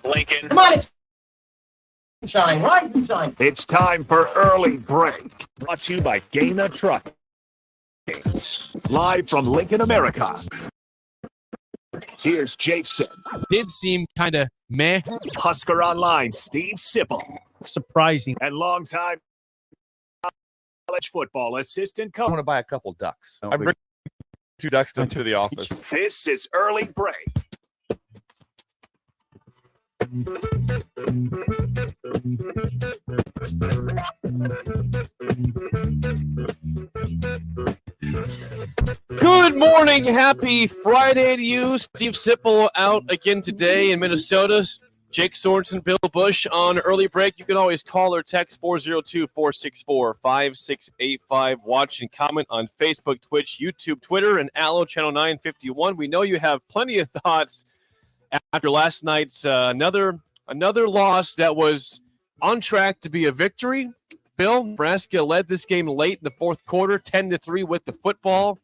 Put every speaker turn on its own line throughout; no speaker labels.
Lincoln.
Come on, it's shine, right? Shine.
It's time for Early Break. Brought to you by Gaina Truck. Live from Lincoln, America. Here's Jason.
Did seem kind of meh.
Husker Online, Steve Sipple.
Surprising.
And longtime college football assistant coach.
I want to buy a couple ducks. I'm bringing 2 ducks to the office.
This is Early Break.
Good morning. Happy Friday to you. Steve Sipple out again today in Minnesota. Jake Sorensen, Bill Busch on Early Break. You can always call or text 402-464-5685. Watch and comment on Facebook, Twitch, YouTube, Twitter, and Allo Channel 951. We know you have plenty of thoughts after last night's another loss that was on track to be a victory. Bill, Nebraska led this game late in the fourth quarter, 10-3 with the football.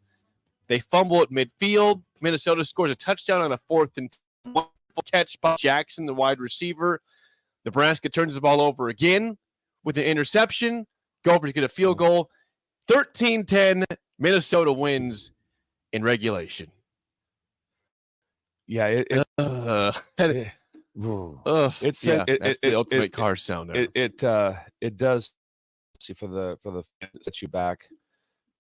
They fumble at midfield. Minnesota scores a touchdown on a 4th and 1 catch by Jackson, the wide receiver. Nebraska turns the ball over again with an interception. Gophers get a field goal. 13-10, Minnesota wins in regulation.
Yeah,
It's
the
ultimate car sound.
It does. See, for the fans that set you back,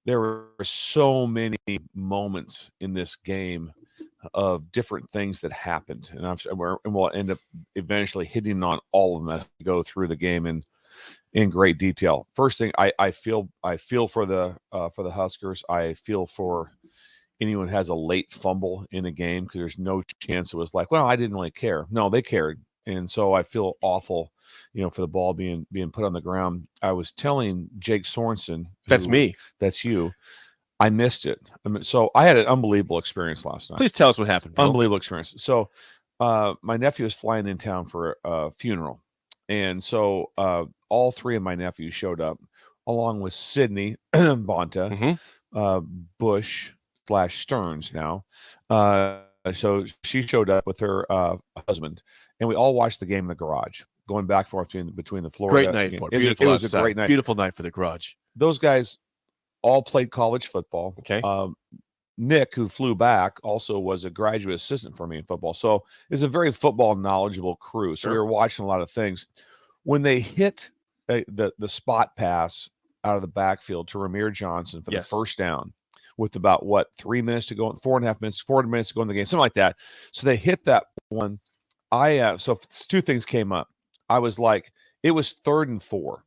there were so many moments in this game of different things that happened, and we'll end up eventually hitting on all of them as we go through the game in great detail. First thing, I feel for the Huskers. I feel for anyone who has a late fumble in a game, because there's no chance it was like, well, I didn't really care. No, they cared, and so I feel awful, for the ball being put on the ground. I was telling Jake Sorensen,
that's me,
that's you. I missed it. So I had an unbelievable experience last night.
Please tell us what happened, Bill.
Unbelievable experience. So my nephew was flying in town for a funeral. And so all 3 of my nephews showed up, along with Sydney Bonta, Busch / Stearns now. So she showed up with her husband, and we all watched the game in the garage, going back and forth between the Florida.
Great night.
It was a great night.
Beautiful night for the garage.
Those guys all played college football.
Okay.
Nick, who flew back, also was a graduate assistant for me in football. So it's a very football knowledgeable crew. So we were watching a lot of things. When they hit the spot pass out of the backfield to Ramir Johnson for the first down, with about 3 minutes to go, 4.5 minutes, 4 minutes to go in the game, something like that. So they hit that one. So 2 things came up. I was like, it was 3rd and 4.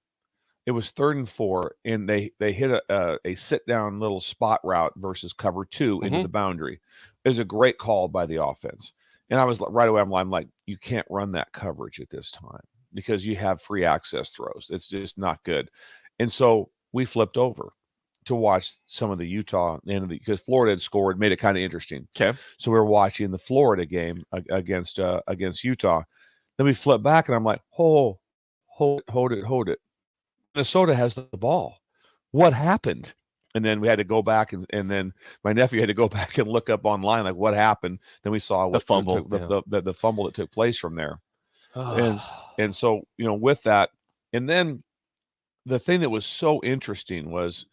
It was 3rd and 4, and they hit a sit-down little spot route versus cover 2 into the boundary. It was a great call by the offense. And I was right away, I'm like, you can't run that coverage at this time because you have free access throws. It's just not good. And so we flipped over to watch some of the Utah end because Florida had scored, made it kind of interesting.
Okay.
So we were watching the Florida game against Utah. Then we flip back, and I'm like, hold it. Minnesota has the ball. What happened? And then we had to go back, and then my nephew had to go back and look up online, like, what happened. Then we saw
the fumble,
the fumble that took place from there. And so, with that, and then the thing that was so interesting was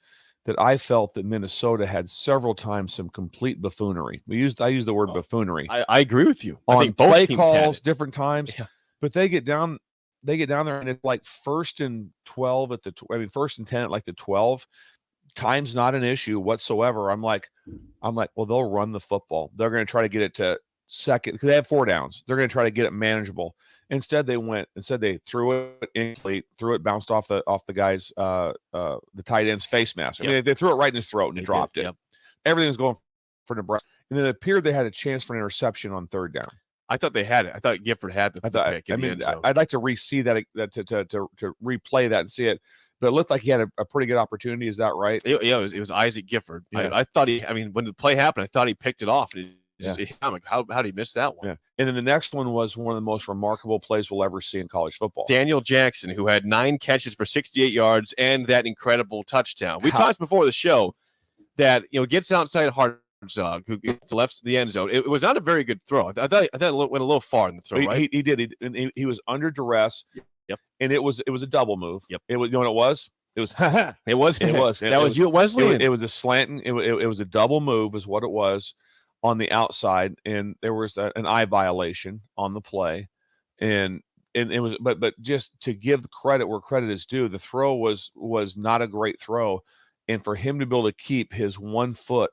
that I felt that Minnesota had several times some complete buffoonery. I used the word buffoonery.
I agree with you.
On
I think both
play
teams
calls, different times.
Yeah.
But they get down there, and it's like 1st and 12 1st and 10 at like the 12. Time's not an issue whatsoever. I'm like, well, they'll run the football. They're going to try to get it to second because they have 4 downs. They're going to try to get it manageable. Instead, they threw it incomplete, bounced off the guy's the tight end's face mask. I mean, they threw it right in his throat and he dropped it. Yep. Everything was going for Nebraska. And then it appeared they had a chance for an interception on 3rd down.
I thought they had it. I thought Gifford had the pick.
I'd like to re-see that to replay that and see it. But it looked like he had a pretty good opportunity. Is that right?
It was Isaac Gifford.
Yeah.
I thought when the play happened, I thought he picked it off. I'm like, how did he miss that one?
Yeah. And then the next one was one of the most remarkable plays we'll ever see in college football.
Daniel Jackson, who had 9 catches for 68 yards and that incredible touchdown. We talked before the show that gets outside hard who gets the left of the end zone. It was not a very good throw. I thought it went a little far in the throw, right?
He did. He was under duress.
Yep.
And it was a double move.
Yep.
It was, you know what it was? It was
It was. That was you at Wesleyan.
It was a slanting. It was a double move is what it was on the outside, and there was an eye violation on the play, and it was but just to give the credit where credit is due, the throw was not a great throw, and for him to be able to keep his 1 foot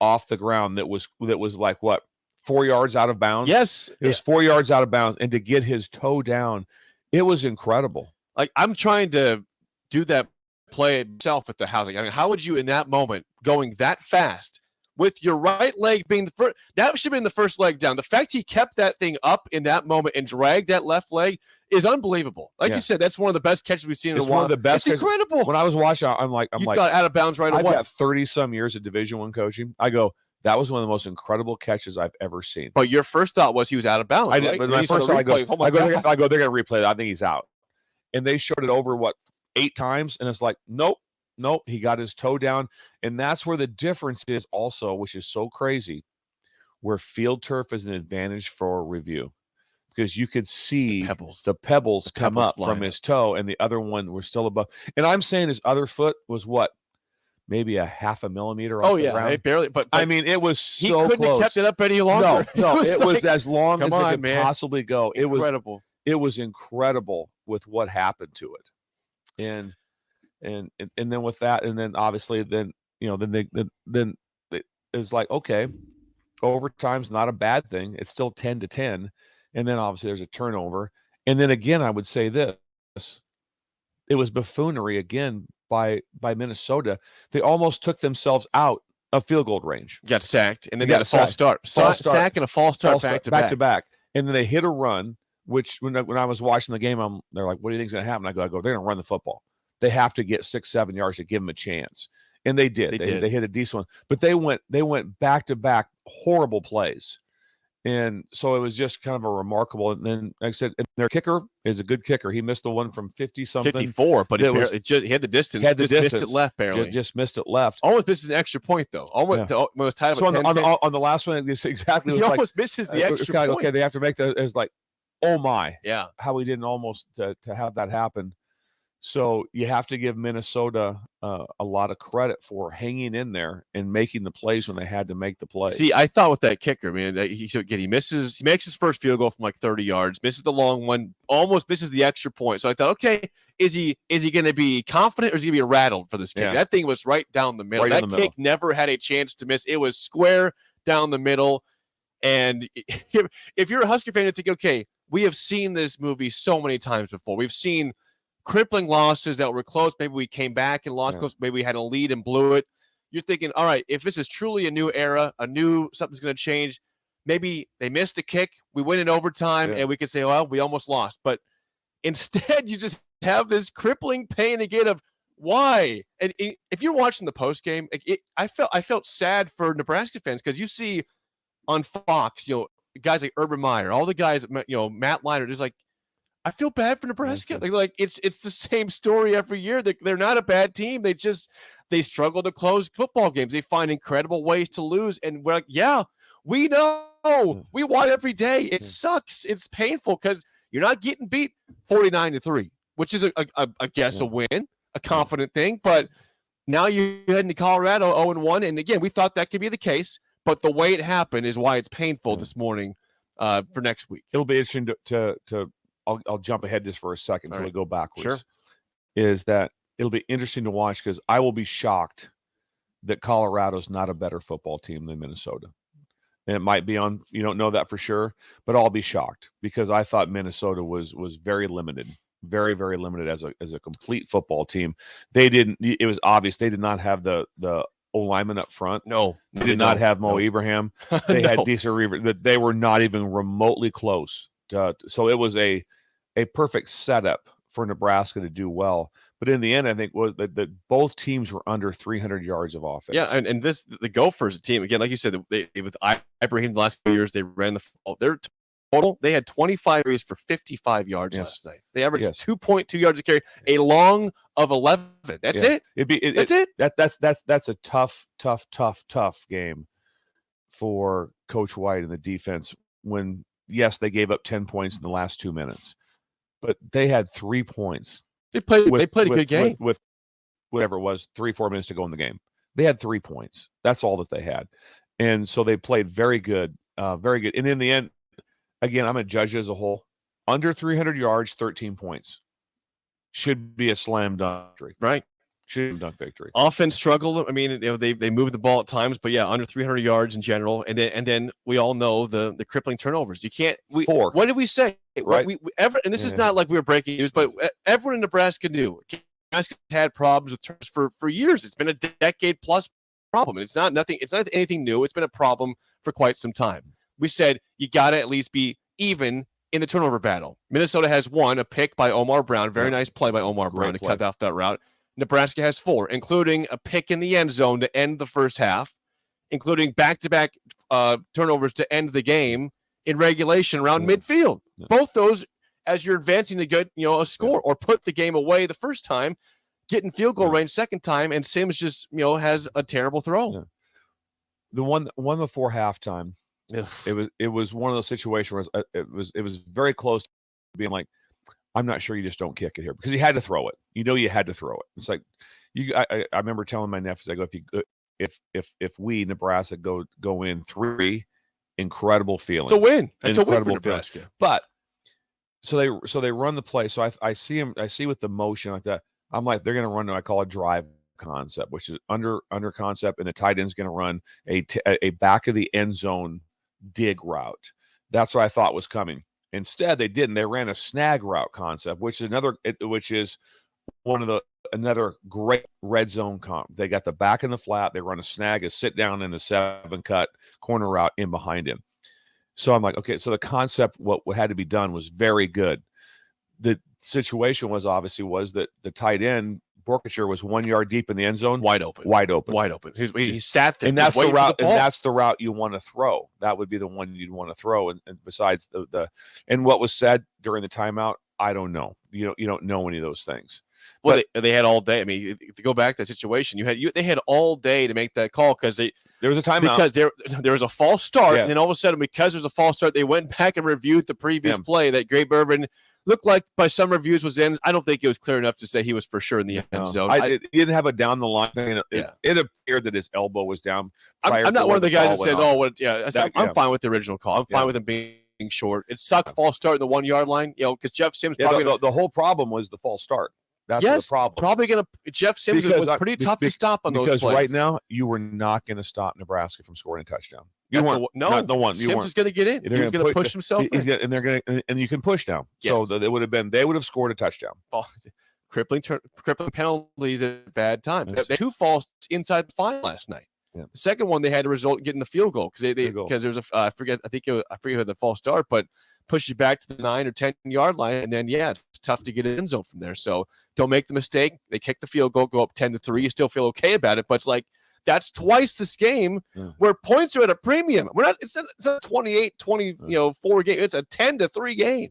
off the ground that was like what, 4 yards out of bounds?
Yes,
it was 4 yards out of bounds, and to get his toe down, it was incredible.
Like, I'm trying to do that play itself at the house. I mean, how would you in that moment going that fast with your right leg being the first? That should have been the first leg down. The fact he kept that thing up in that moment and dragged that left leg is unbelievable. Like you said, that's one of the best catches we've seen in a while.
One of the best.
It's incredible.
When I was watching, I'm like,
thought out of bounds right away.
I've got 30 some years of Division I coaching. I go, that was one of the most incredible catches I've ever seen.
But your first thought was he was out of bounds.
I
right?
did, but my first thought, I go, they're going to replay that. I think he's out. And they showed it over 8 times, and it's like, nope, he got his toe down. And that's where the difference is also, which is so crazy, where field turf is an advantage for review, because you could see the pebbles come up from his toe, and the other one was still above. And I'm saying his other foot was maybe a half a millimeter off the ground.
It barely. But
I mean, it was so close.
He couldn't have kept it up any longer.
No, it was as long as it could possibly go.
Incredible.
It was incredible with what happened to it. And then with that, and then obviously then it was like, okay, overtime's not a bad thing. It's still 10-10. And then obviously there's a turnover. And then again, I would say this, it was buffoonery again by Minnesota. They almost took themselves out of field goal range.
Got sacked, and then got a false start. Sack and a false start back to back.
And then they hit a run, which when I was watching the game, they're like, what do you think's going to happen? I go, they're going to run the football. They have to get 6-7 yards to give them a chance. And they did. They hit a decent one. But they went back to back horrible plays. And so it was just kind of a remarkable. And then, like I said, their kicker is a good kicker. He missed the one from 50-something.
54, but he had the distance. Missed it left barely.
Just missed it left.
Almost misses an extra point, though. Almost tied up.
So on the last one, it's exactly.
He almost misses the extra point.
Okay, they have to make that. It's like, oh my.
Yeah.
How we didn't almost to have that happen. So you have to give Minnesota a lot of credit for hanging in there and making the plays when they had to make the play.
See, I thought with that kicker, man, he makes his first field goal from like 30 yards, misses the long one, almost misses the extra point. So I thought, okay, is he going to be confident or is he going to be rattled for this kick? Yeah. That thing was right down the middle. That kick never had a chance to miss. It was square down the middle. And if you're a Husker fan, you think, okay, we have seen this movie so many times before. We've seen crippling losses that were close. Maybe we came back and lost close. Maybe we had a lead and blew it. You're thinking, all right, if this is truly a new era, something's going to change. Maybe they missed the kick. We win in overtime, and we can say, well, we almost lost. But instead, you just have this crippling pain again of why. And if you're watching the post game, I felt sad for Nebraska fans, because you see on Fox, guys like Urban Meyer, all the guys, Matt Leinart, just like, I feel bad for Nebraska. Like it's the same story every year. They're not a bad team. They struggle to close football games. They find incredible ways to lose. And we're like, yeah, we know. We won every day. It sucks. It's painful because you're not getting beat 49-3, which is a win, a confident thing. But now you're heading to Colorado 0-1. And again, we thought that could be the case. But the way it happened is why it's painful this morning for next week.
It'll be interesting to I'll jump ahead just for a second until we go backwards.
Sure.
Is that it'll be interesting to watch, because I will be shocked that Colorado's not a better football team than Minnesota. And it might be you don't know that for sure, but I'll be shocked, because I thought Minnesota was very limited, very, very limited as a complete football team. It was obvious they did not have the O-lineman up front.
No,
they did not have Mo Ibrahim. They had decent reaver. They were not even remotely close. So it was a perfect setup for Nebraska to do well. But in the end, I think was that both teams were under 300 yards of offense.
Yeah, and the Gophers team, again, like you said, with Ibrahim the last few years, they ran the football. Their total, they had 25 carries for 55 yards last night. They averaged 2.2 yards a carry, a long of 11. That's it. That's it.
That's a tough game for Coach White and the defense when, yes, they gave up 10 points in the last 2 minutes, but they had 3 points.
They played a good game
with whatever it was, 3-4 minutes to go in the game. They had 3 points. That's all that they had. And so they played very good, very good. And in the end, again, I'm going to judge it as a whole. Under 300 yards, 13 points. Should be a slam dunk victory.
Right.
Should be a dunk victory.
Offense struggled. I mean, they moved the ball at times, but yeah, under 300 yards in general. And then we all know the crippling turnovers. You can't.
4.
What did we say?
Right.
And this is not like we were breaking news, but everyone in Nebraska knew. Nebraska had problems with turnovers for years. It's been a decade plus problem. It's not anything new. It's been a problem for quite some time. We said you got to at least be even in the turnover battle. Minnesota has 1, a pick by Omar Brown. Very nice play by Omar Brown to cut off that route. Nebraska has 4, including a pick in the end zone to end the first half, including back-to-back turnovers to end the game in regulation around midfield. Yeah. Both those, as you're advancing to get a score or put the game away the first time, getting field goal range second time, and Sims just has a terrible throw.
Yeah. The one before halftime, it was one of those situations where it was very close to being like, I'm not sure you just don't kick it here, because he had to throw it. You had to throw it. It's like I remember telling my nephews, I go, if we Nebraska go in 3, incredible feeling.
It's a win. It's a win for Nebraska.
Feeling. But so they run the play. So I see with the motion like that. I'm like, they're going to run what I call a drive concept, which is under concept, and the tight end's going to run a back of the end zone dig route. That's what I thought was coming. Instead, they didn't. They ran a snag route concept, which is another great red zone comp. They got the back in the flat. They run a snag, a sit down in the 7-cut corner route in behind him. So I'm like, okay. So the concept, what had to be done, was very good. The situation was that the tight end Borkacher was 1 yard deep in the end zone,
wide open. He sat there,
and that's the route. And that's the route you want to throw. That would be the one you'd want to throw. And besides and what was said during the timeout, I don't know. You don't know any of those things.
Well, they had all day. I mean, to go back to that situation, they had all day to make that call because there
was a timeout,
because there was a false start, and then all of a sudden, because there's a false start, they went back and reviewed the previous play that Gabe Irvin looked like by some reviews was in. I don't think it was clear enough to say he was for sure in the end zone.
He didn't have a down the line thing. It appeared that his elbow was down.
I'm not one of the guys that says, I'm fine with the original call. I'm fine with him being short. It sucked false start in the 1 yard line, because Jeff Sims probably
the whole problem was the false start. That's the problem.
Probably Jeff Sims was pretty tough to stop on those plays.
Because right now you were not going to stop Nebraska from scoring a touchdown. You weren't. Not the one.
Sims is going to get in. He was going to push himself.
And you can push now. Yes. So they would have scored a touchdown.
Crippling penalties at bad times. They had 2 falls inside the 5 last night. Yeah. The second one they had to result in getting the field goal because there's I forget who the false start, but push you back to the 9 or 10 yard line, and then it's tough to get in end zone from there. So don't make the mistake. They kick the field goal, go up 10-3. You still feel okay about it, but it's like that's twice this game where points are at a premium. It's not a 28-24 game. It's a 10-3 game,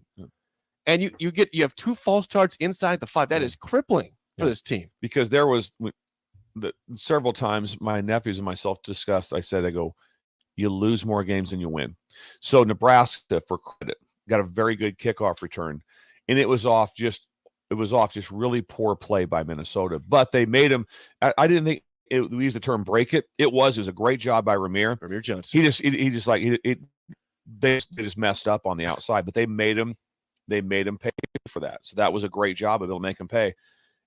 and you have 2 false starts inside the 5. That is crippling for this team,
because there was several times my nephews and myself discussed. I said, you lose more games than you win. So Nebraska, for credit, got a very good kickoff return, and it was off just really poor play by Minnesota. But they made him. I didn't think we used the term break it. It was a great job by Ramir
Johnson.
They just messed up on the outside, but they made him pay for that. So that was a great job of it'll make him pay.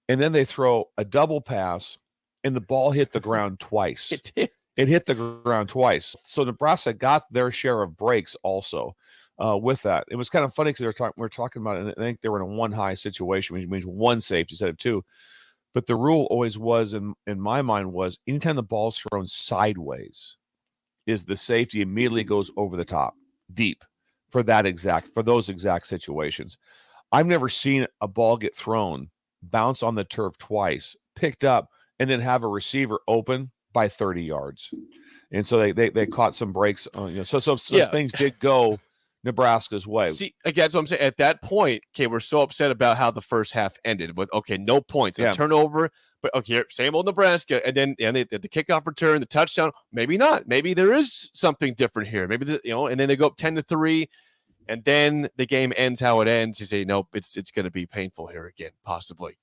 And then they throw a double pass, and the ball hit the ground twice.
It did.
It hit the ground twice. So Nebraska got their share of breaks also with that. It was kind of funny because we're talking about it, and I think they were in a 1 high situation, which means 1 safety instead of 2. But the rule always was, in my mind, was anytime the ball's thrown sideways, is the safety immediately goes over the top, deep, for those exact situations. I've never seen a ball get thrown, bounce on the turf twice, picked up, and then have a receiver open by 30 yards. And so they caught some breaks. So things did go Nebraska's way.
See, again, that's what I'm saying. At that point, okay, we're so upset about how the first half ended with, okay, no points, a turnover, but okay, same old Nebraska. And then the kickoff return, the touchdown, maybe not. Maybe there is something different here. Maybe, and then they go up 10-3, and then the game ends how it ends. You say, nope, it's going to be painful here again, possibly,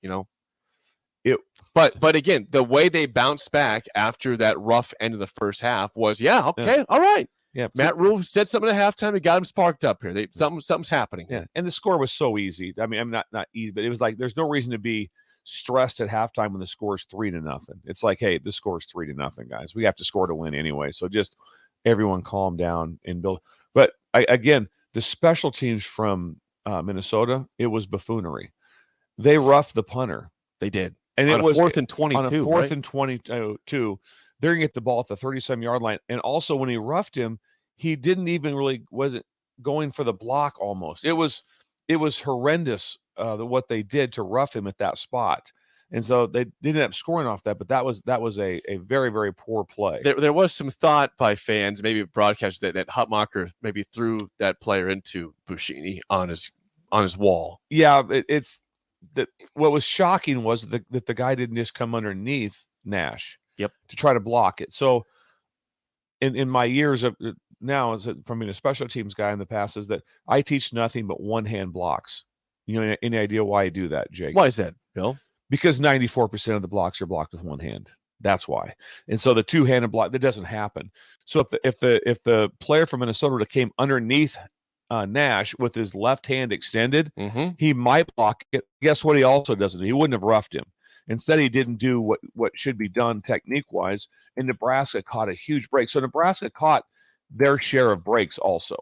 But again, the way they bounced back after that rough end of the first half was, all right.
Yeah,
Matt Rule said something at halftime. He got him sparked up here. Something's happening.
Yeah, and the score was so easy. I mean, I'm not easy, but it was like there's no reason to be stressed at halftime when the score is 3-0. It's like, hey, the score is 3-0, guys. We have to score to win anyway. So just everyone calm down and build. But again, the special teams from Minnesota, it was buffoonery. They roughed the punter.
They did,
and
on
it was
4th and 22.
On a 4th and 22. They're going to get the ball at the 37-yard line. And also when he roughed him, he didn't even wasn't going for the block almost. It was horrendous what they did to rough him at that spot. And so they didn't end up scoring off that, but that was a very, very poor play.
There was some thought by fans, maybe broadcasters, that Hutmacher maybe threw that player into Buschini on his wall.
Yeah, it's that. What was shocking was that the guy didn't just come underneath Nash.
Yep.
To try to block it. So in my years of now from being a special teams guy in the past is that I teach nothing but one-hand blocks. Any idea why I do that, Jake?
Why is that, Bill?
Because 94% of the blocks are blocked with one hand. That's why. And so the two-handed block, that doesn't happen. So if the player from Minnesota came underneath Nash with his left hand extended, he might block it. Guess what he also doesn't do? He wouldn't have roughed him. Instead, he didn't do what should be done technique-wise, and Nebraska caught a huge break. So Nebraska caught their share of breaks also.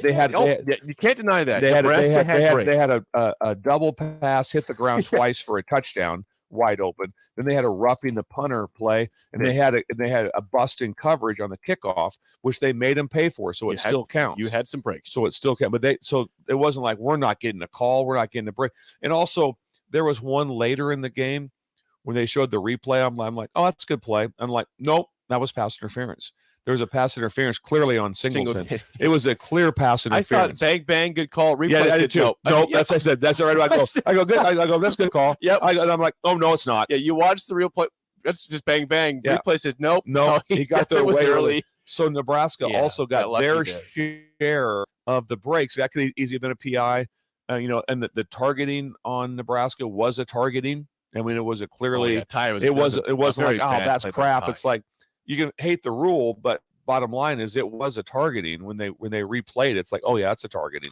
You can't deny that. They
had a double pass, hit the ground twice for a touchdown, wide open. Then they had a roughing the punter play, and they had a bust in coverage on the kickoff, which they made them pay for. So it still counts.
You had some breaks,
so it still counts. But so it wasn't like we're not getting a call, we're not getting a break. And also there was one later in the game when they showed the replay. I'm like, oh, that's a good play. I'm like, nope, that was pass interference. There was a pass interference clearly on Singleton. It was a clear pass interference.
I thought bang, good call. Replay,
I did too. No, that's what I said. That's all right. I go, good. I go, that's a good call.
Yep.
And I'm like, oh, no, it's not.
Yeah, you watched the real play. That's just bang, bang.
Yeah.
Replay said, nope.
No, he got there way early. So Nebraska also got their share of the breaks. That could easily have been a PI, and the targeting on Nebraska was a targeting. I mean, it was a clearly, it wasn't like, oh, that's crap. It's like, you can hate the rule, but bottom line is it was a targeting when they replayed. It's like, oh yeah, it's a targeting.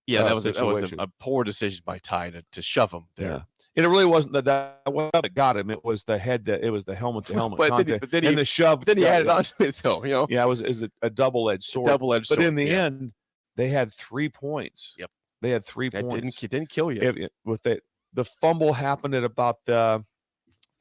Yeah, that was a poor decision by Ty to shove him there.
Yeah. And it really wasn't that got him. It was the head. It was the helmet to helmet contact. And the shove.
Then he had it on it though.
Yeah, it was a double-edged sword. But in the end, they had 3 points.
Yep.
They had 3 points.
It didn't kill you.
With the fumble happened at about the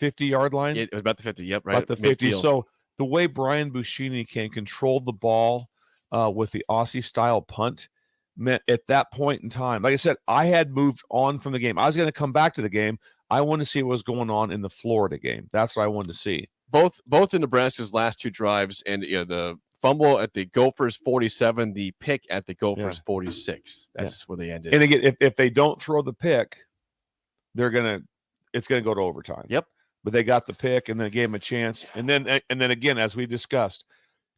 50-yard line.
It was about the 50. Yep, right.
About the 50. Midfield. So the way Brian Buschini can control the ball with the Aussie-style punt meant at that point in time, like I said, I had moved on from the game. I was going to come back to the game. I wanted to see what was going on in the Florida game. That's what I wanted to see.
Both in Nebraska's last 2 drives, and the fumble at the Gophers 47, the pick at the Gophers 46. That's where they ended.
And again, if they don't throw the pick, it's gonna go to overtime.
Yep.
But they got the pick and then gave him a chance. And then again, as we discussed,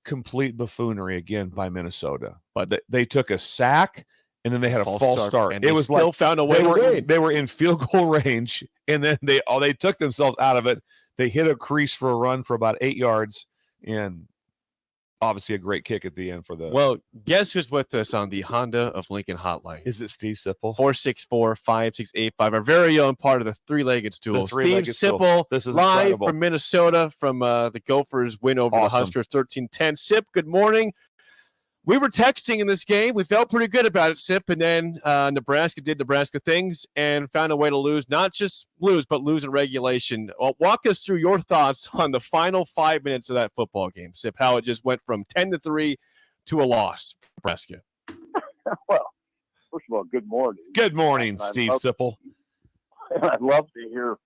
complete buffoonery again by Minnesota. But they took a sack and then they had a false start.
And it was still found a way to win.
They were in field goal range, and then they took themselves out of it. They hit a crease for a run for about 8 yards, and obviously a great kick at the end for the.
Well, guess who's with us on the Honda of Lincoln hotline?
Is it Steve Sipple?
464-5685, our very own part of the three-legged stool. Steve Sipple,
this is
live
incredible.
From Minnesota, from the Gophers win over the Huskers 13-10. Sip, good morning. We were texting in this game. We felt pretty good about it, Sip, and then Nebraska did Nebraska things and found a way to lose. Not just lose, but lose in regulation. Well, walk us through your thoughts on the final 5 minutes of that football game, Sip, how it just went from 10-3 to a loss for Nebraska.
Well, first of all, good morning.
Good morning, Steve Sipple.
I'd love to hear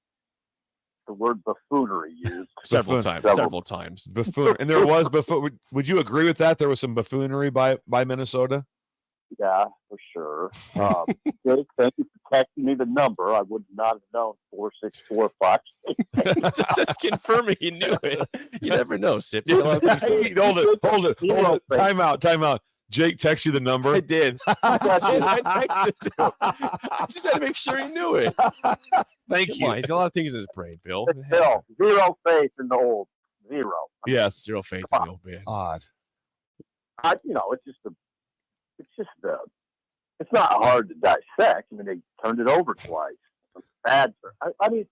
the word buffoonery used
several times.
Buffoon, and there was buffoon. Would you agree with that? There was some buffoonery by Minnesota.
Yeah, for sure. Jake, thank you for texting me the number. I would not have known 46456.
Just confirming you knew it. You never know, Sip.
Hold it. Time out. Jake texted you the number.
I did. I texted it to him. I just had to make sure he knew it.
Thank you.
He's got a lot of things in his brain, Bill.
Bill, zero faith in the old. Zero.
Yes, zero faith in the old man.
Odd.
It's not hard to dissect. I mean, they turned it over twice. Bad. I mean,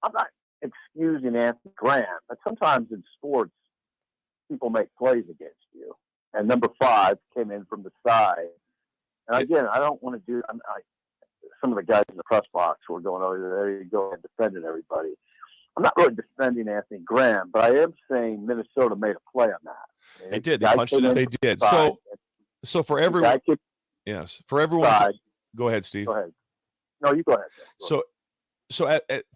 I'm not excusing Anthony Grant, but sometimes in sports, people make plays against you. And number 5 came in from the side. And again, I don't want to do. Some of the guys in the press box were going, "Oh, there you go," and defending everybody. I'm not really defending Anthony Graham, but I am saying Minnesota made a play on that.
They did. They punched it in.
They did. So for everyone, yes, for everyone. Go ahead, Steve.
Go ahead. No, you go ahead.
So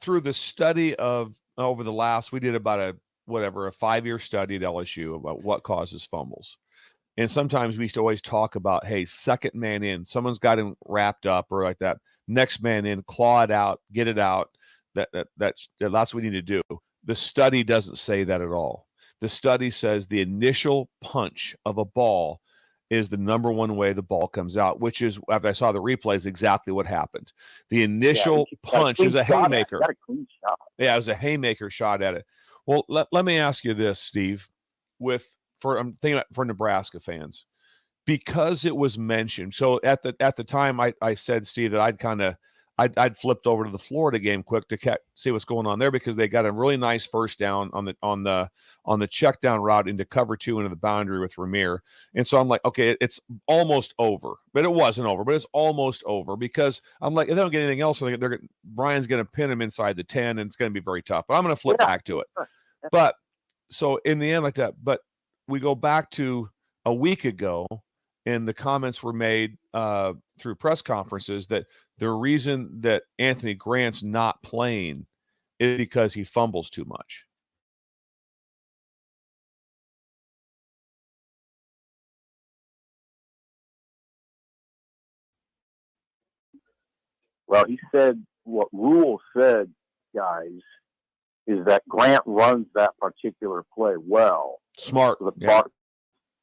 through the study of over the last, we did about a 5-year study at LSU about what causes fumbles. And sometimes we used to always talk about, hey, second man in, someone's got him wrapped up or like that. Next man in, claw it out, get it out. That's what we need to do. The study doesn't say that at all. The study says the initial punch of a ball is the number one way the ball comes out, which is, after I saw the replays, exactly what happened. The initial punch is a haymaker. Yeah, it was a haymaker shot at it. Well, let me ask you this, Steve. I'm thinking about for Nebraska fans, because it was mentioned. So at the time, I said, Steve, that I'd flipped over to the Florida game quick to see what's going on there, because they got a really nice first down on the check down route into cover 2 into the boundary with Ramir. And so I'm like, okay, it's almost over, but it wasn't over, but it's almost over, because I'm like, if they don't get anything else, Brian's going to pin him inside the 10, and it's going to be very tough. But I'm going to flip back to it. But so in the end, like that, but we go back to a week ago, and the comments were made through press conferences that the reason that Anthony Grant's not playing is because he fumbles too much.
Well, he said what Rule said, guys, is that Grant runs that particular play well.
Smart.
So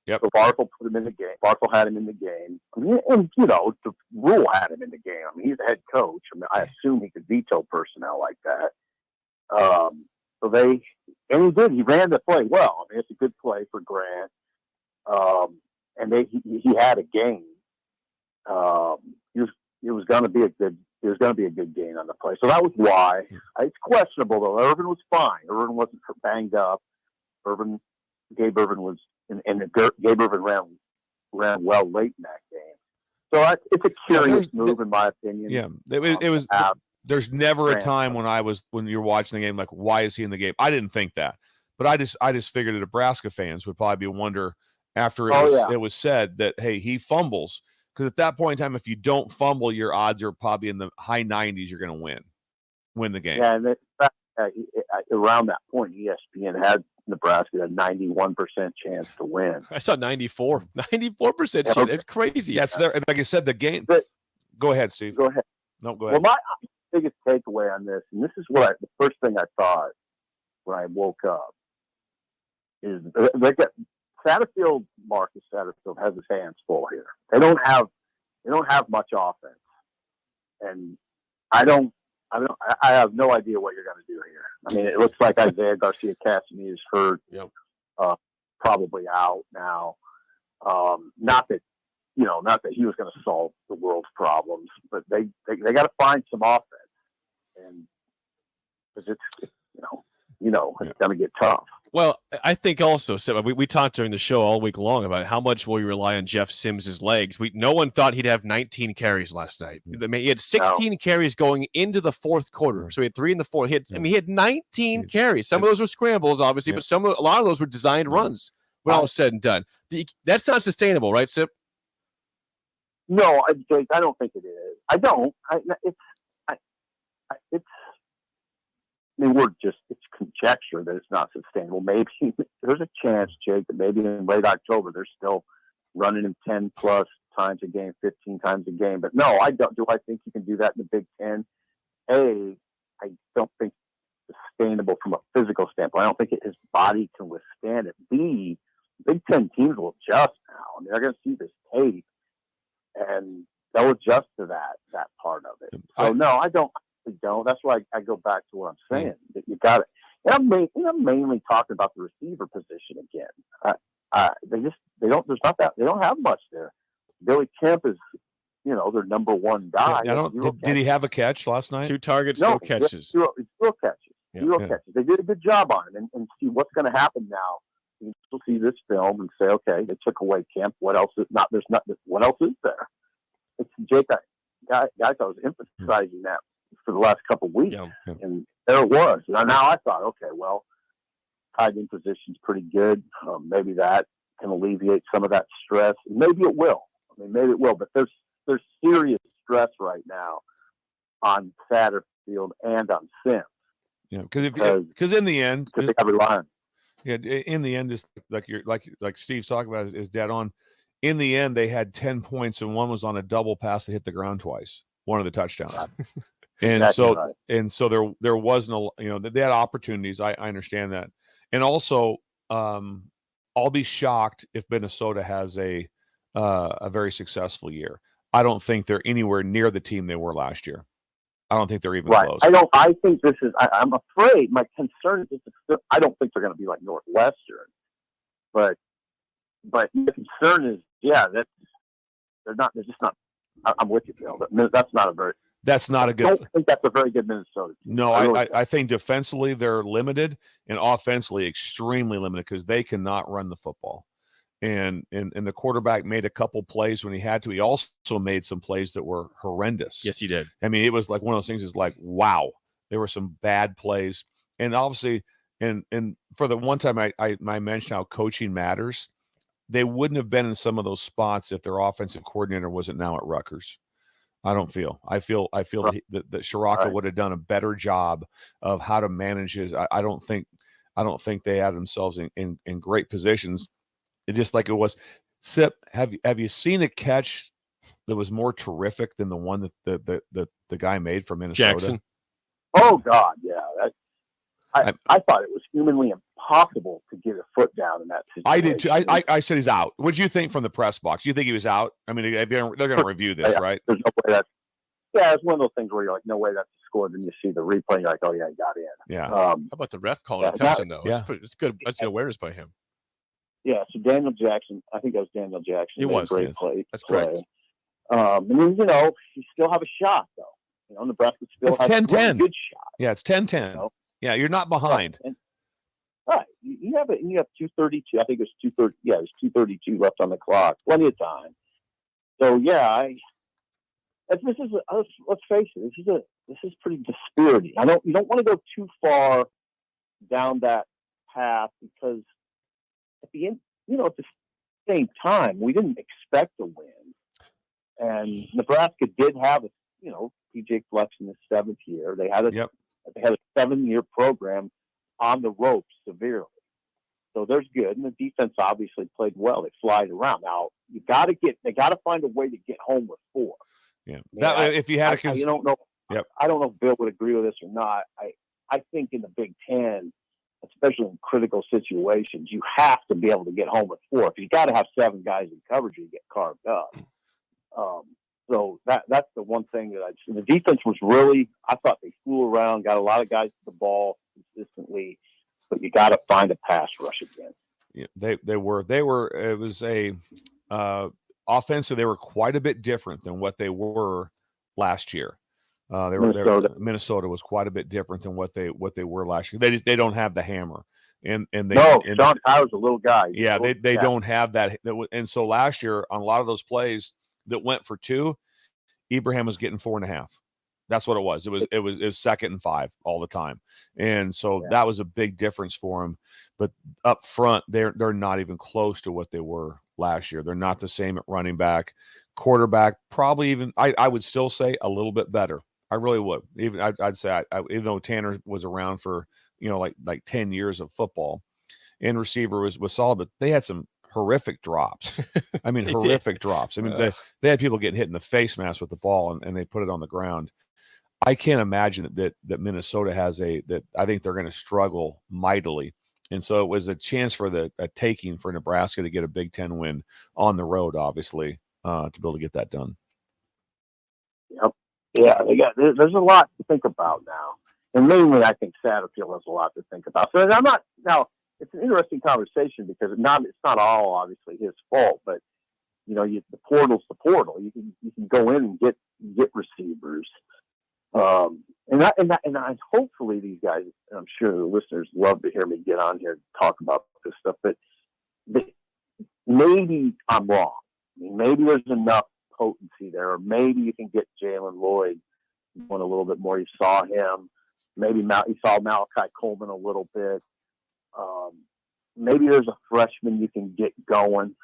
Yep.
So Bartle put him in the game. Bartle had him in the game. And, the Rule had him in the game. I mean, he's the head coach. I mean, I assume he could veto personnel like that. And he did. He ran the play well. I mean, it's a good play for Grant. And he had a gain. It was going to be a good gain on the play. So that was why. It's questionable though. Irvin was fine. Irvin wasn't banged up. Gabe Irvin was, and Gabe Irvin ran well late in that game. So it's a curious move, in my opinion.
Yeah, it was. There's never a time when you're watching the game like, why is he in the game? I didn't think that, but I just figured the Nebraska fans would probably wonder after it was said that, hey, he fumbles, because at that point in time, if you don't fumble, your odds are probably in the high 90s. You're going to win the game.
Yeah, and around that point, ESPN had Nebraska a 91% chance to win.
I saw 94% chance. It's crazy.
That's there. And like I said, the game. Go ahead, Steve.
Go ahead.
No, go ahead.
Well, my biggest takeaway on this, and this is the first thing I thought when I woke up, is Marcus Satterfield has his hands full here. They don't have much offense, and I have no idea what you're going to do here. I mean, it looks like Isaiah Garcia Castaneda is hurt, probably out now. Not that he was going to solve the world's problems, but they got to find some offense, and because it's going to get tough.
Well, I think also, so we talked during the show all week long about how much will we rely on Jeff Sims' legs. No one thought he'd have 19 carries last night. He had 16 carries going into the fourth quarter. So he had 3 in the fourth. He had 19 carries. Some of those were scrambles, obviously, but a lot of those were designed runs when all was said and done. That's not sustainable, right, Sip?
No, Jake, I don't think it is. I don't. It's conjecture that it's not sustainable. Maybe there's a chance, Jake, that maybe in late October they're still running him 10 plus times a game, 15 times a game. But no, I don't. Do I think you can do that in the Big Ten? I don't think it's sustainable from a physical standpoint. I don't think his body can withstand it. B, Big Ten teams will adjust now. I mean, they're going to see this tape, and they'll adjust to that part of it. So no, I don't. That's why I go back to what I'm saying. That you got it. And I'm mainly talking about the receiver position again. They don't have much there. Billy Kemp is, their number one guy.
Did he have a catch last night?
2 targets, no catches.
Zero catches.
Yeah.
Zero catches. They did a good job on him, and see what's going to happen now. You'll see this film and say, okay, they took away Kemp. What else is not? There's not. What else is there? It's Jake. Guys, I was emphasizing that for the last couple of weeks, and there it was. Now I thought, okay, well, tight end position's pretty good. Maybe that can alleviate some of that stress. Maybe it will. But there's serious stress right now on Satterfield and on Sims.
Yeah, because in the end,
they got relying.
Yeah, in the end, is like Steve's talking about is dead on. In the end, they had 10 points, and one was on a double pass that hit the ground twice. One of the touchdowns. And
exactly
so there wasn't they had opportunities. I understand that. And also, I'll be shocked if Minnesota has a very successful year. I don't think they're anywhere near the team they were last year. I don't think they're even close.
I think this is. I'm afraid. My concern is I don't think they're going to be like Northwestern, but the concern is, they're not. They're just not. I'm with you, Bill. That's not a very.
That's not a good.
I don't think that's a very good Minnesota team.
No, I think defensively they're limited and offensively extremely limited because they cannot run the football. And the quarterback made a couple plays when he had to. He also made some plays that were horrendous.
Yes, he did.
I mean, it was like one of those things is like, wow, there were some bad plays. And obviously, and for the one time I mentioned how coaching matters, they wouldn't have been in some of those spots if their offensive coordinator wasn't now at Rutgers. I feel right. that Shiraka would have done a better job of how to manage his. I don't think they had themselves in great positions. It just like it was. Sip, have you seen a catch that was more terrific than the one that the guy made for Minnesota?
Jackson.
Oh God, yeah. I thought it was humanly impossible to get a foot down in that situation.
I did too. I said he's out. What did you think from the press box? Do you think he was out? I mean, they're going to review this, right?
There's no way that's. Yeah, it's one of those things where you're like, no way that's a score. Then you see the replay, and you're like, oh yeah, he got in.
Yeah.
How about the ref calling attention though?
Yeah.
It's good. That's an awareness by him.
Yeah. So Daniel Jackson, I think that was Daniel Jackson.
It was
a great play.
That's correct.
I mean, you still have a shot though. Nebraska still has a good shot.
Yeah, it's 10-10. Yeah, you're not behind.
Right. You have 2:32. I think it's 2:30. Yeah, there's 2:32 left on the clock. Plenty of time. So yeah, let's face it. This is pretty dispiriting. You don't want to go too far down that path because at the end, at the same time, we didn't expect a win, and Nebraska did have PJ Flex in his 7th year. They had a 7-year program on the ropes severely. So there's good. And the defense obviously played well. They flied around. Now they got to find a way to get home with 4.
Yeah.
If you had I don't know. Yep. I don't know if Bill would agree with this or not. I think in the Big Ten, especially in critical situations, you have to be able to get home with 4. If you got to have 7 guys in coverage, you get carved up. So that's the one thing that the defense was really, I thought they flew around, got a lot of guys to the ball consistently, but you got to find a pass rush again.
Yeah, they were, it was a, offensive. They were quite a bit different than what they were last year. Minnesota was quite a bit different than what they were last year. They don't have the hammer. And
John Tyler's a little guy.
Yeah, they don't have that. And so last year on a lot of those plays that went for 2, Ibrahim was getting 4.5. That's what it was. It was 2nd and 5 all the time. And so that was a big difference for him. But up front, they're not even close to what they were last year. They're not the same at running back. Quarterback, probably even I would still say a little bit better. I really would. Even I'd say even though Tanner was around for like 10 years of football, and receiver was solid, but they had some horrific drops. I mean,
They
horrific drops. I mean, they had people getting hit in the face mask with the ball, and they put it on the ground. I can't imagine that Minnesota has that I think they're going to struggle mightily. And so it was a chance for a taking for Nebraska to get a Big Ten win on the road, obviously, to be able to get that done.
Yep. Yeah, there's a lot to think about now. And mainly, I think Satterfield has a lot to think about. So it's an interesting conversation because it's not all obviously his fault, but the portal's the portal. You can go in and get receivers. And I hopefully these guys, and I'm sure the listeners love to hear me get on here and talk about this stuff, but maybe I'm wrong. I mean, maybe there's enough potency there, or maybe you can get Jalen Lloyd going a little bit more. You saw him. Maybe you saw Malachi Coleman a little bit. Maybe there's a freshman you can get going,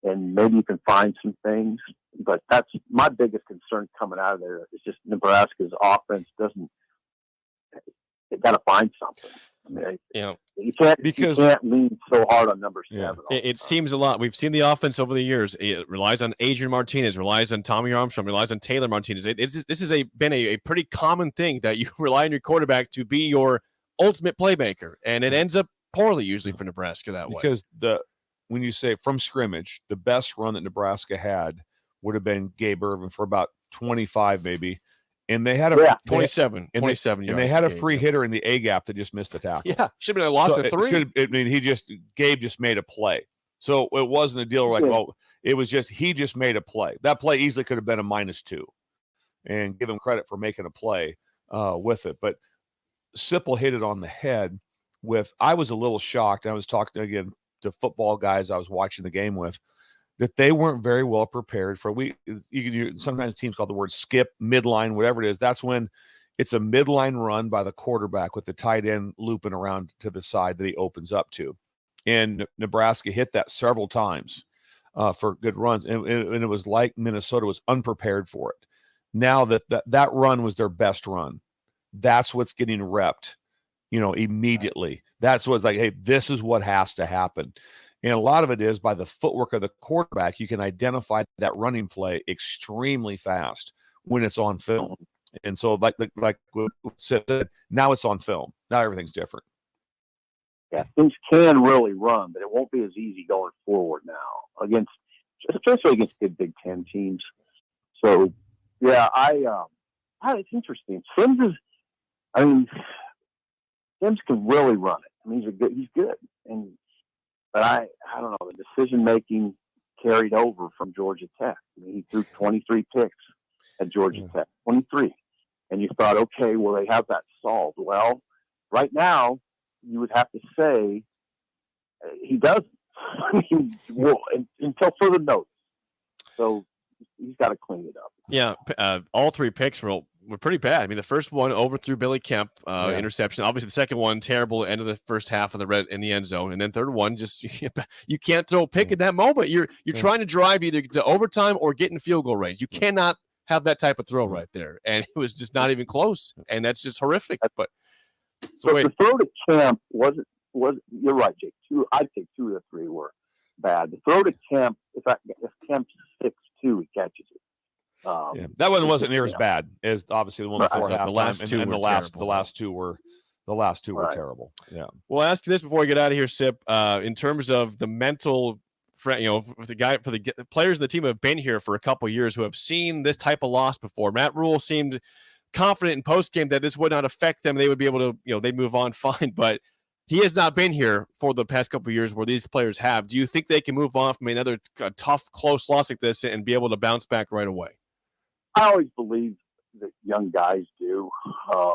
and maybe you can find some things. But that's my biggest concern coming out of there is just Nebraska's offense doesn't. They got to find something. I mean, you can't lean so hard on number 7.
It seems a lot. We've seen the offense over the years. It relies on Adrian Martinez, relies on Tommy Armstrong, relies on Taylor Martinez. This has been a pretty common thing that you rely on your quarterback to be your ultimate playmaker, and it ends up poorly usually for Nebraska that way.
Because when you say from scrimmage, the best run that Nebraska had would have been Gabe Irvin for about 25 maybe. And they had
27 yards.
And they had a free hitter in the A gap that just missed the tackle.
Yeah, should have been a loss to 3.
Gabe just made a play. So it wasn't a deal like, it was just he just made a play. That play easily could have been a -2, and give him credit for making a play with it. But Sipple hit it on the head I was a little shocked. I was talking again to football guys I was watching the game with, that they weren't very well prepared for. Sometimes teams call the word skip, midline, whatever it is. That's when it's a midline run by the quarterback with the tight end looping around to the side that he opens up to. And Nebraska hit that several times for good runs. And it was like Minnesota was unprepared for it. Now that run was their best run. That's what's getting repped, immediately. That's what's like, hey, this is what has to happen. And a lot of it is by the footwork of the quarterback. You can identify that running play extremely fast when it's on film. And so like what said, now it's on film. Now everything's different.
Yeah, things can really run, but it won't be as easy going forward now especially against good Big Ten teams. So, yeah, it's interesting. Sims can really run it. I mean, he's good. But I don't know, the decision making carried over from Georgia Tech. I mean, he threw 23 picks at Georgia Tech, 23. And you thought, okay, well, they have that solved. Well, right now, you would have to say he doesn't. Until further notice. So he's got to clean it up.
Yeah, all 3 picks were pretty bad. I mean, the first one overthrew Billy Kemp, interception. Obviously, the second one terrible end of the first half of in the end zone, and then third one just you can't throw a pick at that moment. You're trying to drive either to overtime or get in field goal range. You cannot have that type of throw right there, and it was just not even close, and that's just horrific. But
the throw to Kemp wasn't. You're right, Jake. I'd say 2 of the 3 were bad. The throw to Kemp, if Kemp's 6'2", he catches it.
That one wasn't near as bad as obviously the one before halftime.
The last 2
and
were
the last two were terrible. Yeah.
We'll ask you this before we get out of here, Sip. In terms of the mental, for the players in the team who have been here for a couple of years who have seen this type of loss before. Matt Rule seemed confident in postgame that this would not affect them. They would be able to, they'd move on fine, but he has not been here for the past couple of years where these players have. Do you think they can move on from another tough, close loss like this and be able to bounce back right away?
I always believe that young guys do. I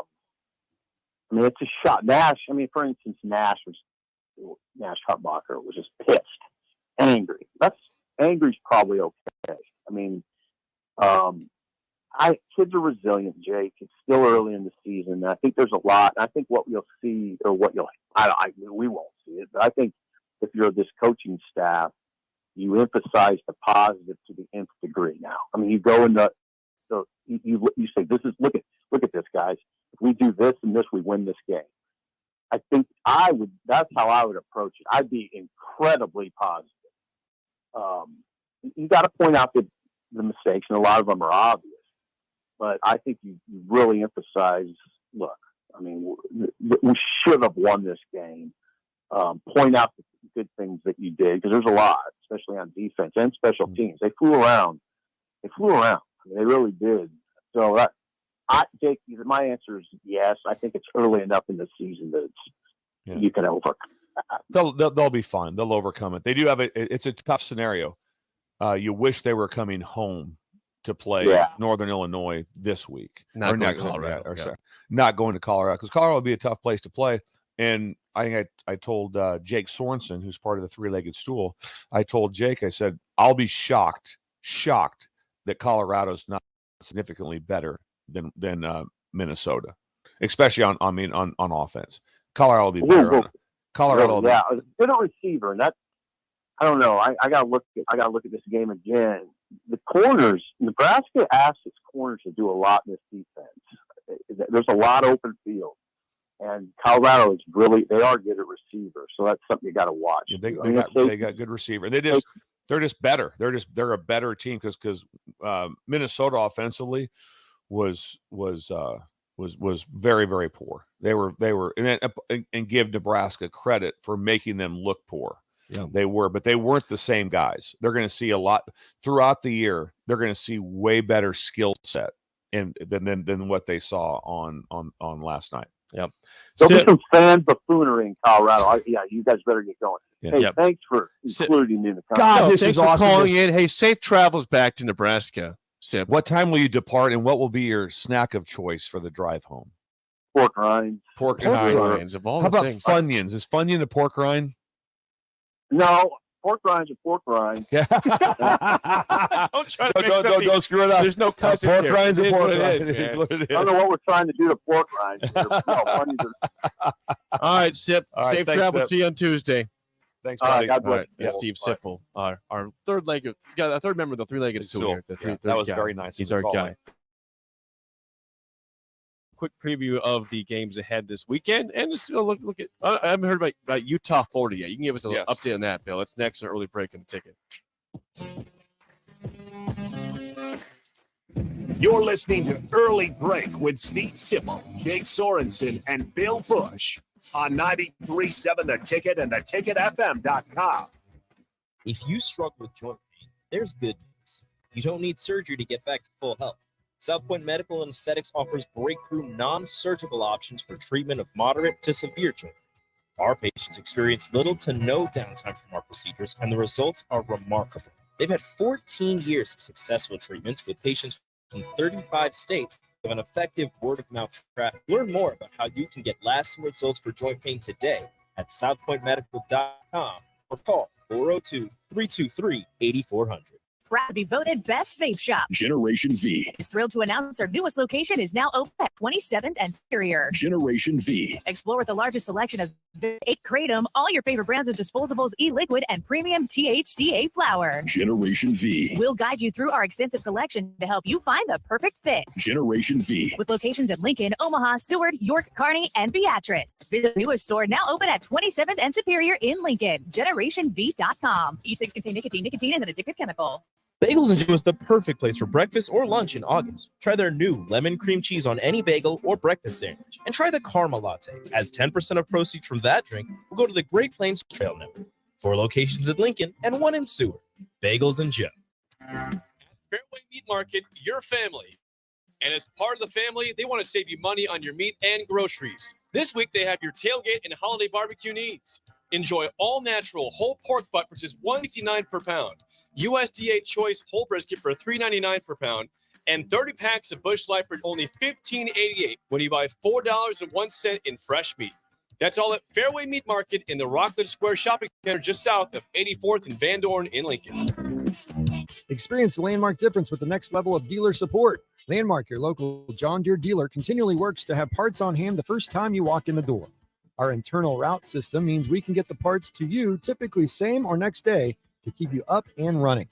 mean, it's a shot. Nash, for instance, Nash Hutmacher was just pissed, angry. Angry's probably okay. I mean, kids are resilient, Jake. It's still early in the season. I think there's a lot. I think what you'll see, or we won't see it, but I think if you're this coaching staff, you emphasize the positive to the nth degree now. I mean, you go in you say, look at this, guys. If we do this and this, we win this game. I think that's how I would approach it. I'd be incredibly positive. You got to point out the mistakes, and a lot of them are obvious. But I think you really emphasize, look, I mean, we should have won this game. Point out the good things that you did, because there's a lot, especially on defense and special teams. They flew around. I mean, they really did. So, Jake, my answer is yes. I think it's early enough in the season that you can overcome that.
They'll be fine. They'll overcome it. They do have it's a tough scenario. You wish they were coming home to play Northern Illinois this week.
Not going to Colorado.
Sorry, not going to Colorado, because Colorado would be a tough place to play. And I told Jake Sorensen, who's part of the three-legged stool, I told Jake, I said, I'll be shocked that Colorado's not significantly better than Minnesota, especially on offense. Colorado will be better. Colorado,
a good receiver, and that I don't know. I gotta look at this game again. The corners, Nebraska asks its corners to do a lot in this defense. There's a lot of open field, and Colorado is they are good at receiver, so that's something you got to watch.
Yeah, they got good receiver. They're just better. They're a better team because Minnesota offensively was very, very poor. They were and give Nebraska credit for making them look poor. Yeah, they were, but they weren't the same guys. They're going to see a lot throughout the year. They're going to see way better skill set than what they saw on last night.
Yep.
There'll be some fan buffoonery in Colorado. You guys better get going. Yeah. Hey, thanks for including me in the conversation.
God, this is awesome. Calling in. Hey, safe travels back to Nebraska. Sip.
What time will you depart, and what will be your snack of choice for the drive home?
Pork rinds.
Pork rinds.
Of all
How about
things.
Funyuns? Is Funyun a pork rind?
No, pork rinds are pork rinds.
Yeah.
Don't try to
don't screw it up.
There's no cussing
pork
here.
rinds are pork
rinds.
I don't know what we're trying to do to pork rinds.
All right, Sip.
All right,
safe
thanks,
travels
Sip.
to you on Tuesday.
Thanks, buddy.
God bless.
That's Steve Sipple, our third-legged, a third member of the three-legged stool here.
That was very nice.
He's our guy. Quick preview of the games ahead this weekend, and just look at. I haven't heard about Utah, Florida yet. You can give us an update on that, Bill. It's next, an early break in the ticket.
You're listening to Early Break with Steve Sipple, Jake Sorensen, and Bill Busch on 93.7 The Ticket and theticketfm.com.
If you struggle with joint pain, there's good news. You don't need surgery to get back to full health. South Point Medical and Aesthetics offers breakthrough non-surgical options for treatment of moderate to severe joint pain. Our patients experience little to no downtime from our procedures, and the results are remarkable. They've had 14 years of successful treatments with patients from 35 states with an effective word-of-mouth traffic. Learn more about how you can get lasting results for joint pain today at southpointmedical.com or call 402-323-8400.
Proud to be voted Best Vape Shop.
Generation V
Is thrilled to announce our newest location is now open at 27th and Superior.
Generation V.
Explore with the largest selection of vape, kratom, all your favorite brands of disposables, e-liquid, and premium THCA flower.
Generation V.
We'll guide you through our extensive collection to help you find the perfect fit.
Generation V.
With locations in Lincoln, Omaha, Seward, York, Kearney, and Beatrice. Visit the newest store now open at 27th and Superior in Lincoln. GenerationV.com. E6 contain nicotine. Nicotine is an addictive chemical.
Bagels and Joe is the perfect place for breakfast or lunch in August. Try their new lemon cream cheese on any bagel or breakfast sandwich. And try the Karma Latte, as 10% of proceeds from that drink will go to the Great Plains Trail Network. 4 locations in Lincoln and 1 in Seward. Bagels and Joe.
Fairway Meat Market, your family. And as part of the family, they want to save you money on your meat and groceries. This week, they have your tailgate and holiday barbecue needs. Enjoy all natural whole pork butt for just $1.69 per pound. USDA Choice whole brisket for $3.99 per pound, and 30 packs of Busch Light for only $15.88 when you buy $4.01 in fresh meat. That's all at Fairway Meat Market in the Rockland Square Shopping Center just south of 84th and Van Dorn in Lincoln.
Experience the Landmark difference with the next level of dealer support. Landmark, your local John Deere dealer, continually works to have parts on hand the first time you walk in the door. Our internal route system means we can get the parts to you typically same or next day to keep you up and running.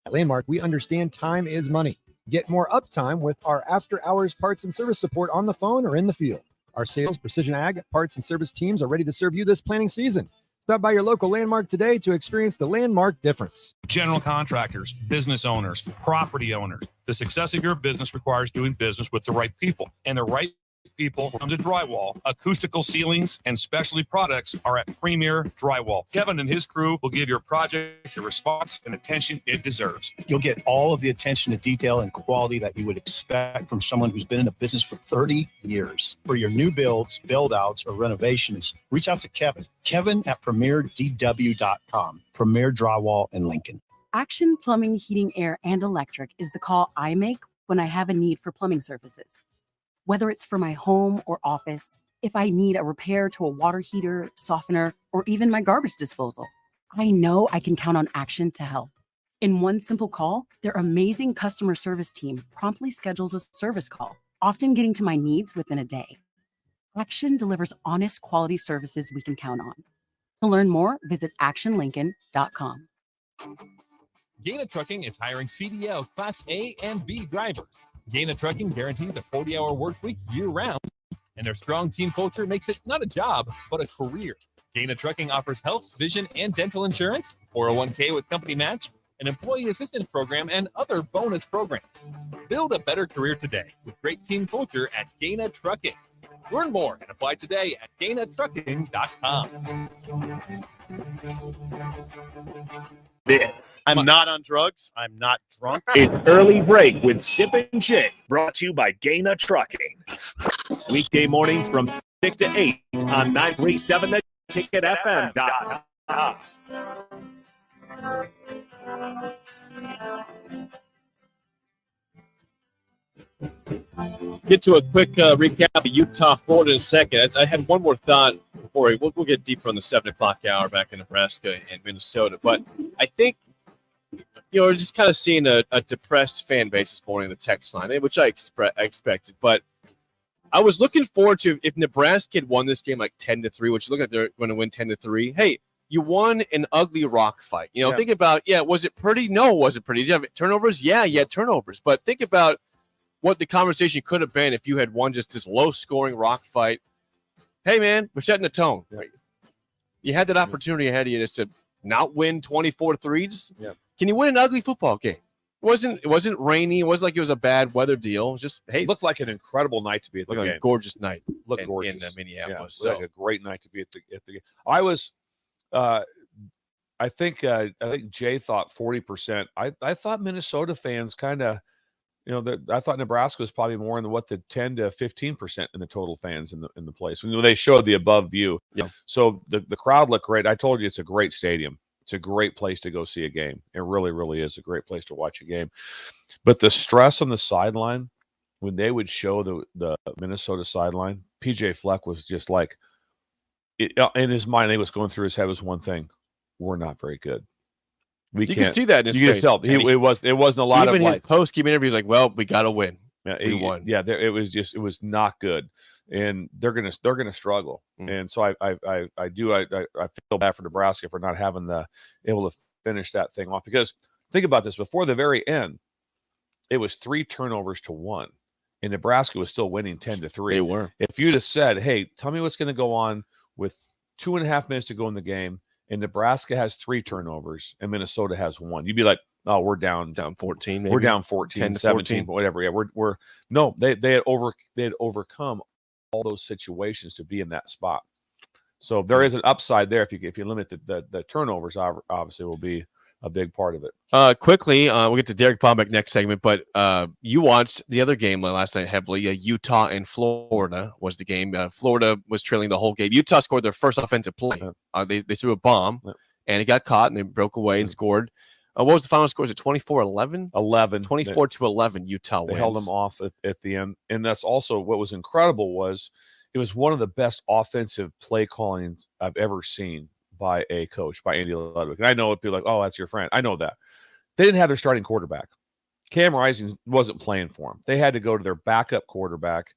At Landmark, we understand time is money. Get more uptime with our after-hours parts and service support on the phone or in the field. Our sales, precision ag, parts, and service teams are ready to serve you this planting season. Stop by your local Landmark today to experience the Landmark difference.
General contractors, business owners, property owners. The success of your business requires doing business with the right people. And the right people comes to drywall, acoustical ceilings, and specialty products are at Premier Drywall. Kevin and his crew will give your project the response and attention it deserves.
You'll get all of the attention to detail and quality that you would expect from someone who's been in the business for 30 years. For your new builds, build-outs, or renovations, reach out to Kevin. Kevin at PremierDW.com. Premier Drywall in Lincoln.
Action Plumbing, Heating, Air, and Electric is the call I make when I have a need for plumbing services. Whether it's for my home or office, if I need a repair to a water heater, softener, or even my garbage disposal, I know I can count on Action to help. In one simple call, their amazing customer service team promptly schedules a service call, often getting to my needs within a day. Action delivers honest, quality services we can count on. To learn more, visit actionlincoln.com.
Gaina Trucking is hiring CDL Class A and B drivers. Gaina Trucking guarantees a 40-hour work week year-round, and their strong team culture makes it not a job, but a career. Gaina Trucking offers health, vision, and dental insurance, 401k with company match, an employee assistance program, and other bonus programs. Build a better career today with great team culture at Gaina Trucking. Learn more and apply today at GainaTrucking.com.
This
I'm not on drugs. I'm not drunk.
is Early Break with Sip and Jake, brought to you by Gaina Trucking. Weekday mornings from 6 to 8 on 937 The Ticket FM.com.
Get to a quick recap of Utah, Florida in a second. I had one more thought before we'll get deeper on the 7 o'clock hour back in Nebraska and Minnesota. But I think, we're just kind of seeing a depressed fan base this morning in the text line, which I expected. But I was looking forward to if Nebraska had won this game like 10-3, which look like they're going to win 10-3. Hey, you won an ugly rock fight. Think about, was it pretty? No, it wasn't pretty. Did you have turnovers? Yeah, you had turnovers. But think about what the conversation could have been if you had won just this low-scoring rock fight. Hey, man, we're setting the tone. Right? You had that opportunity ahead of you just to not win 24-3.
Yeah.
Can you win an ugly football game? It wasn't rainy. It wasn't like it was a bad weather deal. It was just, hey.
It looked like an incrable night to be at the game.
Like a gorgeous night.
Gorgeous.
In Minneapolis.
Yeah, like a great night to be at the game. I was I think Jay thought 40%. I thought Minnesota fans kind of, I thought Nebraska was probably more in the 10 to 15% in the total fans in the place. When they showed the above view.
Yeah.
So the crowd looked great. I told you it's a great stadium. It's a great place to go see a game. It really, really is a great place to watch a game. But the stress on the sideline, when they would show the Minnesota sideline, PJ Fleck was just like, in his mind, it was going through his head was one thing: we're not very good.
You can see that in his face.
You can tell it wasn't a lot
even
of
his post-game interview. He's like, "Well, we got to win. We won."
Yeah, it was not good, and they're gonna struggle. And so I feel bad for Nebraska for not having able to finish that thing off, because think about this: before the very end, it was 3 turnovers to 1, and Nebraska was still winning 10-3.
They were.
If you just said, "Hey, tell me what's going to go on with 2.5 minutes to go in the game," and Nebraska has 3 turnovers and Minnesota has 1, you'd be like, "Oh, we're down
14. Maybe.
We're down 14, 17, whatever." Yeah, they had overcome all those situations to be in that spot. So there is an upside there if you limit the turnovers. Obviously, will be a big part of it.
Quickly, we'll get to Derek Bombeck next segment, but you watched the other game last night heavily. Utah and Florida was the game. Florida was trailing the whole game. Utah scored their first offensive play. They threw a bomb, and it got caught, and they broke away and scored. What was the final score? Was it 24-11? 24-11, Utah wins.
They held them off at the end. And that's also what was incredible was it was one of the best offensive play callings I've ever seen by a coach, by Andy Ludwig. And I know it'd be like, "Oh, that's your friend." I know that. They didn't have their starting quarterback. Cam Rising wasn't playing for them. They had to go to their backup quarterback.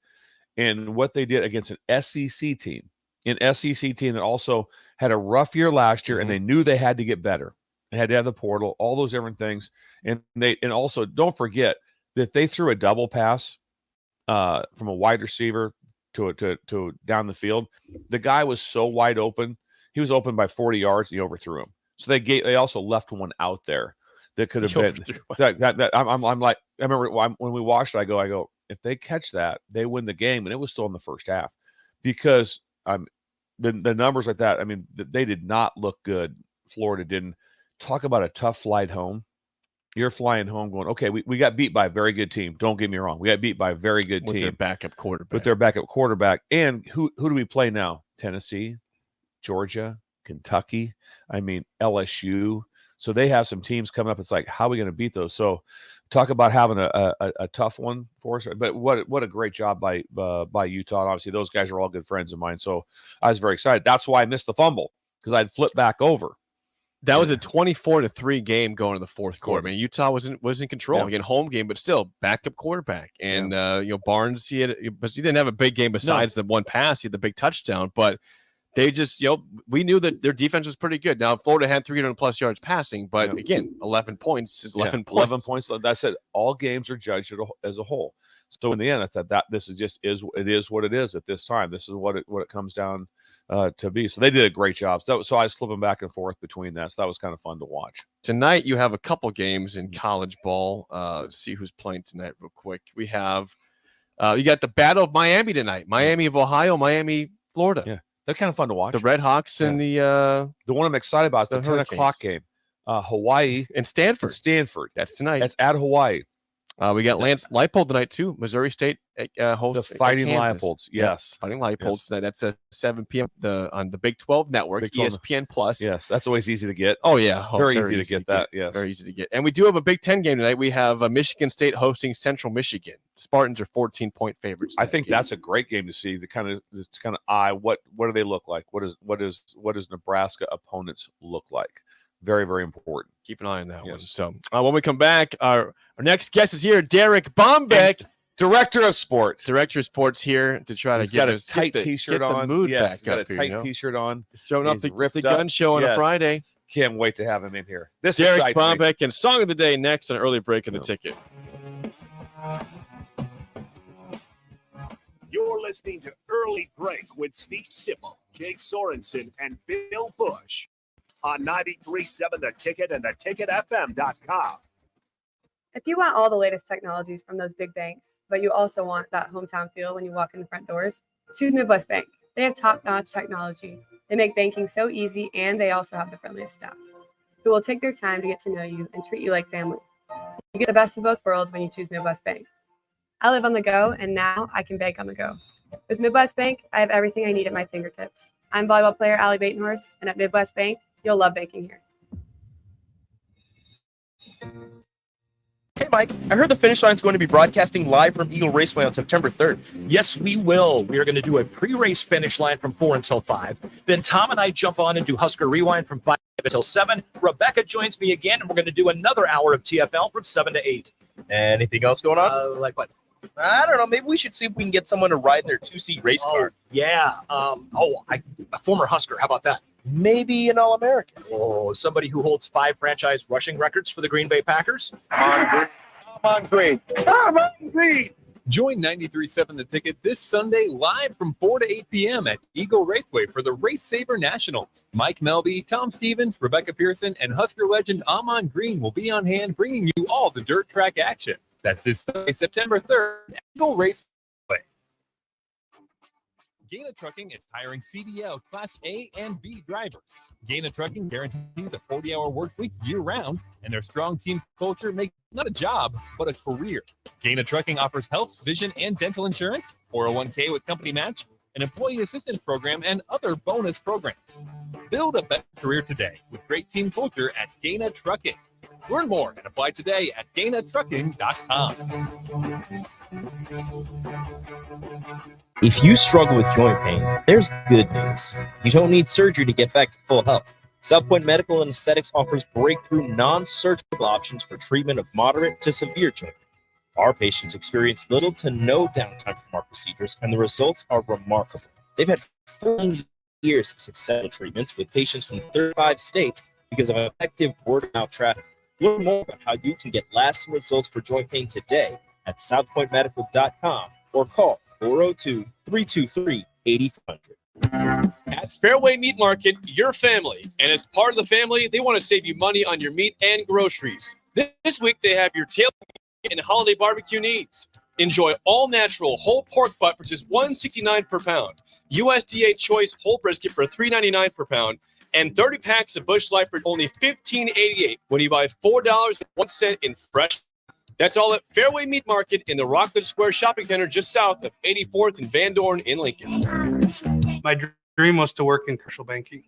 And what they did against an SEC team that also had a rough year last year, and they knew they had to get better. They had to have the portal, all those different things. And also don't forget that they threw a double pass from a wide receiver to down the field. The guy was so wide open. He was open by 40 yards. And he overthrew him. So they also left one out there that could have been. I'm like, I remember when we watched it, I go, if they catch that, they win the game, and it was still in the first half, because the numbers like that. I mean, they did not look good. Florida didn't. Talk about a tough flight home. You're flying home going, okay, we got beat by a very good team. Don't get me wrong. We got beat by a very good team.
With their backup
quarterback. And who do we play now? Tennessee, Georgia, Kentucky. I mean, LSU. So they have some teams coming up. It's like, how are we going to beat those? So talk about having a tough one for us. But what a great job by Utah. And obviously, those guys are all good friends of mine. So I was very excited. That's why I missed the fumble, because I'd flip back over.
That was a 24-3 game going to the fourth quarter. I mean, Utah was in control. Again, home game, but still backup quarterback. And Barnes, he didn't have a big game besides the one pass. He had the big touchdown, but they just, we knew that their defense was pretty good. Now, Florida had 300+ yards passing, but again, 11 points is 11 points.
11 points. That's it. All games are judged as a whole. So in the end, I thought that this is what it is at this time. This is what it comes down to be. So they did a great job. So I was flipping back and forth between that. So that was kind of fun to watch.
Tonight, you have a couple games in college ball. See who's playing tonight real quick. We have, you got the Battle of Miami tonight. Miami of Ohio, Miami, Florida.
Yeah, they're kind of fun to watch.
The Red Hawks and the
one I'm excited about is the 10 o'clock game. Hawaii
and Stanford.
That's
tonight.
That's at Hawaii.
We got Lance Leipold tonight too. Missouri State hosts
the Fighting
Kansas.
Leipolds. Yes,
Fighting Leipolds tonight. That's at 7 p.m. on the Big 12 network, ESPN Plus.
Yes, that's always easy to get.
Oh yeah,
very easy to get that. Yes,
very easy to get. And we do have a Big 10 game tonight. We have Michigan State hosting Central Michigan. Spartans are 14-point favorites.
I think that's a great game to see. What do they look like? What does Nebraska opponents look like? Very, very important.
Keep an eye on that one. So when we come back, our next guest is here, Derek Bombeck,
Director of Sports.
Director of Sports here to try to get
a tight T-shirt on.
The mood back
he's got
up
a tight T-shirt on.
He's showing up the gun show on a Friday.
Can't wait to have him in here.
Derek Bombeck and Song of the Day next on Early Break of the Ticket.
You're listening to Early Break with Steve Sipple, Jake Sorensen, and Bill Busch on 93.7 The Ticket and theticketfm.com.
If you want all the latest technologies from those big banks, but you also want that hometown feel when you walk in the front doors, choose Midwest Bank. They have top-notch technology. They make banking so easy, and they also have the friendliest staff who will take their time to get to know you and treat you like family. You get the best of both worlds when you choose Midwest Bank. I live on the go, and now I can bank on the go. With Midwest Bank, I have everything I need at my fingertips. I'm volleyball player Allie Batenhorst, and at Midwest Bank, you'll love banking here.
Hey, Mike, I heard the Finish Line is going to be broadcasting live from Eagle Raceway on September 3rd.
Yes, we will. We are going to do a pre-race finish line from 4 until 5. Then Tom and I jump on and do Husker Rewind from 5 until 7. Rebecca joins me again, and we're going to do another hour of TFL from 7 to 8.
Anything else going on?
Like what?
I don't know. Maybe we should see if we can get someone to ride in their 2-seat race car.
Yeah. A former Husker. How about that?
Maybe an All-American.
Oh, somebody who holds 5 franchise rushing records for the Green Bay Packers.
Come on, Green.
Join 93.7 The Ticket this Sunday live from 4 to 8 p.m. at Eagle Raceway for the Race Saver Nationals. Mike Melby, Tom Stevens, Rebecca Pearson, and Husker legend Amon Green will be on hand bringing you all the dirt track action. That's this Sunday, September 3rd at Eagle Raceway. Gaina Trucking is hiring CDL Class A and B drivers. Gaina Trucking guarantees a 40-hour work week year-round, and their strong team culture makes not a job, but a career. Gaina Trucking offers health, vision, and dental insurance, 401k with company match, an employee assistance program, and other bonus programs. Build a better career today with great team culture at Gaina Trucking. Learn more and apply today at GainaTrucking.com.
If you struggle with joint pain, there's good news. You don't need surgery to get back to full health. South Point Medical and Aesthetics offers breakthrough non-surgical options for treatment of moderate to severe joint pain. Our patients experience little to no downtime from our procedures, and the results are remarkable. They've had 14 years of successful treatments with patients from 35 states because of effective word-of-mouth traffic. Learn more about how you can get lasting results for joint pain today at southpointmedical.com or call 402-323-8500.
At Fairway Meat Market, your family. And as part of the family, they want to save you money on your meat and groceries. This week, they have your tailgate and holiday barbecue needs. Enjoy all natural whole pork butt for just $1.69 per pound. USDA Choice whole brisket for $3.99 per pound. And 30 packs of Busch Light for only $15.88 when you buy $4.01 in fresh. That's all at Fairway Meat Market in the Rockledge Square Shopping Center just south of 84th and Van Dorn in Lincoln.
My dream was to work in commercial banking,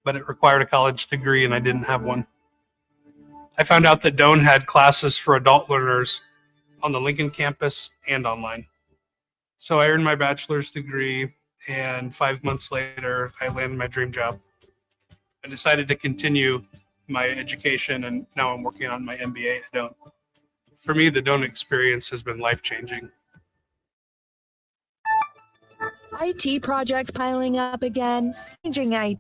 but it required a college degree and I didn't have one. I found out that Doane had classes for adult learners on the Lincoln campus and online. So I earned my bachelor's degree, and 5 months later, I landed my dream job. I decided to continue my education, and now I'm working on my MBA at Doane. For me, the Doane experience has been life-changing.
IT projects piling up again? Changing IT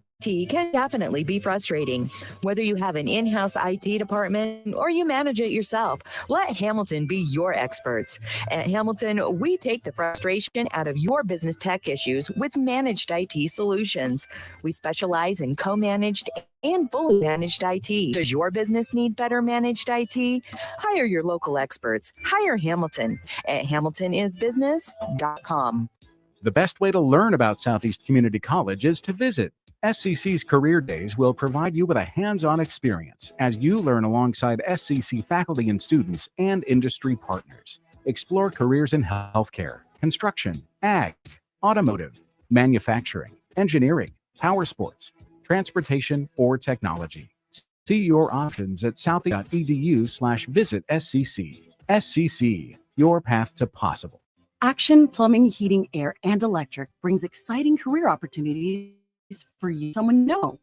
can definitely be frustrating. Whether you have an in-house IT department or you manage it yourself, let Hamilton be your experts. At Hamilton, we take the frustration out of your business tech issues with managed IT solutions. We specialize in co-managed and fully managed IT. Does your business need better managed IT? Hire your local experts. Hire Hamilton at hamiltonisbusiness.com.
The best way to learn about Southeast Community College is to visit. SCC's Career Days will provide you with a hands-on experience as you learn alongside SCC faculty and students and industry partners. Explore careers in healthcare, construction, ag, automotive, manufacturing, engineering, power sports, transportation, or technology. See your options at southeast.edu/visit SCC. SCC, your path to possible.
Action Plumbing, Heating, Air, and Electric brings exciting career opportunities for you. Someone know.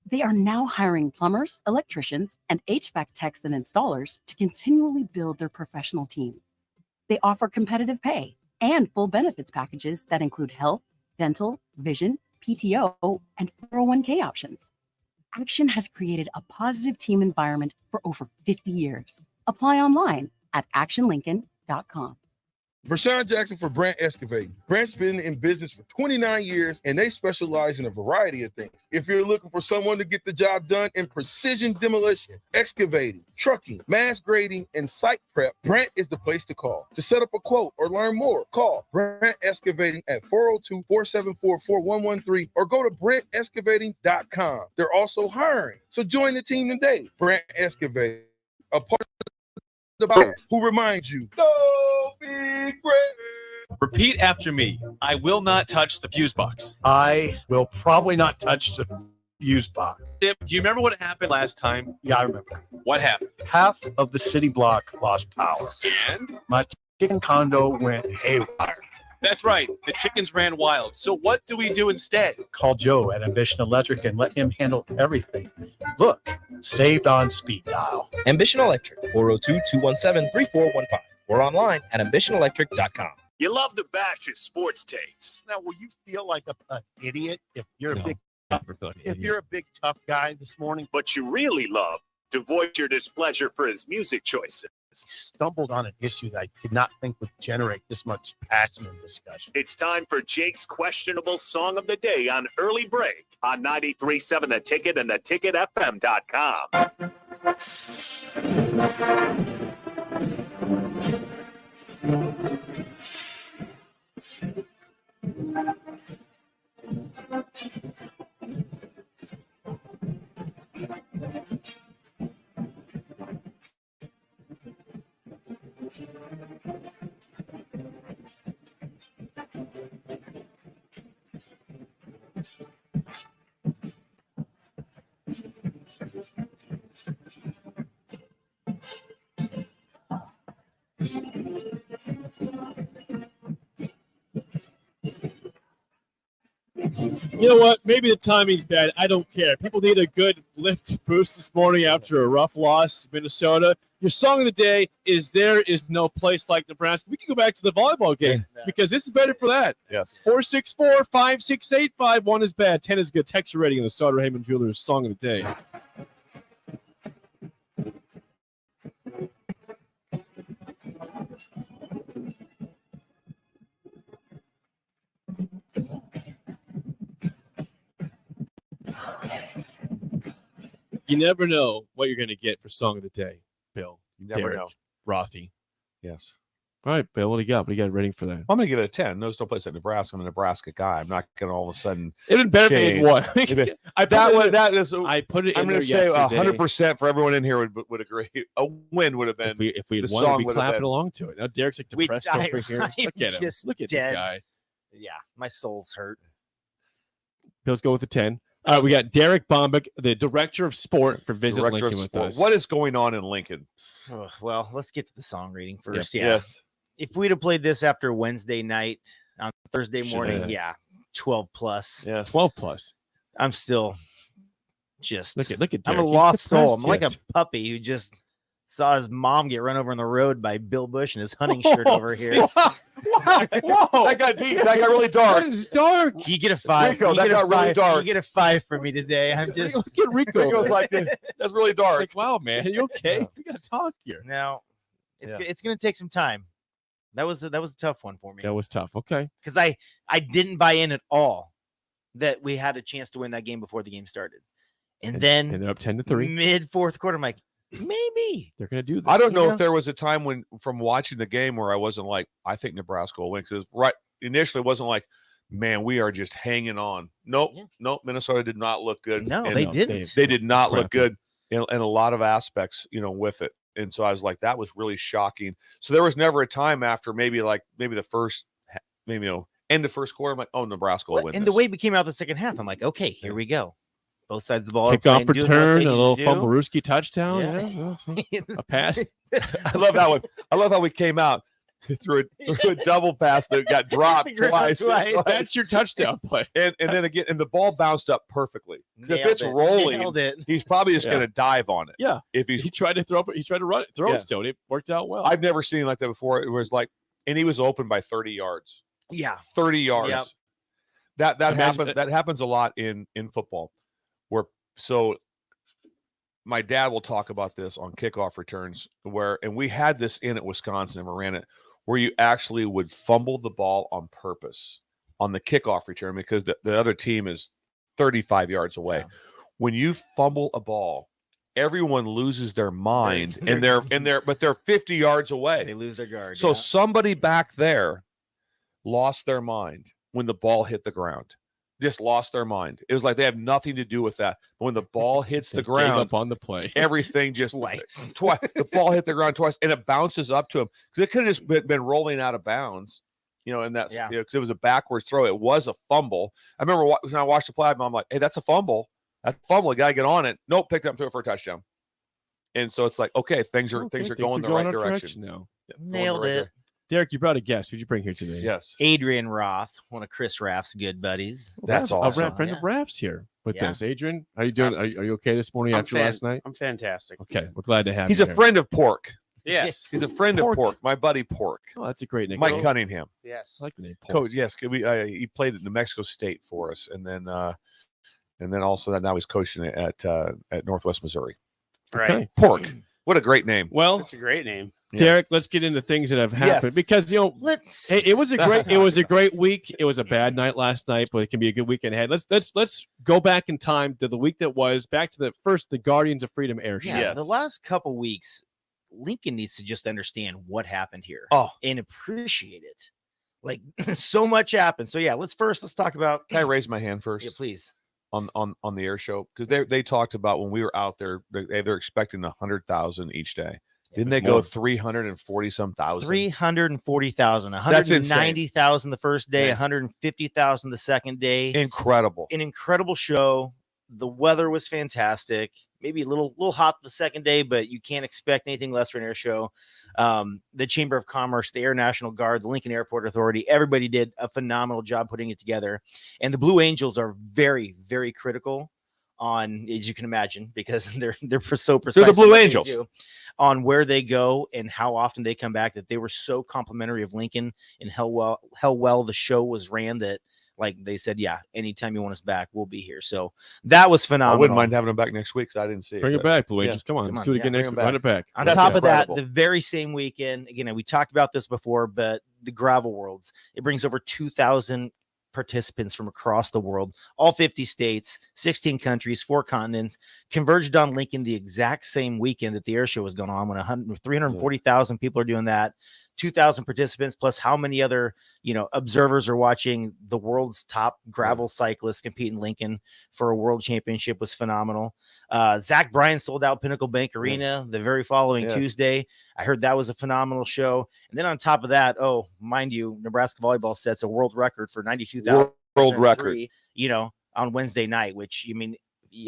They are now hiring plumbers, electricians, and HVAC techs and installers to continually build their professional team. They offer competitive pay and full benefits packages that include health, dental, vision, PTO, and 401k options. Action has created a positive team environment for over 50 years. Apply online at actionlincoln.com.
Vershawn Jackson for Brandt Excavating. Brandt's been in business for 29 years, and they specialize in a variety of things. If you're looking for someone to get the job done in precision demolition, excavating, trucking, mass grading, and site prep, Brandt is the place to call. To set up a quote or learn more, call Brandt Excavating at 402-474-4113 or go to BrandtExcavating.com. They're also hiring, so join the team today. Brandt Excavating, a part of the buyer who reminds you, go big Brand.
Repeat after me. I will not touch the fuse box.
I will probably not touch the fuse box.
Tim, do you remember what happened last time?
Yeah, I remember.
What happened?
Half of the city block lost power.
And?
My chicken condo went haywire.
That's right. The chickens ran wild. So what do we do instead?
Call Joe at Ambition Electric and let him handle everything. Look, saved on speed dial.
Ambition Electric, 402-217-3415. Or online at ambitionelectric.com.
You love the Bash's sports takes.
Now, will you feel like an idiot if you're
No.
if you're a big tough guy this morning?
But you really love to voice your displeasure for his music choices.
Stumbled on an issue that I did not think would generate this much passion and discussion.
It's time for Jake's questionable song of the day on Early Break on 93.7 The Ticket and theticketfm.com.
You know what? Maybe the timing's bad. I don't care. People need a good lift boost this morning after a rough loss, Minnesota. Your song of the day is There Is No Place Like Nebraska. We can go back to the volleyball game because this is better for that.
Yes.
464-568-5. 1 is bad. 10 is good. Text rating on the Sauter Heyman Jewelers song of the day. You never know what you're going to get for Song of the Day, Bill.
You never
Derek,
know.
Rothy.
Yes.
All right, Bill, what do you got? What do you got ready for that?
I'm going to give it a 10. There's no place at Nebraska. I'm a Nebraska guy. I'm not going to all of a sudden.
It'd been better if
change.
what?
I
put it
I'm
in
going to
there
say
yesterday.
100% for everyone in here would agree. A win would have been.
If we had
the
won,
song
we'd be
would have
clapping
been.
along to it. Now Derek's like depressed over here. Look at him.
just
Look at
dead.
the guy.
Yeah, my soul's hurt.
Bill's go with the 10. All right, we got Derek Bombeck, the director of sport for Visit
Director of
Lincoln with
Sport.
us.
What is going on in Lincoln?
Oh, well, let's get to the song reading first.
Yep.
Yeah.
Yes.
If we'd have played this after Wednesday night on Thursday
Should've.
morning, yeah, 12 plus.
Yes.
12 plus.
I'm still just
Look at
I'm
Derek.
a
He's
lost soul. I'm
depressed
like a
yet.
puppy who just saw his mom get run over on the road by Bill Busch in his hunting shirt over here.
Whoa. That got deep. That got really dark.
That is dark.
You get a 5.
Rico,
you
that
get a
got really
5.
dark.
You get a 5 for me today. I'm just
Look at Rico.
Rico's like, that's really
It's
dark.
like, wow, man, you okay? We got to talk here.
now.
Yeah.
It's going to take some time. That was a tough one for me
That was tough. Okay.
because I didn't buy in at all that we had a chance to win that game before the game started, and then
And they're up 10-3.
mid fourth quarter, I'm like, maybe.
They're going to do this.
I don't know
Yeah.
if there was a time when, from watching the game, where I wasn't like, I think Nebraska will win. Because right initially, it wasn't like, man, we are just hanging on. Nope,
Yeah.
nope. Minnesota did not look good.
No,
And
they didn't.
They did not look
Crappy.
good in a lot of aspects, with it. And so I was like, that was really shocking. So there was never a time after maybe the first, end of first quarter. I'm like, oh, Nebraska will win.
And
this.
the way we came out the second half, I'm like, okay, here we go. Both sides of the ball. are
Kick off
playing, doing what
return,
they
a
need
little
to do.
Fumblerooski touchdown.
Yeah.
Yeah. A pass.
I love that one. I love how we came out through a double pass that got dropped twice.
That's your touchdown play.
And then again, and the ball bounced up perfectly. 'Cause if
Nailed
it's
it.
rolling,
Nailed it.
he's probably just
Yeah.
going to dive on it.
Yeah.
If
He tried to throw it, throw
Yeah.
it still. and It worked out well.
I've never seen like that before. It was like, and he was open by 30 yards.
Yeah.
30 yards.
Yep.
That
Imagine-
happens. That happens a lot in football. So my dad will talk about this on kickoff returns, and we had this at Wisconsin and we ran it, where you actually would fumble the ball on purpose on the kickoff return because the other team is 35 yards away.
Yeah.
When you fumble a ball, everyone loses their mind, and they're 50 yards away.
They lose their guard.
So
yeah.
somebody back there lost their mind when the ball hit the ground. Just lost their mind. It was like they have nothing to do with that. But when the ball hits
They
the
gave
ground,
up on the play.
everything just
Twice.
twice. The ball hit the ground twice, and it bounces up to him because it could have just been rolling out of bounds. And that's
Yeah.
because it was a backwards throw. It was a fumble. I remember when I watched the play, I'm like, hey, that's a fumble. That's a fumble. You got to get on it. Nope, picked it up, threw it for a touchdown. And so it's like, okay, things are going the right direction
now.
Yeah, going the
Nailed
right
it.
direction.
Derek, you brought a guest. Who'd you bring here today?
Yes.
Adrian Roth, one of Chris Raff's good buddies.
That's
Raph-
awesome.
A friend of
Yeah.
Raph's here with
Yeah.
us. Adrian, how you doing? Are you okay this morning after last night?
I'm fantastic.
Okay, we're glad to have
He's
you
a
here.
friend of Pork.
Yes.
He's a friend
Pork.
of Pork. My buddy Pork.
Oh, that's a great name.
Mike Cunningham.
Yes.
I like the name. Pork.
Coach, yes, he played at New Mexico State for us, and then also that now he's coaching at Northwest Missouri.
Right.
Okay.
Pork, what a great name.
Well,
That's a great name.
Derek, let's get into things that have happened
Yes.
because
Let's.
it was a great week. It was a bad night last night, but it can be a good weekend ahead. Let's go back in time to the week that was, back to the Guardians of Freedom air show.
Yeah, the last couple weeks, Lincoln needs to just understand what happened here.
Oh.
And appreciate it. Like so much happened. So yeah, let's talk about.
Can I raise my hand first?
Yeah, please.
On the air show, because they talked about when we were out there, they're expecting 100,000 each day. Didn't they go 340 some thousand?
340,000,
That's insane.
190,000 the first day,
Yeah.
150,000 the second day.
Incredible.
An incredible show. The weather was fantastic. Maybe a little hot the second day, but you can't expect anything less for an air show. The Chamber of Commerce, the Air National Guard, the Lincoln Airport Authority, everybody did a phenomenal job putting it together. And the Blue Angels are very, very critical on, as you can imagine, because they're so precise.
They're the Blue
in what they
Angels.
do, on where they go and how often they come back, that they were so complimentary of Lincoln and how well the show was ran, that like they said, yeah, anytime you want us back, we'll be here. So that was phenomenal.
I wouldn't mind having them back next week, because I didn't see it.
Bring it back, Blue Angels. Come on, let's do it again next week. Run it back.
On
That's
top of
incredible.
that, the very same weekend, again, we talked about this before, but the Gravel Worlds, it brings over 2,000 participants from across the world, all 50 states, 16 countries, 4 continents, converged on Lincoln the exact same weekend that the air show was going on, when 340,000 people are doing that, 2,000 participants, plus how many other, observers are watching the world's top gravel cyclists compete in Lincoln for a world championship was phenomenal. Zach Bryan sold out Pinnacle Bank Arena the very following Tuesday. I heard that was a phenomenal show. And then on top of that, mind you, Nebraska volleyball sets a world record for 92,000
world record,
on Wednesday night, which,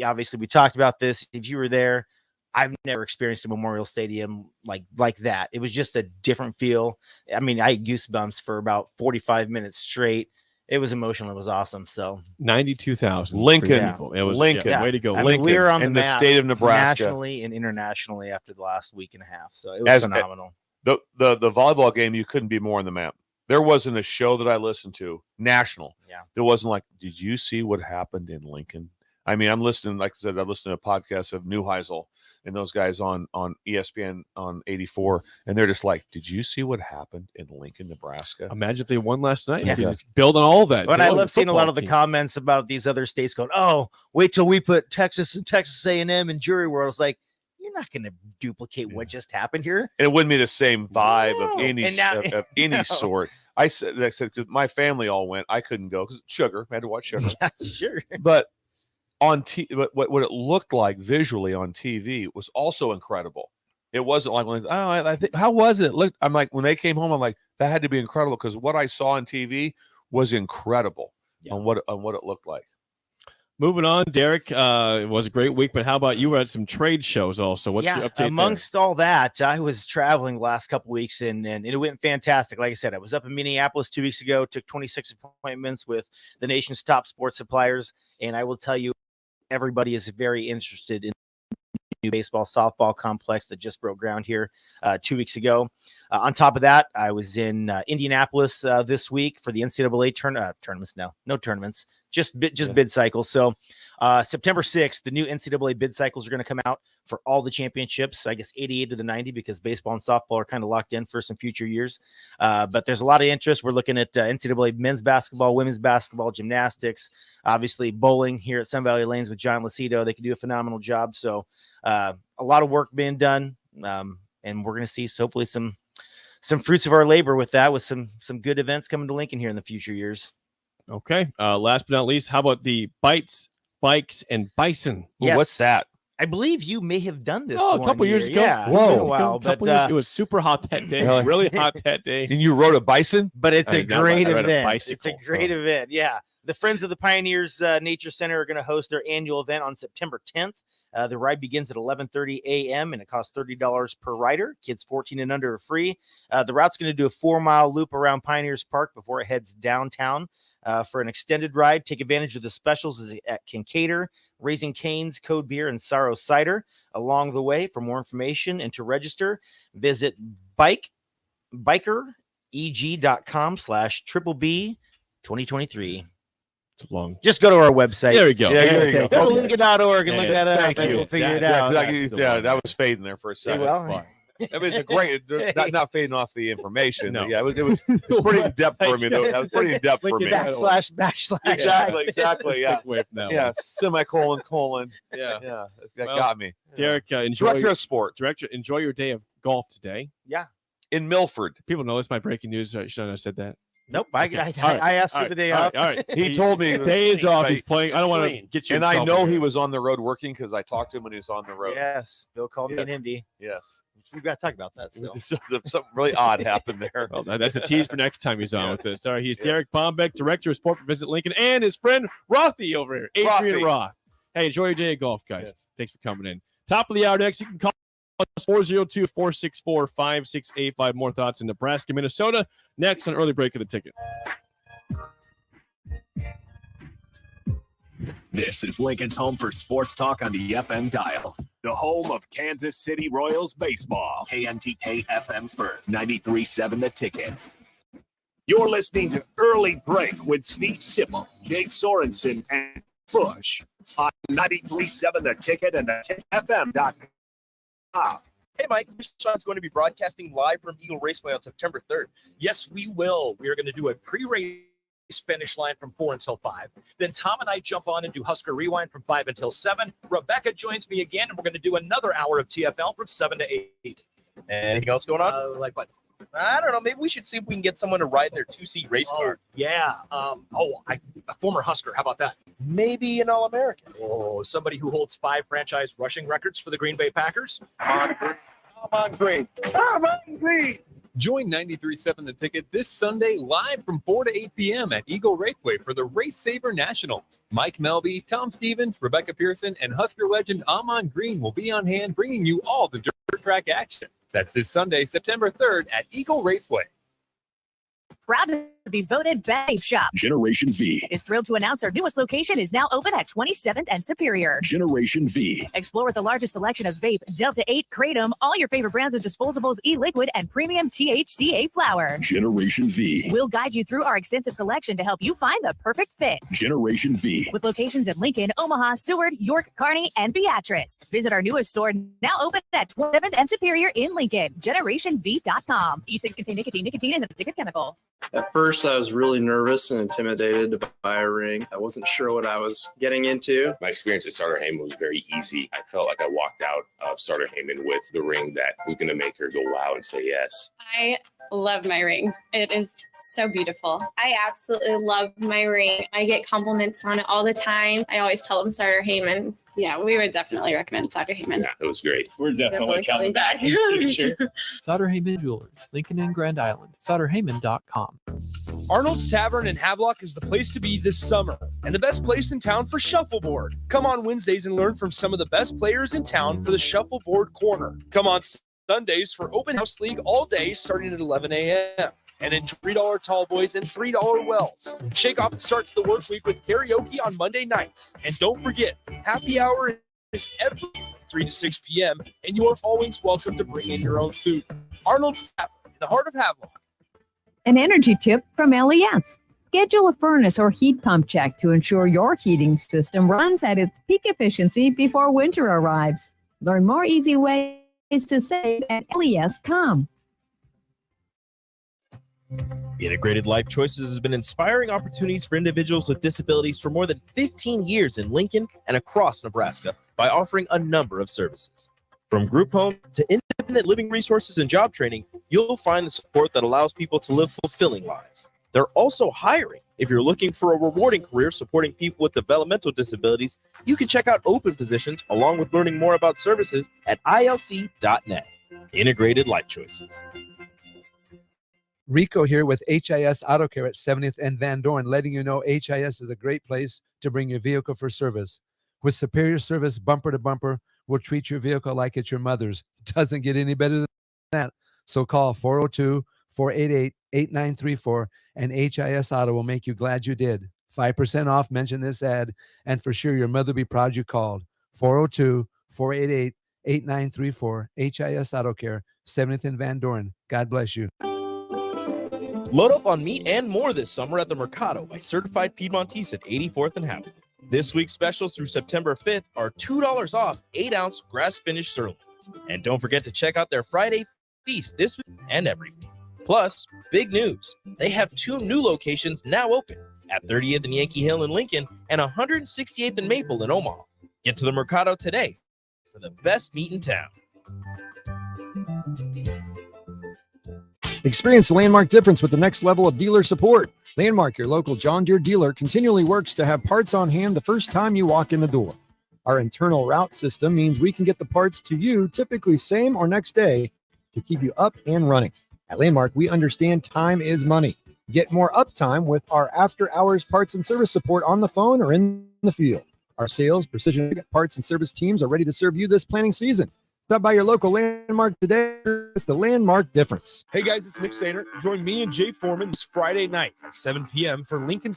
obviously we talked about this. If you were there, I've never experienced a Memorial Stadium like that. It was just a different feel. I mean, I had goosebumps for about 45 minutes straight. It was emotional. It was awesome. So
92,000
Lincoln.
It was
Lincoln.
way to go.
I mean,
Lincoln.
we were on
in
the
the
map
state of Nebraska,
nationally and internationally after the last week and a half. So it was phenomenal.
The volleyball game, you couldn't be more on the map. There wasn't a show that I listened to national.
Yeah.
There wasn't like, did you see what happened in Lincoln? I mean, I'm listening, like I said, I listened to a podcast of Neuheisel and those guys on ESPN on 84, and they're just like, did you see what happened in Lincoln, Nebraska?
Imagine if they won last night.
Yeah.
You just build on all that.
But I love seeing a lot of the comments about these other states going, oh, wait till we put Texas and Texas A&M in Jury World. It's like, you're not going to duplicate what just happened here.
And it wouldn't be the same vibe of any
And now-
of any
No.
sort. I said, because my family all went. I couldn't go because Sugar. I had to watch Sugar.
Yeah, sure.
But on what it looked like visually on TV was also incredible. It wasn't like, I think, how was it? Look, I'm like, when they came home, I'm like, that had to be incredible because what I saw on TV was incredible on what it looked like.
Moving on, Derek, it was a great week, but how about you were at some trade shows also? What's your update
amongst all that, I was traveling the last couple weeks and it went fantastic. Like I said, I was up in Minneapolis 2 weeks ago, took 26 appointments with the nation's top sports suppliers, and I will tell you, everybody is very interested in the new baseball softball complex that just broke ground here 2 weeks ago. On top of that, I was in Indianapolis this week for the NCAA tournaments. No tournaments, just bid cycles. So September 6th, the new NCAA bid cycles are going to come out for all the championships, I guess 88 to the 90, because baseball and softball are kind of locked in for some future years. But there's a lot of interest. We're looking at NCAA men's basketball, women's basketball, gymnastics, obviously bowling here at Sun Valley Lanes with John Lucido. They can do a phenomenal job. So a lot of work being done. And we're going to see hopefully some fruits of our labor with that, with some good events coming to Lincoln here in the future years.
Okay. Last but not least, how about the Bikes, and Bison?
Yes.
What's that?
I believe you may have done this.
Oh, a couple years ago.
Yeah,
Whoa.
it's been a while, but
It was super hot that day. Really hot that day.
And you rode a bison?
But it's a great
I rode a
event.
bicycle.
It's a great event. Yeah. The Friends of the Pioneers Nature Center are going to host their annual event on September 10th. The ride begins at 11:30 a.m. and it costs $30 per rider. Kids 14 and under are free. The route's going to do a 4-mile loop around Pioneers Park before it heads downtown for an extended ride. Take advantage of the specials at Kincaidor, Raising Cane's, Code Beer, and Sorrow Cider along the way. For more information and to register, visit bikereg.com/BB2023.
It's long.
Just go to our website.
There we go.
Yeah, there you go.
Go to Lincoln.org and look that up.
Thank
and
you.
We'll figure it out.
That was fading there for a second.
well.
It was a great, not fading off the information.
No.
Yeah, it was pretty in depth for me. Though. That was pretty in depth for me.
Backslash.
Exactly.
Let's
Yeah.
stick away from that
Yeah.
one.
Semicolon, colon.
Yeah.
Yeah. That
Well,
got me.
Derek, enjoy
Director of sport.
enjoy your day of golf today.
Yeah.
In Milford.
People know this. My breaking news. Shouldn't I have said that?
Nope.
Okay.
I
All right.
asked
All
for the
right.
day
All
off.
right. All right.
He told me
day is off.
but-
He's playing. I don't want to get you.
And
in
I
trouble
know
here.
he was on the road working because I talked to him when he was on the road.
Yes. Bill called me an Indy.
Yes.
We've got to talk about that still.
Something really odd happened there.
Well, that's a tease for next time he's on with us. All right, he's Derek Bombeck, Director of Sport for Visit Lincoln, and his friend Rothy over here, Adrian
Rothy.
Roth. Hey, enjoy your day of golf, guys. Thanks for coming in. Top of the hour next, you can call us 402-464-5685. More thoughts in Nebraska, Minnesota. Next on Early Break of the Ticket.
This is Lincoln's home for sports talk on the FM dial. The home of Kansas City Royals baseball. KNTK FM Firth, 93.7 The Ticket. You're listening to Early Break with Steve Sipple, Jake Sorensen, and Busch on 93.7 The Ticket and theticketfm.com.
Hey, Mike, Sean's going to be broadcasting live from Eagle Raceway on September 3rd.
Yes, we will. We are going to do a pre-race finish line from 4 until 5. Then Tom and I jump on and do Husker Rewind from 5 until 7. Rebecca joins me again, and we're going to do another hour of TFL from 7 to 8.
Anything else going on?
Like what?
I don't know. Maybe we should see if we can get someone to ride in their 2-seat race car.
Yeah. A former Husker. How about that?
Maybe an All-American.
Oh, somebody who holds 5 franchise rushing records for the Green Bay Packers.
Come on, Green.
Join 93.7 The Ticket this Sunday live from 4 to 8 p.m. at Eagle Raceway for the Race Saver Nationals. Mike Melby, Tom Stevens, Rebecca Pearson, and Husker legend Amon Green will be on hand bringing you all the dirt track action. That's this Sunday, September 3rd at Eagle Raceway.
Proud to be voted Best Shop.
Generation V.
Is thrilled to announce our newest location is now open at 27th and Superior.
Generation V.
Explore with the largest selection of vape, Delta 8, Kratom, all your favorite brands of disposables, e-liquid, and premium THCA flower.
Generation V.
We'll guide you through our extensive collection to help you find the perfect fit.
Generation V.
With locations in Lincoln, Omaha, Seward, York, Kearney, and Beatrice. Visit our newest store now open at 27th and Superior in Lincoln. GenerationV.com. E6 contain nicotine. Nicotine is an addictive chemical.
At first, I was really nervous and intimidated to buy a ring. I wasn't sure what I was getting into.
My experience at Starter Heyman was very easy. I felt like I walked out of Starter Heyman with the ring that was going to make her go wow and say yes.
I love my ring. It is so beautiful. I absolutely love my ring. I get compliments on it all the time. I always tell them Starter Heyman. Yeah, we would definitely recommend Starter Heyman.
Yeah, it was great.
We're definitely coming back. Sure. Sutter Heyman Jewelers, Lincoln and Grand Island. SutterHeyman.com.
Arnold's Tavern in Havelock is the place to be this summer, and the best place in town for shuffleboard. Come on Wednesdays and learn from some of the best players in town for the Shuffleboard Corner. Come on Sundays for Open House League all day starting at 11 a.m. And enjoy $3 tall boys and $3 wells. Shake off the start to the work week with karaoke on Monday nights. And don't forget, happy hour is every 3 to 6 p.m. and you are always welcome to bring in your own food. Arnold's Tavern in the heart of Havelock.
An energy tip from LES. Schedule a furnace or heat pump check to ensure your heating system runs at its peak efficiency before winter arrives. Learn more easy ways to save at les.com.
Integrated Life Choices has been inspiring opportunities for individuals with disabilities for more than 15 years in Lincoln and across Nebraska by offering a number of services. From group home to independent living resources and job training, you'll find the support that allows people to live fulfilling lives. They're also hiring. If you're looking for a rewarding career supporting people with developmental disabilities, you can check out open positions along with learning more about services at ilc.net. Integrated Life Choices.
Rico here with HIS Auto Care at 70th and Van Dorn, letting you know HIS is a great place to bring your vehicle for service. With superior service bumper to bumper, we'll treat your vehicle like it's your mother's. It doesn't get any better than that. So call 402-488-8934 and HIS Auto will make you glad you did. 5% off, mention this ad, and for sure your mother will be proud you called. 402-488-8934, HIS Auto Care, 70th and Van Dorn. God bless you.
Load up on meat and more this summer at the Mercado by Certified Piedmontese at 84th and Havelock. This week's specials through September 5th are $2 off 8-ounce grass-finished sirloins. And don't forget to check out their Friday feast this week and every week. Plus, big news, they have 2 new locations now open at 30th and Yankee Hill in Lincoln and 168th and Maple in Omaha. Get to the Mercado today for the best meat in town.
Experience the Landmark difference with the next level of dealer support. Landmark, your local John Deere dealer, continually works to have parts on hand the first time you walk in the door. Our internal route system means we can get the parts to you typically same or next day to keep you up and running. At Landmark, we understand time is money. Get more uptime with our after-hours parts and service support on the phone or in the field. Our sales, precision parts, and service teams are ready to serve you this planning season. Stop by your local Landmark today. It's the Landmark difference.
Hey guys, it's Nick Sainer. Join me and Jay Foreman this Friday night at 7 p.m. for Lincoln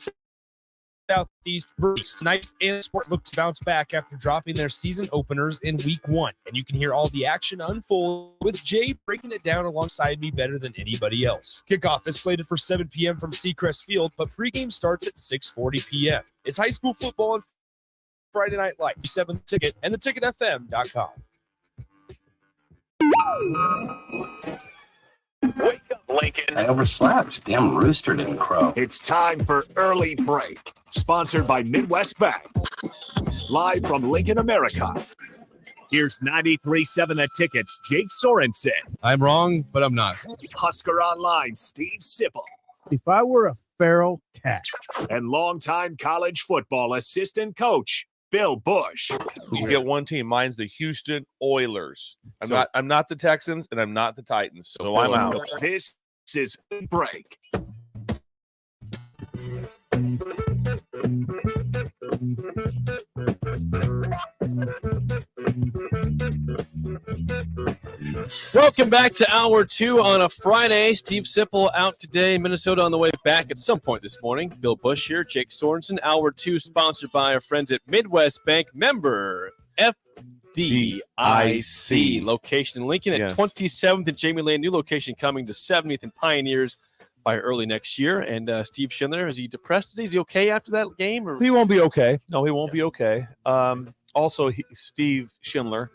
Southeast versus tonight's and Sport look to bounce back after dropping their season openers in week 1. And you can hear all the action unfold with Jay breaking it down alongside me better than anybody else. Kickoff is slated for 7 p.m. from Seacrest Field, but pregame starts at 6:40 p.m. It's high school football on Friday Night Live. 7 Ticket and theticketfm.com.
Wake up
Lincoln.
I overslept. Damn rooster didn't crow.
It's time for Early Break, sponsored by Midwest Bank. Live from Lincoln, America. Here's 93.7 The Ticket's Jake Sorensen.
I'm wrong, but I'm not.
Husker Online, Steve Sipple.
If I were a feral cat.
And longtime college football assistant coach, Bill Busch.
You get one team. Mine's the Houston Oilers. I'm not the Texans, and I'm not the Titans. So I'm out.
This is Break.
Welcome back to Hour 2 on a Friday. Steve Sipple out today. Minnesota on the way back at some point this morning. Bill Busch here. Jake Sorensen. Hour 2 sponsored by our friends at Midwest Bank. Member FDIC. Location in Lincoln at 27th and Jamie Lane. New location coming to 70th and Pioneers by early next year. And Steve Schindler, is he depressed today? Is he okay after that game? Or?
He won't be okay. No, he won't be okay. Also, Steve Schindler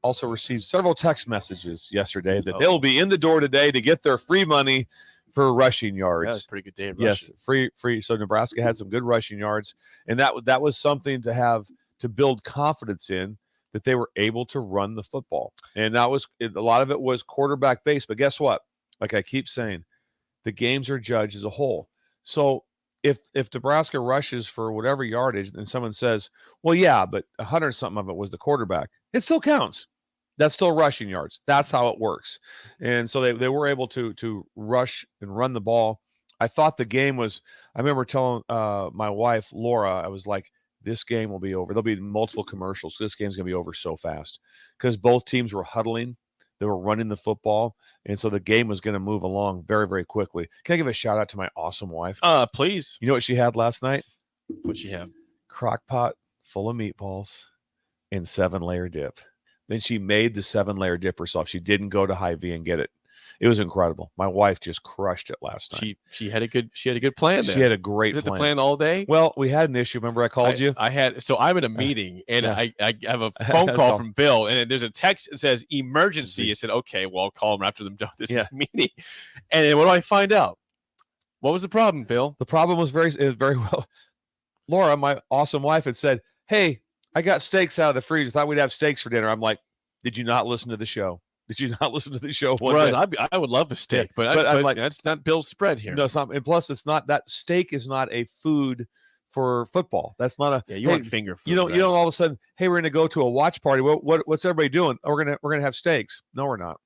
also received several text messages yesterday that they'll be in the door today to get their free money for rushing yards.
That's a pretty good day of
rushing. Yes, free. So Nebraska had some good rushing yards, and that was something to have to build confidence in, that they were able to run the football. And that was a lot of it was quarterback based. But guess what? Like I keep saying, the games are judged as a whole. So if Nebraska rushes for whatever yardage and someone says, well, yeah, but 100-something of it was the quarterback, it still counts. That's still rushing yards. That's how it works. And so they were able to rush and run the ball. I thought the game was – I remember telling my wife, Laura, I was like, this game will be over. There'll be multiple commercials. This game's going to be over so fast because both teams were huddling. They were running the football, and so the game was going to move along very, very quickly. Can I give a shout-out to my awesome wife?
Please.
You know what she had last night?
What'd she have?
Crock pot full of meatballs and 7-layer dip. Then she made the 7-layer dip herself. She didn't go to Hy-Vee and get it. It was incredible. My wife just crushed it last night.
She had a good plan there.
She had a great
plan.
plan.
The plan all day?
Well, we had an issue. Remember I called you?
I'm in a meeting and I have a phone call from Bill, and there's a text that says emergency. I said, okay, well, I'll call him after them done this meeting. And then what do I find out? What was the problem, Bill?
The problem was very well. Laura, my awesome wife, had said, hey, I got steaks out of the freezer. Thought we'd have steaks for dinner. I'm like, did you not listen to the show? Did you not listen to the show?
I would love a steak, but I'm like, that's not Bill's spread here.
No, it's not. And plus, it's not that steak is not a food for football. That's not a.
Yeah, you want finger food.
You don't all of a sudden, hey, we're going to go to a watch party. What's everybody doing? Oh, we're gonna have steaks. No, we're not.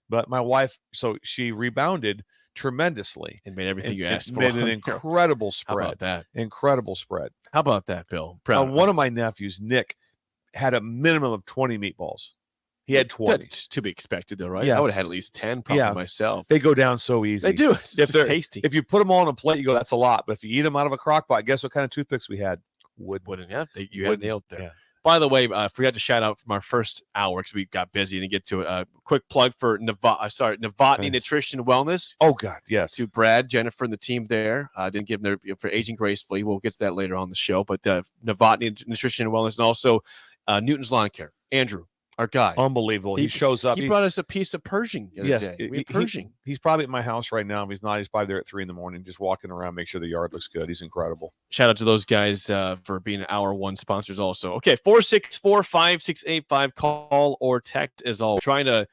But my wife, so she rebounded tremendously
and made everything you asked for.
Made an incredible spread.
How about that?
Incredible spread.
How about that, Bill?
One of my nephews, Nick, had a minimum of 20 meatballs. He had 20.
That's to be expected, though, right?
Yeah.
I would have had at least 10 probably myself.
They go down so easy.
They do. It's just tasty.
If you put them all on a plate, you go, that's a lot. But if you eat them out of a crock pot, guess what kind of toothpicks we had?
Wouldn't have. You had nailed there. Yeah. By the way, forgot to shout out from our first hour because we got busy and get to it. A quick plug for Novotny Nutrition and Wellness.
Oh, God, yes.
To Brad, Jennifer, and the team there. Didn't give them for aging gracefully. We'll get to that later on the show. But Novotny Nutrition and Wellness, and also Newton's Lawn Care. Andrew, our guy.
Unbelievable. He shows up.
He brought us a piece of Pershing the other day. Pershing.
He's probably at my house right now. If he's not, he's probably there at 3 a.m, just walking around, make sure the yard looks good. He's incredible.
Shout out to those guys for being Hour 1 sponsors also. Okay, 464-5685. Call or text is all. Trying to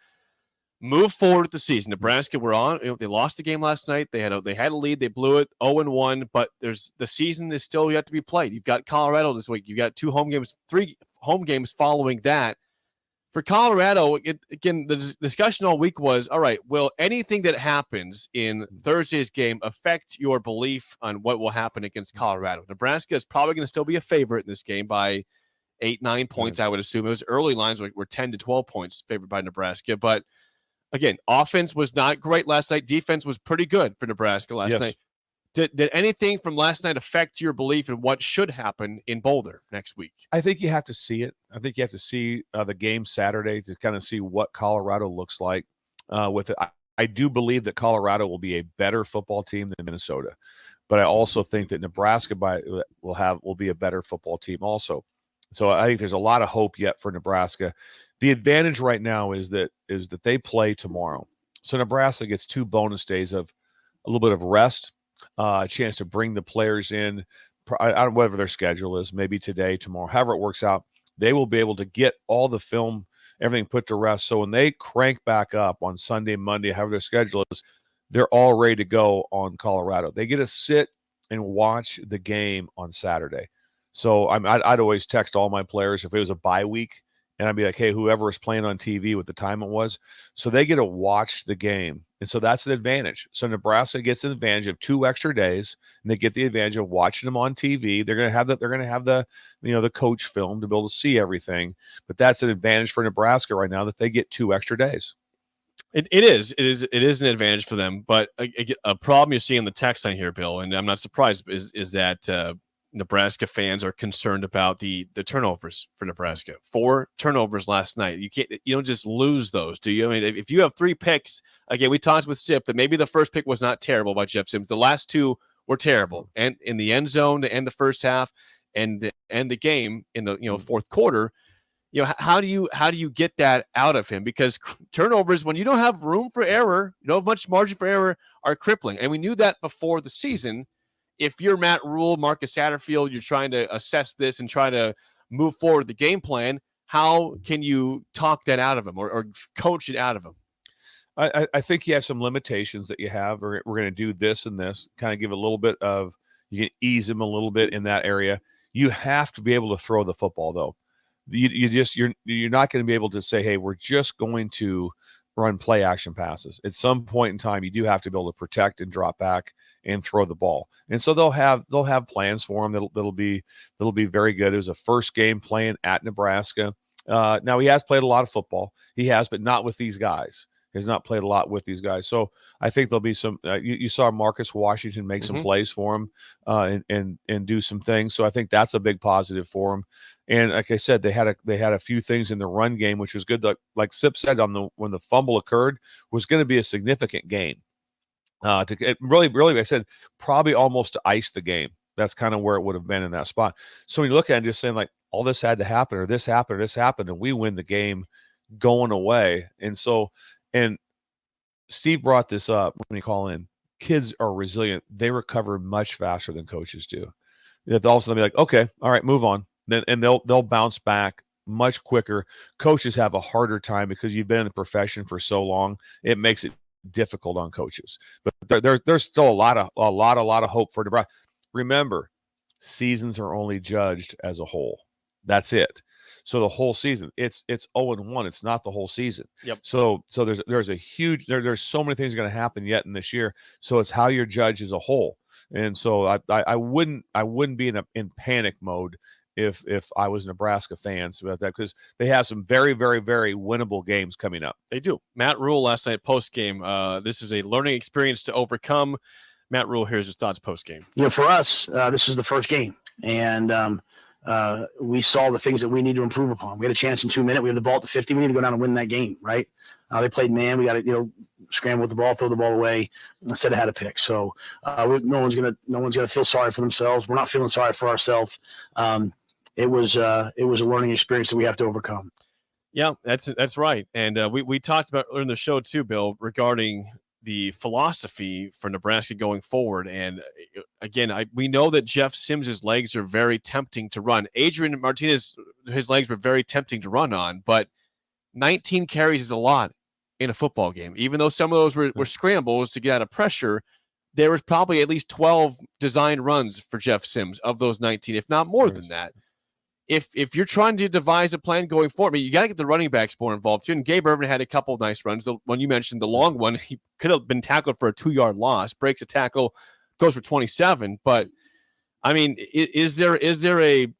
move forward with the season. Nebraska, we're on. They lost the game last night. They had a lead. They blew it 0-1, but the season is still yet to be played. You've got Colorado this week. You've got 3 home games following that. For Colorado, again, the discussion all week was, all right, will anything that happens in Thursday's game affect your belief on what will happen against Colorado? Nebraska is probably going to still be a favorite in this game by 8-9 points, I would assume. It was early lines were 10 to 12 points favored by Nebraska. But, again, offense was not great last night. Defense was pretty good for Nebraska last night. Did anything from last night affect your belief in what should happen in Boulder next week?
I think you have to see it. I think you have to see the game Saturday to kind of see what Colorado looks like with it. I do believe that Colorado will be a better football team than Minnesota, but I also think that Nebraska will be a better football team also. So I think there's a lot of hope yet for Nebraska. The advantage right now is that they play tomorrow. So Nebraska gets 2 bonus days of a little bit of rest, a chance to bring the players in. I don't know whatever their schedule is, maybe today, tomorrow, however it works out. They will be able to get all the film, everything put to rest. So when they crank back up on Sunday, Monday, however their schedule is, they're all ready to go on Colorado. They get to sit and watch the game on Saturday. So I'd always text all my players if it was a bye week, and I'd be like, hey, whoever was playing on TV with the time it was. So they get to watch the game. And so that's an advantage. So Nebraska gets an advantage of 2 extra days, and they get the advantage of watching them on TV. They're going to have the the coach film to be able to see everything. But that's an advantage for Nebraska right now that they get 2 extra days.
It is an advantage for them. But a problem you see in the text line here, Bill, and I'm not surprised, is that Nebraska fans are concerned about the turnovers for Nebraska. 4 turnovers last night. You don't just lose those, do you? I mean, if you have 3 picks, again, we talked with Sip that maybe the first pick was not terrible by Jeff Sims. The last 2 were terrible, and in the end zone to end the first half, and the game in the fourth quarter. How do you get that out of him? Because turnovers, when you don't have room for error, you don't have much margin for error, are crippling, and we knew that before the season. If you're Matt Rule, Marcus Satterfield, you're trying to assess this and try to move forward the game plan, how can you talk that out of him or coach it out of him?
I think you have some limitations that you have. We're going to do this and this, kind of give a little bit of, you can ease him a little bit in that area. You have to be able to throw the football, though. You're not going to be able to say, hey, we're just going to run play action passes. At some point in time, you do have to be able to protect and drop back and throw the ball. And so they'll have plans for him that'll be very good. It was a first game playing at Nebraska. Now he has played a lot of football. He has, but not with these guys. He has not played a lot with these guys. So I think there'll be some. You saw Marcus Washington make some plays for him and do some things. So I think that's a big positive for him. And like I said, they had a few things in the run game, which was good. Like Sip said, when the fumble occurred, was going to be a significant gain. Really, I said probably almost to ice the game. That's kind of where it would have been in that spot. So when you look at it, just saying like all this had to happen, or this happened, or this happened, and we win the game going away. And so, and Steve brought this up when he called in. Kids are resilient; they recover much faster than coaches do. All of a sudden, they'll be like, "Okay, all right, move on." And they'll bounce back much quicker. Coaches have a harder time because you've been in the profession for so long. It makes it difficult on coaches, but there's still a lot of hope for Nebraska. Remember, seasons are only judged as a whole. That's it. So the whole season, it's 0-1. It's not the whole season.
Yep.
So there's a huge there's so many things going to happen yet in this year. So it's how you're judged as a whole. And so I wouldn't be in panic mode if I was Nebraska fans about that, because they have some very, very, very winnable games coming up.
They do. Matt Rule last night post game. This is a learning experience to overcome. Matt Rule, here's his thoughts post game.
For us, this is the first game, and we saw the things that we need to improve upon. We had a chance in 2 minutes. We have the ball at the 50. We need to go down and win that game, right? They played man. We got to scramble with the ball, throw the ball away instead of had a pick. So no one's gonna feel sorry for themselves. We're not feeling sorry for ourselves. It was a learning experience that we have to overcome.
Yeah, that's right. And we talked about earlier in the show too, Bill, regarding the philosophy for Nebraska going forward. And again, we know that Jeff Sims's legs are very tempting to run. Adrian Martinez, his legs were very tempting to run on, but 19 carries is a lot in a football game. Even though some of those were scrambles to get out of pressure, there was probably at least 12 designed runs for Jeff Sims of those 19, if not more than that. If you're trying to devise a plan going forward, you got to get the running backs more involved too. And Gabe Irvin had a couple of nice runs. The one you mentioned, the long one, he could have been tackled for a 2-yard loss, breaks a tackle, goes for 27. But I mean, is there a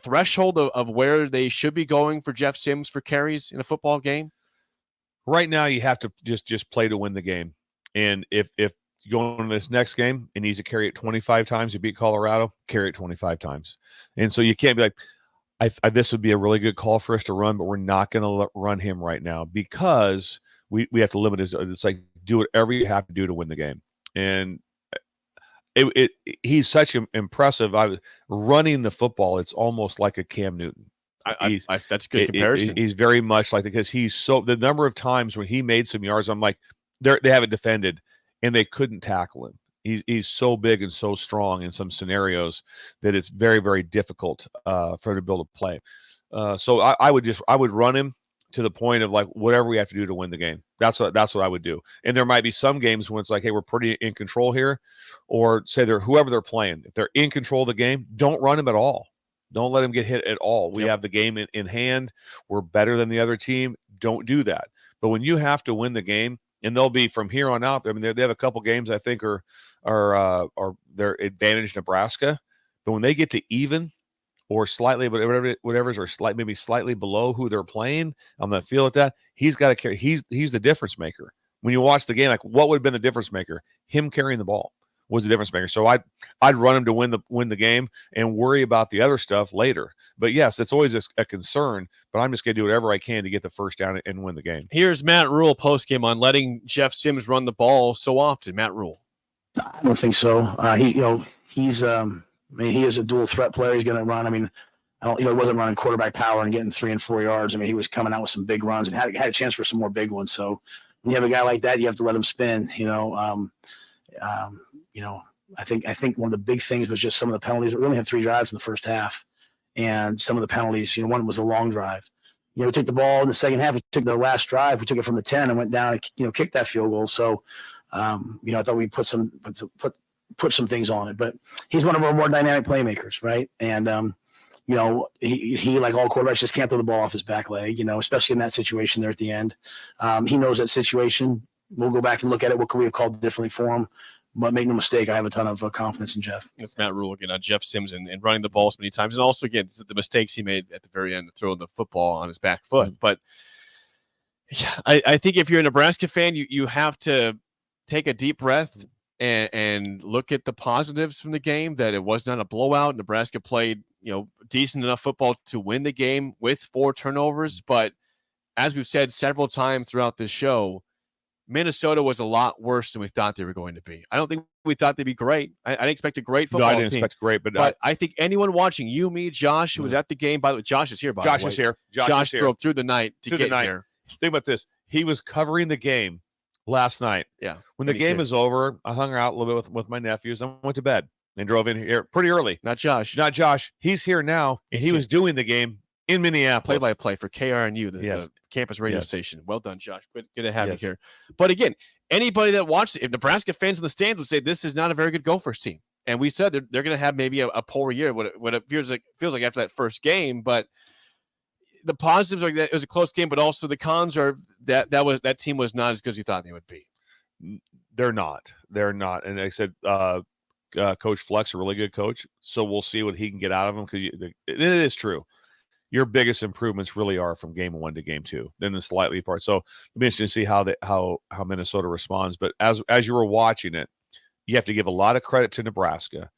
threshold of where they should be going for Jeff Sims for carries in a football game?
Right now, you have to just play to win the game. And if you go into this next game, it needs to carry it 25 times. You beat Colorado, carry it 25 times. And so you can't be like, this would be a really good call for us to run, but we're not going to run him right now because we have to limit his. It's like do whatever you have to do to win the game. And he's such impressive. Running the football, it's almost like a Cam Newton.
That's a good comparison.
He's very much like, because he's so, the number of times when he made some yards, I'm like, they haven't defended, and they couldn't tackle him. He's so big and so strong in some scenarios that it's very, very difficult for him to build a play. So I would run him to the point of like whatever we have to do to win the game. That's what I would do. And there might be some games when it's like, hey, we're pretty in control here, or say whoever they're playing, if they're in control of the game, don't run him at all. Don't let him get hit at all. We have the game in hand. We're better than the other team. Don't do that. But when you have to win the game, and they'll be from here on out. I mean, they have a couple games I think are their advantage Nebraska, but when they get to even or slightly, whatever's or maybe slightly below who they're playing on the field at that, he's got to carry. He's the difference maker. When you watch the game, like what would have been the difference maker? Him carrying the ball was the difference maker. So I'd run him to win the game and worry about the other stuff later. But yes, it's always a concern, but I'm just going to do whatever I can to get the first down and win the game.
Here's Matt Rule postgame on letting Jeff Sims run the ball so often. Matt Rule.
I don't think so. He's he is a dual threat player. He's going to run. I mean, he wasn't running quarterback power and getting 3 and 4 yards. I mean, he was coming out with some big runs and had a chance for some more big ones. So when you have a guy like that, you have to let him spin. I think one of the big things was just some of the penalties. We only had 3 drives in the first half, and some of the penalties. One was a long drive. We took the ball in the second half. We took the last drive. We took it from the 10 and went down and kicked that field goal. So, I thought we put some things on it. But he's one of our more dynamic playmakers, right? And he like all quarterbacks just can't throw the ball off his back leg. Especially in that situation there at the end. He knows that situation. We'll go back and look at it. What could we have called differently for him? But make no mistake, I have a ton of confidence in Jeff.
It's Matt Rule again on Jeff Sims and running the ball so many times. And also, again, the mistakes he made at the very end, throwing the football on his back foot. But yeah, I think if you're a Nebraska fan, you have to take a deep breath and look at the positives from the game, that it was not a blowout. Nebraska played, decent enough football to win the game with 4 turnovers. But as we've said several times throughout this show, Minnesota was a lot worse than we thought they were going to be. I don't think we thought they'd be great. I didn't expect a great football team.
I didn't expect great,
but I think anyone watching, you, me, Josh, who was at the game, by the way, Josh is here, by the way.
Josh is here.
Josh drove through the night to get here.
Think about this. He was covering the game last night.
Yeah.
When the game is over, I hung out a little bit with my nephews. I went to bed and drove in here pretty early.
Not Josh.
He's here now, and he was doing the game in Minneapolis.
Play-by-play for KRNU, the campus radio station. Well done, Josh. Good to have you here. But again, anybody that watched it, if Nebraska fans in the stands would say this is not a very good Gophers team. And we said they're going to have maybe a poor year, what it feels like after that first game. But the positives are that it was a close game, but also the cons are that team was not as good as you thought they would be.
They're not. And like I said, Coach Fleck's a really good coach, so we'll see what he can get out of him, because it is true. Your biggest improvements really are from game 1 to game 2, then the slightly apart. So it'll be interesting to see how Minnesota responds. But as you were watching it, you have to give a lot of credit to Nebraska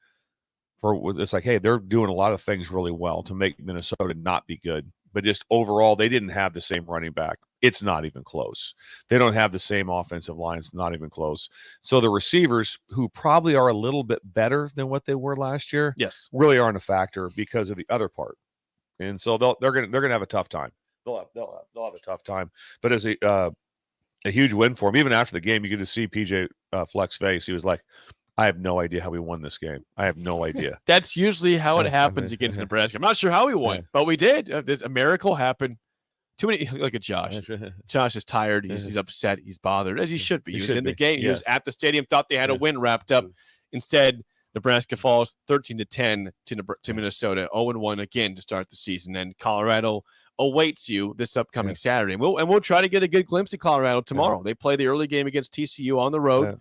for it's like, hey, they're doing a lot of things really well to make Minnesota not be good. But just overall, they didn't have the same running back. It's not even close. They don't have the same offensive lines, not even close. So the receivers, who probably are a little bit better than what they were last year, really aren't a factor because of the other part. And so they're gonna have a tough time. They'll have a tough time. But as a huge win for them, even after the game, you get to see PJ Fleck's face. He was like, I have no idea how we won this game. I have no idea.
That's usually how it happens against Nebraska. I'm not sure how we won, but we did. There's a miracle happened. Too many. Look at Josh. Josh is tired. He's upset. He's bothered, as he should be. He was in the game. He was at the stadium. Thought they had a win wrapped up. Instead, Nebraska falls 13-10 to Minnesota. 0-1 again to start the season. And Colorado awaits you this upcoming Saturday. We'll try to get a good glimpse of Colorado tomorrow. They play the early game against TCU on the road.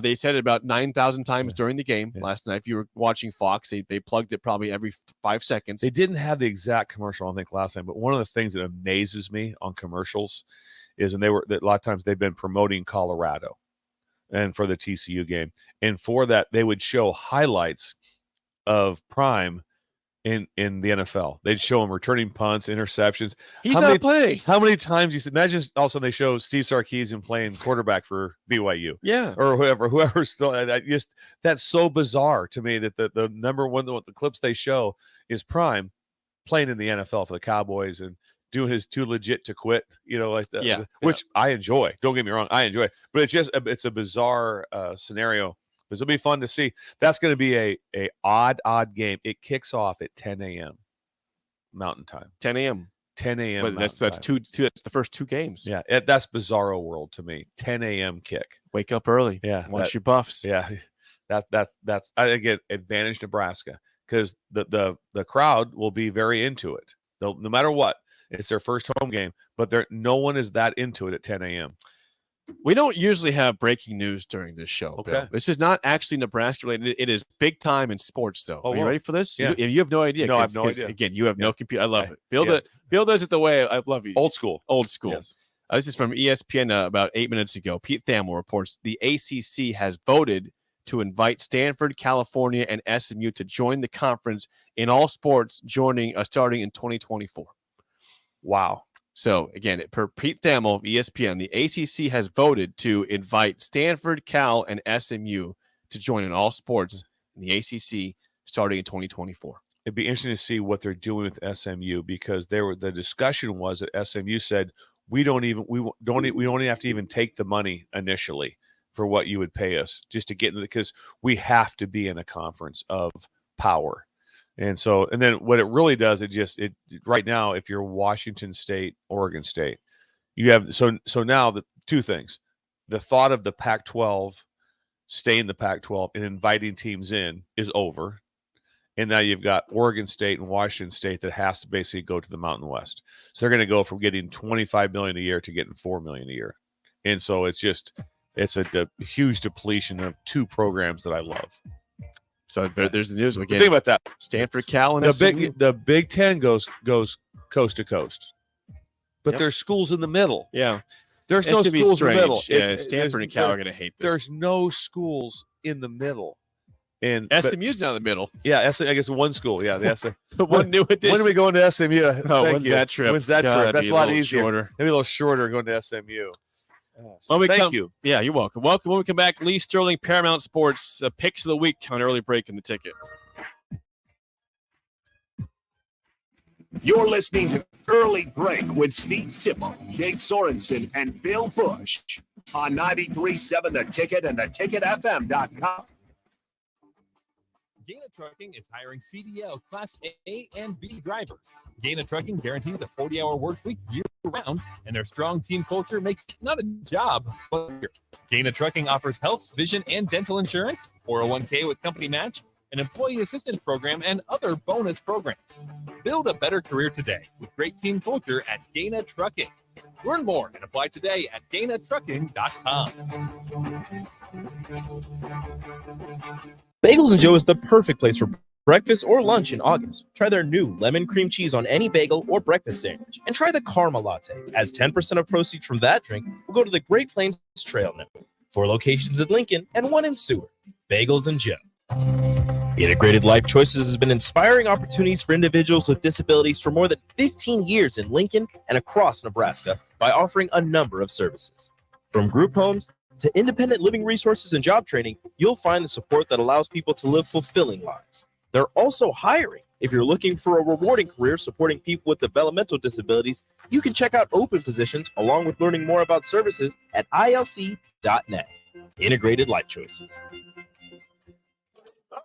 They said it about 9,000 times during the game last night. If you were watching Fox, they plugged it probably every 5 seconds.
They didn't have the exact commercial, I think, last time. But one of the things that amazes me on commercials is, and a lot of times they've been promoting Colorado and for the TCU game. And for that, they would show highlights of Prime in the NFL. They'd show him returning punts, interceptions.
He's not playing.
How many times you said, imagine all of a sudden they show Steve Sarkisian playing quarterback for BYU.
Yeah.
Or whoever's still, that's so bizarre to me that the number one, the clips they show is Prime playing in the NFL for the Cowboys. And doing his too legit to quit, like that. Which I enjoy. Don't get me wrong, I enjoy it. But it's a bizarre scenario. This will be fun to see. That's going to be a odd game. It kicks off at 10 a.m. Mountain Time.
10 a.m.
10 a.m.
But that's two. That's the first 2 games.
Yeah, that's bizarro world to me. 10 a.m. kick.
Wake up early.
Yeah,
watch your Buffs.
Yeah, that's again advantage Nebraska because the crowd will be very into it. No matter what, it's their first home game, but no one is that into it at 10 a.m.
We don't usually have breaking news during this show.
Okay.
Bill. This is not actually Nebraska related. It is big time in sports, though. Are you ready for this?
Yeah.
You have no idea.
No, I have no idea.
Again, you have no computer. I love it. Bill does it the way I love you.
Old school.
Yes. This is from ESPN about 8 minutes ago. Pete Thamel reports the ACC has voted to invite Stanford, California, and SMU to join the conference in all sports starting in 2024.
Wow.
So, again, per Pete Thamel of ESPN, the ACC has voted to invite Stanford, Cal, and SMU to join in all sports in the ACC starting in 2024.
It'd be interesting to see what they're doing with SMU because the discussion was that SMU said we don't even have to even take the money initially for what you would pay us just to get into because we have to be in a conference of power. And then what it really does, it right now, if you're Washington State, Oregon State, you have, so now the two things, the thought of the Pac-12 staying the Pac-12 and inviting teams in is over. And now you've got Oregon State and Washington State that has to basically go to the Mountain West. So they're going to go from getting $25 million a year to getting $4 million a year. And so it's a huge depletion of two programs that I love.
So there's the news again.
Think about that.
Stanford, Cal, and
the Big Ten goes coast to coast, but there's schools in the middle.
Yeah,
there's no schools in the middle.
Yeah, Stanford and Cal are going to hate this.
There's no schools in the middle, and
SMU's not in the middle.
Yeah, I guess one school. Yeah,
the one new addition.
When are we going to SMU?
When's that trip?
When's that trip? That's a lot easier.
Shorter.
Maybe a little shorter going to SMU.
Yes.
Thank you.
Yeah, you're welcome. Welcome. When we come back, Lee Sterling, Paramount Sports, picks of the week on early break in the ticket.
You're listening to Early Break with Steve Sipple, Dave Sorensen, and Bill Busch on 93.7 The Ticket and theticketfm.com.
Gaina Trucking is hiring CDL Class A and B drivers. Gaina Trucking guarantees a 40-hour work week year-round, and their strong team culture makes it not a job, but a career. Gaina Trucking offers health, vision, and dental insurance, 401k with company match, an employee assistance program, and other bonus programs. Build a better career today with great team culture at Gaina Trucking. Learn more and apply today at GainaTrucking.com.
Bagels & Joe is the perfect place for breakfast or lunch in August. Try their new lemon cream cheese on any bagel or breakfast sandwich. And try the Karma Latte, as 10% of proceeds from that drink will go to the Great Plains Trail Network. 4 locations in Lincoln and 1 in Seward. Bagels & Joe. Integrated Life Choices has been inspiring opportunities for individuals with disabilities for more than 15 years in Lincoln and across Nebraska by offering a number of services. From group homes to independent living resources and job training, you'll find the support that allows people to live fulfilling lives. They're also hiring. If you're looking for a rewarding career supporting people with developmental disabilities, you can check out open positions along with learning more about services at ilc.net. Integrated Life Choices.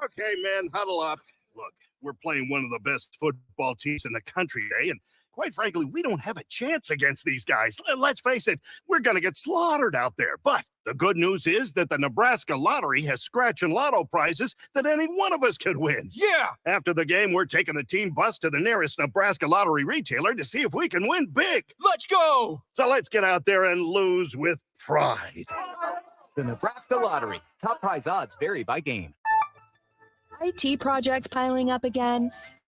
Okay, man, huddle up. Look, we're playing one of the best football teams in the country today, and quite frankly, we don't have a chance against these guys. Let's face it, we're going to get slaughtered out there. But the good news is that the Nebraska Lottery has scratch and lotto prizes that any one of us could win. Yeah! After the game, we're taking the team bus to the nearest Nebraska Lottery retailer to see if we can win big. Let's go! So let's get out there and lose with pride.
The Nebraska Lottery. Top prize odds vary by game.
IT projects piling up again?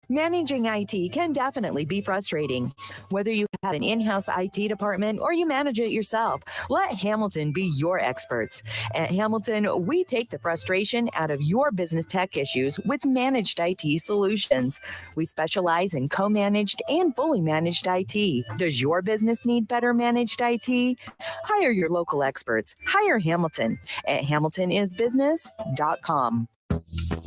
Managing IT can definitely be frustrating. Whether you have an in-house IT department or you manage it yourself, let Hamilton be your experts. At Hamilton, we take the frustration out of your business tech issues with managed IT solutions. We specialize in co-managed and fully managed IT. Does your business need better managed IT? Hire your local experts. Hire Hamilton at hamiltonisbusiness.com.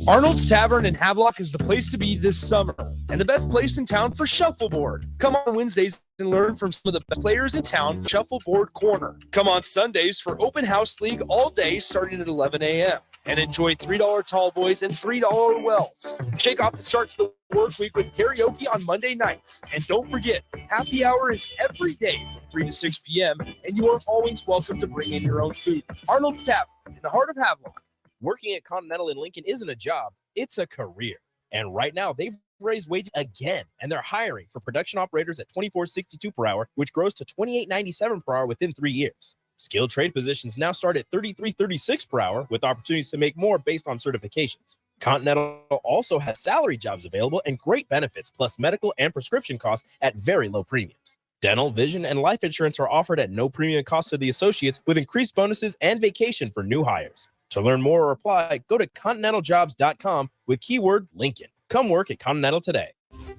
Arnold's Tavern in Havelock is the place to be this summer, and the best place in town for shuffleboard. Come on Wednesdays and learn from some of the best players in town for Shuffleboard Corner. Come on Sundays for Open House League all day starting at 11 a.m. and enjoy $3 tall boys and $3 wells. Shake off the start to the work week with karaoke on Monday nights. And don't forget, happy hour is every day from 3 to 6 p.m., and you are always welcome to bring in your own food. Arnold's Tavern in the heart of Havelock.
Working at Continental in Lincoln isn't a job, it's a career. And right now, they've raised wages again, and they're hiring for production operators at $24.62 per hour, which grows to $28.97 per hour within 3 years. Skilled trade positions now start at $33.36 per hour, with opportunities to make more based on certifications. Continental also has salary jobs available and great benefits, plus medical and prescription costs at very low premiums. Dental, vision, and life insurance are offered at no premium cost to the associates, with increased bonuses and vacation for new hires. To learn more or apply, go to continentaljobs.com with keyword Lincoln. Come work at Continental today.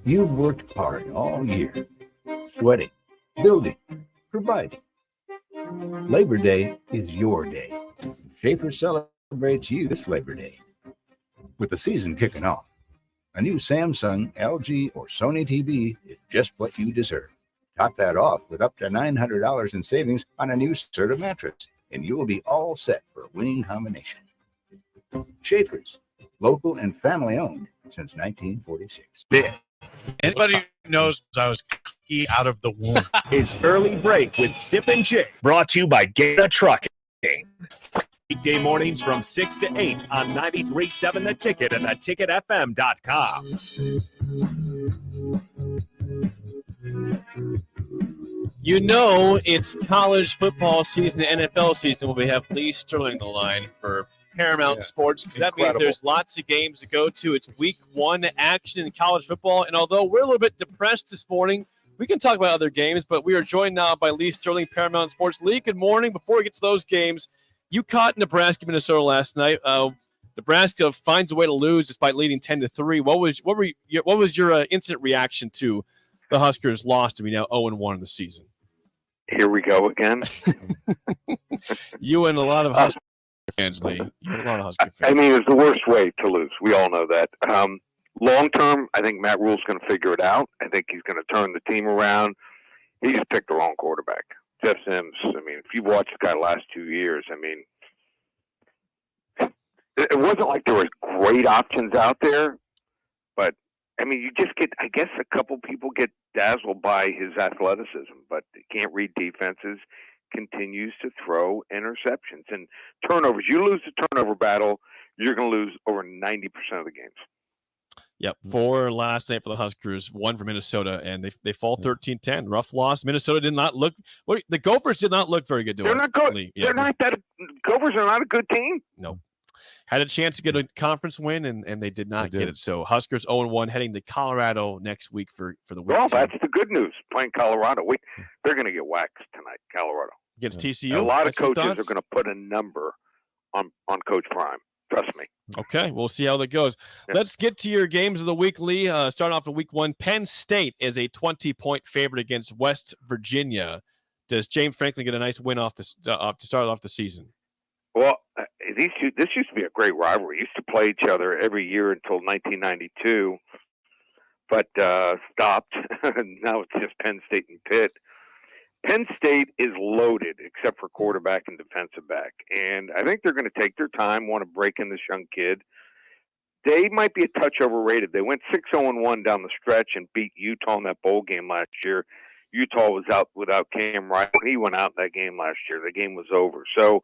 You've worked hard all year, sweating, building, providing. Labor Day is your day. Schaefer celebrates you this Labor Day. With the season kicking off, a new Samsung, LG, or Sony TV is just what you deserve. Top that off with up to $900 in savings on a new Serta mattress, and you will be all set for a winning combination. Schaefer's, local and family owned since 1946.
Anybody who knows I was cocky out of the womb.
It's Early Break with Sip and Jake, brought to you by Gaina Trucking. Weekday mornings from 6 to 8 on 93.7 The Ticket and theticketfm.com.
You know it's college football season, NFL season, when we have Lee Sterling on the line for Paramount Sports, because that means there's lots of games to go to. It's week one action in college football, and although we're a little bit depressed this morning, we can talk about other games, but we are joined now by Lee Sterling, Paramount Sports. Lee, good morning. Before we get to those games, you caught Nebraska, Minnesota last night. Nebraska finds a way to lose despite leading 10-3. What was your instant reaction to the Huskers' loss to be now 0-1 in the season?
Here we go again.
You and a lot of Husker fans, Lee. You and a lot of Husker fans.
I mean, it's the worst way to lose. We all know that. Long term, I think Matt Rule's going to figure it out. I think he's going to turn the team around. He just picked the wrong quarterback. Jeff Sims, I mean, if you watch the guy last 2 years, I mean, it wasn't like there was great options out there, but, I mean, you just get, I guess a couple people get dazzled by his athleticism, but he can't read defenses, continues to throw interceptions and turnovers. You lose the turnover battle, you're going to lose over 90% of the games.
Yep, 4 last night for the Huskers, 1 for Minnesota, and they fall 13-10. Rough loss. Minnesota did not look – the Gophers did not look very good to us.
They're not good.
Yeah,
they're not that – Gophers are not a good team.
No. Had a chance to get a conference win, and they did not get it. So Huskers 0-1 heading to Colorado next week for the week.
Well, that's the good news. Playing Colorado. They're going to get waxed tonight, Colorado.
Against TCU?
A lot of coaches are going to put a number on Coach Prime. Trust me.
Okay, we'll see how that goes. Yeah. Let's get to your games of the week, Lee. Starting off in week one, Penn State is a 20-point favorite against West Virginia. Does James Franklin get a nice win to start off the season?
Well, this used to be a great rivalry. We used to play each other every year until 1992, but stopped. Now it's just Penn State and Pitt. Penn State is loaded except for quarterback and defensive back. And I think they're going to take their time, want to break in this young kid. They might be a touch overrated. They went 6-0-1 down the stretch and beat Utah in that bowl game last year. Utah was out without Cam Wright. He went out in that game last year. The game was over. So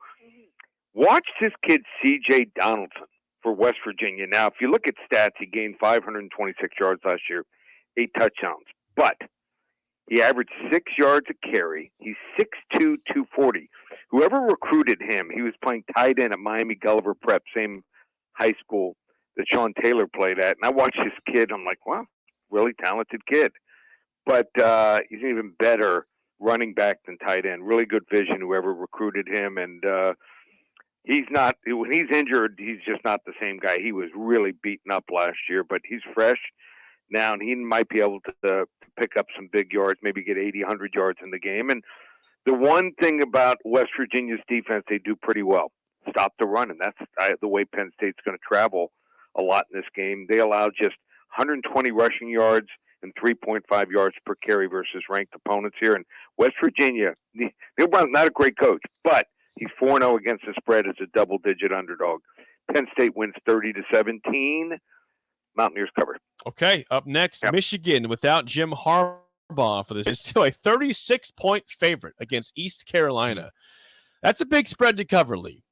watch this kid, C.J. Donaldson, for West Virginia. Now, if you look at stats, he gained 526 yards last year, 8 touchdowns. But he averaged 6 yards a carry. He's 6'2", 240. Whoever recruited him, he was playing tight end at Miami Gulliver Prep, same high school that Sean Taylor played at. And I watched this kid. I'm like, wow, really talented kid. But he's an even better running back than tight end. Really good vision, whoever recruited him. And he's not – when he's injured, he's just not the same guy. He was really beaten up last year, but he's fresh now, and he might be able to pick up some big yards, maybe get 80, 100 yards in the game. And the one thing about West Virginia's defense, they do pretty well. stop the run, and that's the way Penn State's going to travel a lot in this game. They allowed just 120 rushing yards and 3.5 yards per carry versus ranked opponents here. And West Virginia, Neil Brown's not a great coach, but he's 4-0 against the spread as a double-digit underdog. Penn State wins 30-17. Mountaineers cover.
Okay, up next, Michigan without Jim Harbaugh for this. It's still a 36-point favorite against East Carolina. That's a big spread to cover, Lee.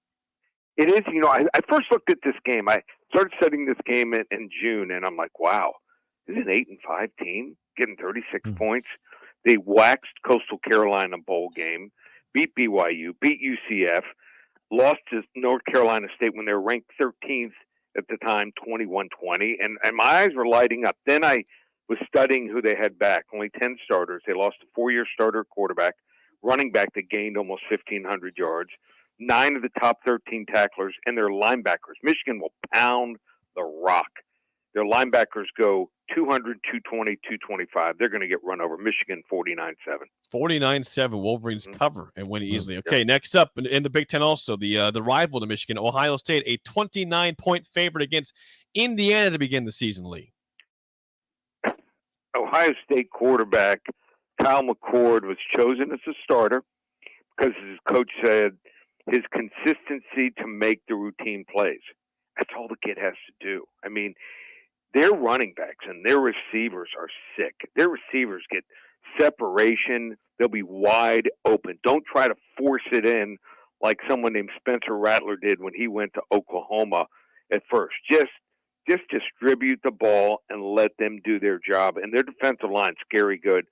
It is. I first looked at this game. I started studying this game in June, and I'm like, wow, this is an 8-5 team getting 36 points. They waxed Coastal Carolina bowl game, beat BYU, beat UCF, lost to North Carolina State when they were ranked 13th at the time, 21-20, and my eyes were lighting up. Then I was studying who they had back. Only 10 starters. They lost a 4-year starter quarterback, running back that gained almost 1,500 yards, 9 of the top 13 tacklers, and their linebackers. Michigan will pound the rock. Their linebackers go 200, 220, 225. They're going to get run over. Michigan 49-7.
49-7. Wolverines cover and win easily. Okay, next up in the Big Ten also, the rival to Michigan, Ohio State, a 29-point favorite against Indiana to begin the season, Lee.
Ohio State quarterback Kyle McCord was chosen as a starter because his coach said his consistency to make the routine plays. That's all the kid has to do. I mean, their running backs and their receivers are sick. Their receivers get separation. They'll be wide open. Don't try to force it in like someone named Spencer Rattler did when he went to Oklahoma at first. Just distribute the ball and let them do their job. And their defensive line's scary good.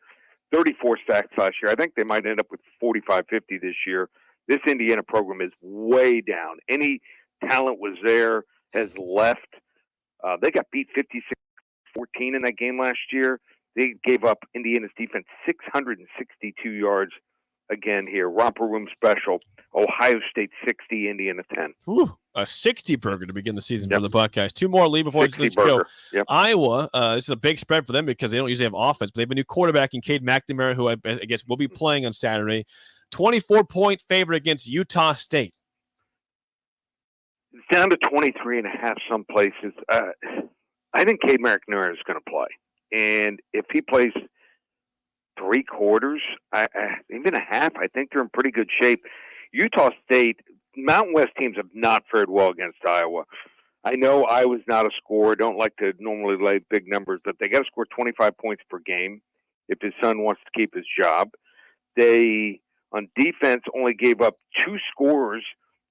34 sacks last year. I think they might end up with 45-50 this year. This Indiana program is way down. Any talent was there, has left. They got beat 56-14 in that game last year. They gave up Indiana's defense 662 yards again here. Romper Room special. Ohio State 60, Indiana 10.
Ooh, a 60 burger to begin the season for the Buckeyes. Two more, Lee, before I let you go.
Yep.
Iowa, this is a big spread for them because they don't usually have offense, but they have a new quarterback in Cade McNamara, who I guess will be playing on Saturday. 24-point favorite against Utah State.
It's down to 23.5 some places. I think Cade McNamara is going to play. And if he plays 3 quarters, even a half, I think they're in pretty good shape. Utah State, Mountain West teams have not fared well against Iowa. I know Iowa's not a scorer. Don't like to normally lay big numbers, but they got to score 25 points per game if his son wants to keep his job. They, on defense, only gave up 2 scores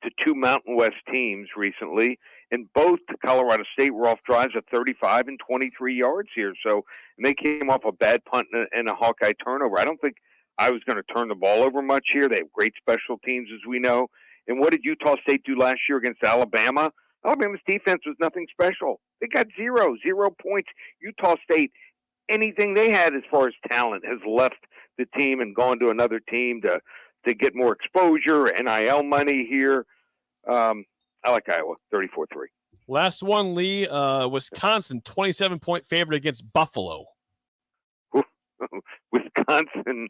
to 2 Mountain West teams recently, and both to Colorado State were off drives of 35 and 23 yards here. So, and they came off a bad punt and a Hawkeye turnover. I don't think I was going to turn the ball over much here. They have great special teams, as we know. And what did Utah State do last year against Alabama? Alabama's defense was nothing special. They got 0 points. Utah State, anything they had as far as talent has left the team and gone to another team to get more exposure, NIL money here. I like Iowa, 34-3.
Last one, Lee. Wisconsin, 27-point favorite against Buffalo.
Wisconsin,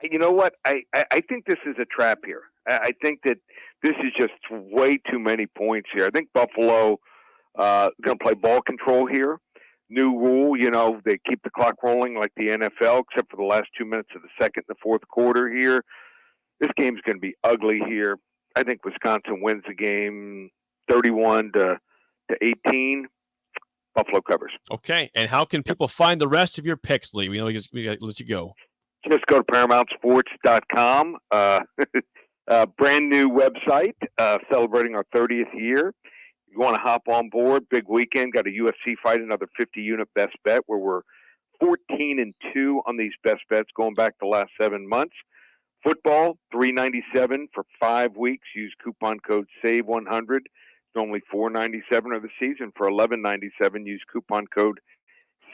you know what? I think this is a trap here. I think that this is just way too many points here. I think Buffalo going to play ball control here. New rule, they keep the clock rolling like the NFL, except for the last 2 minutes of the second and the fourth quarter here. This game's going to be ugly here. I think Wisconsin wins the game 31-18. Buffalo covers.
Okay, and how can people find the rest of your picks, Lee? We got to let you go.
Just go to ParamountSports.com. Brand new website, celebrating our 30th year. You want to hop on board, big weekend, got a UFC fight, another 50-unit best bet where we're 14-2 on these best bets going back the last 7 months. Football, $397 for 5 weeks. Use coupon code SAVE100. It's only $497 of the season. For $11.97, use coupon code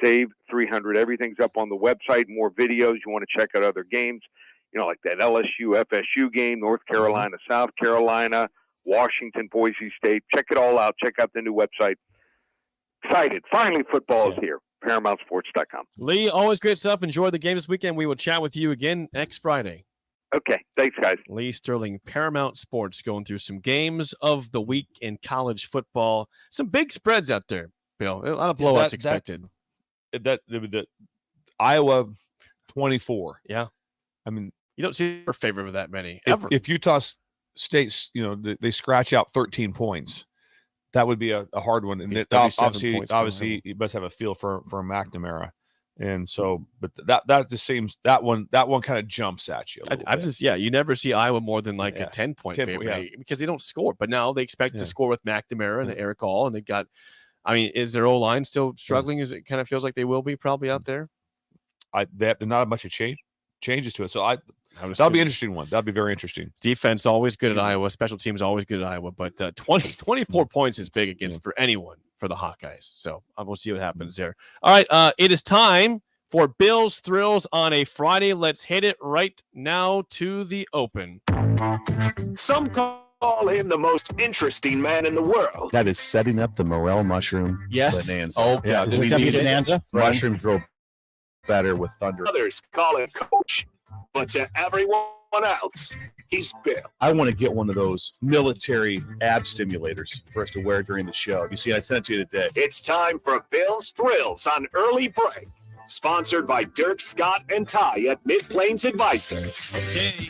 SAVE300. Everything's up on the website. More videos. You want to check out other games, like that LSU FSU game, North Carolina, South Carolina, Washington, Boise State. Check it all out. Check out the new website. Excited. Finally, football is here. ParamountSports.com.
Lee, always great stuff. Enjoy the game this weekend. We will chat with you again next Friday.
Okay, thanks, guys.
Lee Sterling, Paramount Sports, going through some games of the week in college football. Some big spreads out there, Bill. A lot of blowouts expected.
The Iowa 24.
Yeah.
I mean,
you don't see your favorite of that many
if,
ever.
if Utah State's, they scratch out 13 points, that would be a hard one. And obviously, you must have a feel for McNamara. And so, but that just seems that one kind of jumps at you.
I'm just you never see Iowa more than like a 10-point favorite because they don't score. But now they expect to score with McNamara and Eric All, and they got. I mean, is their O-line still struggling? Is it kind of feels like they will be probably out there?
There's not much of changes to it. So that'll be an interesting one. That'll be very interesting.
Defense always good at Iowa. Special teams always good at Iowa. But 24 points is big against for anyone for the Hawkeyes. So we'll see what happens there. All right, it is time for Bill's Thrills on a Friday. Let's hit it right now to the open.
Some call him the most interesting man in the world.
That is setting up the morel mushroom bonanza.
Oh,
yeah.
is it gonna be bonanza?
Mushrooms grow better with thunder.
Others call him Coach, but to everyone else, he's Bill.
I want to get one of those military ab stimulators for us to wear during the show. You see, I sent it to you today.
It's time for Bill's Thrills on Early Break. Sponsored by Dirk, Scott, and Ty at Mid-Plains Advisors.
Okay.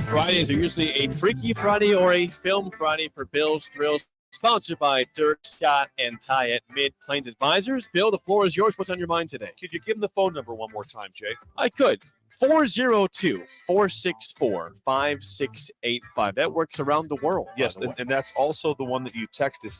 Fridays are usually a Freaky Friday or a Film Friday for Bill's Thrills. Sponsored by Dirk, Scott, and Ty at Mid-Plains Advisors. Bill, the floor is yours. What's on your mind today?
Could you give them the phone number one more time, Jay?
I could. 402-464-5685. That works around the world.
Yes, and that's also the one that you texted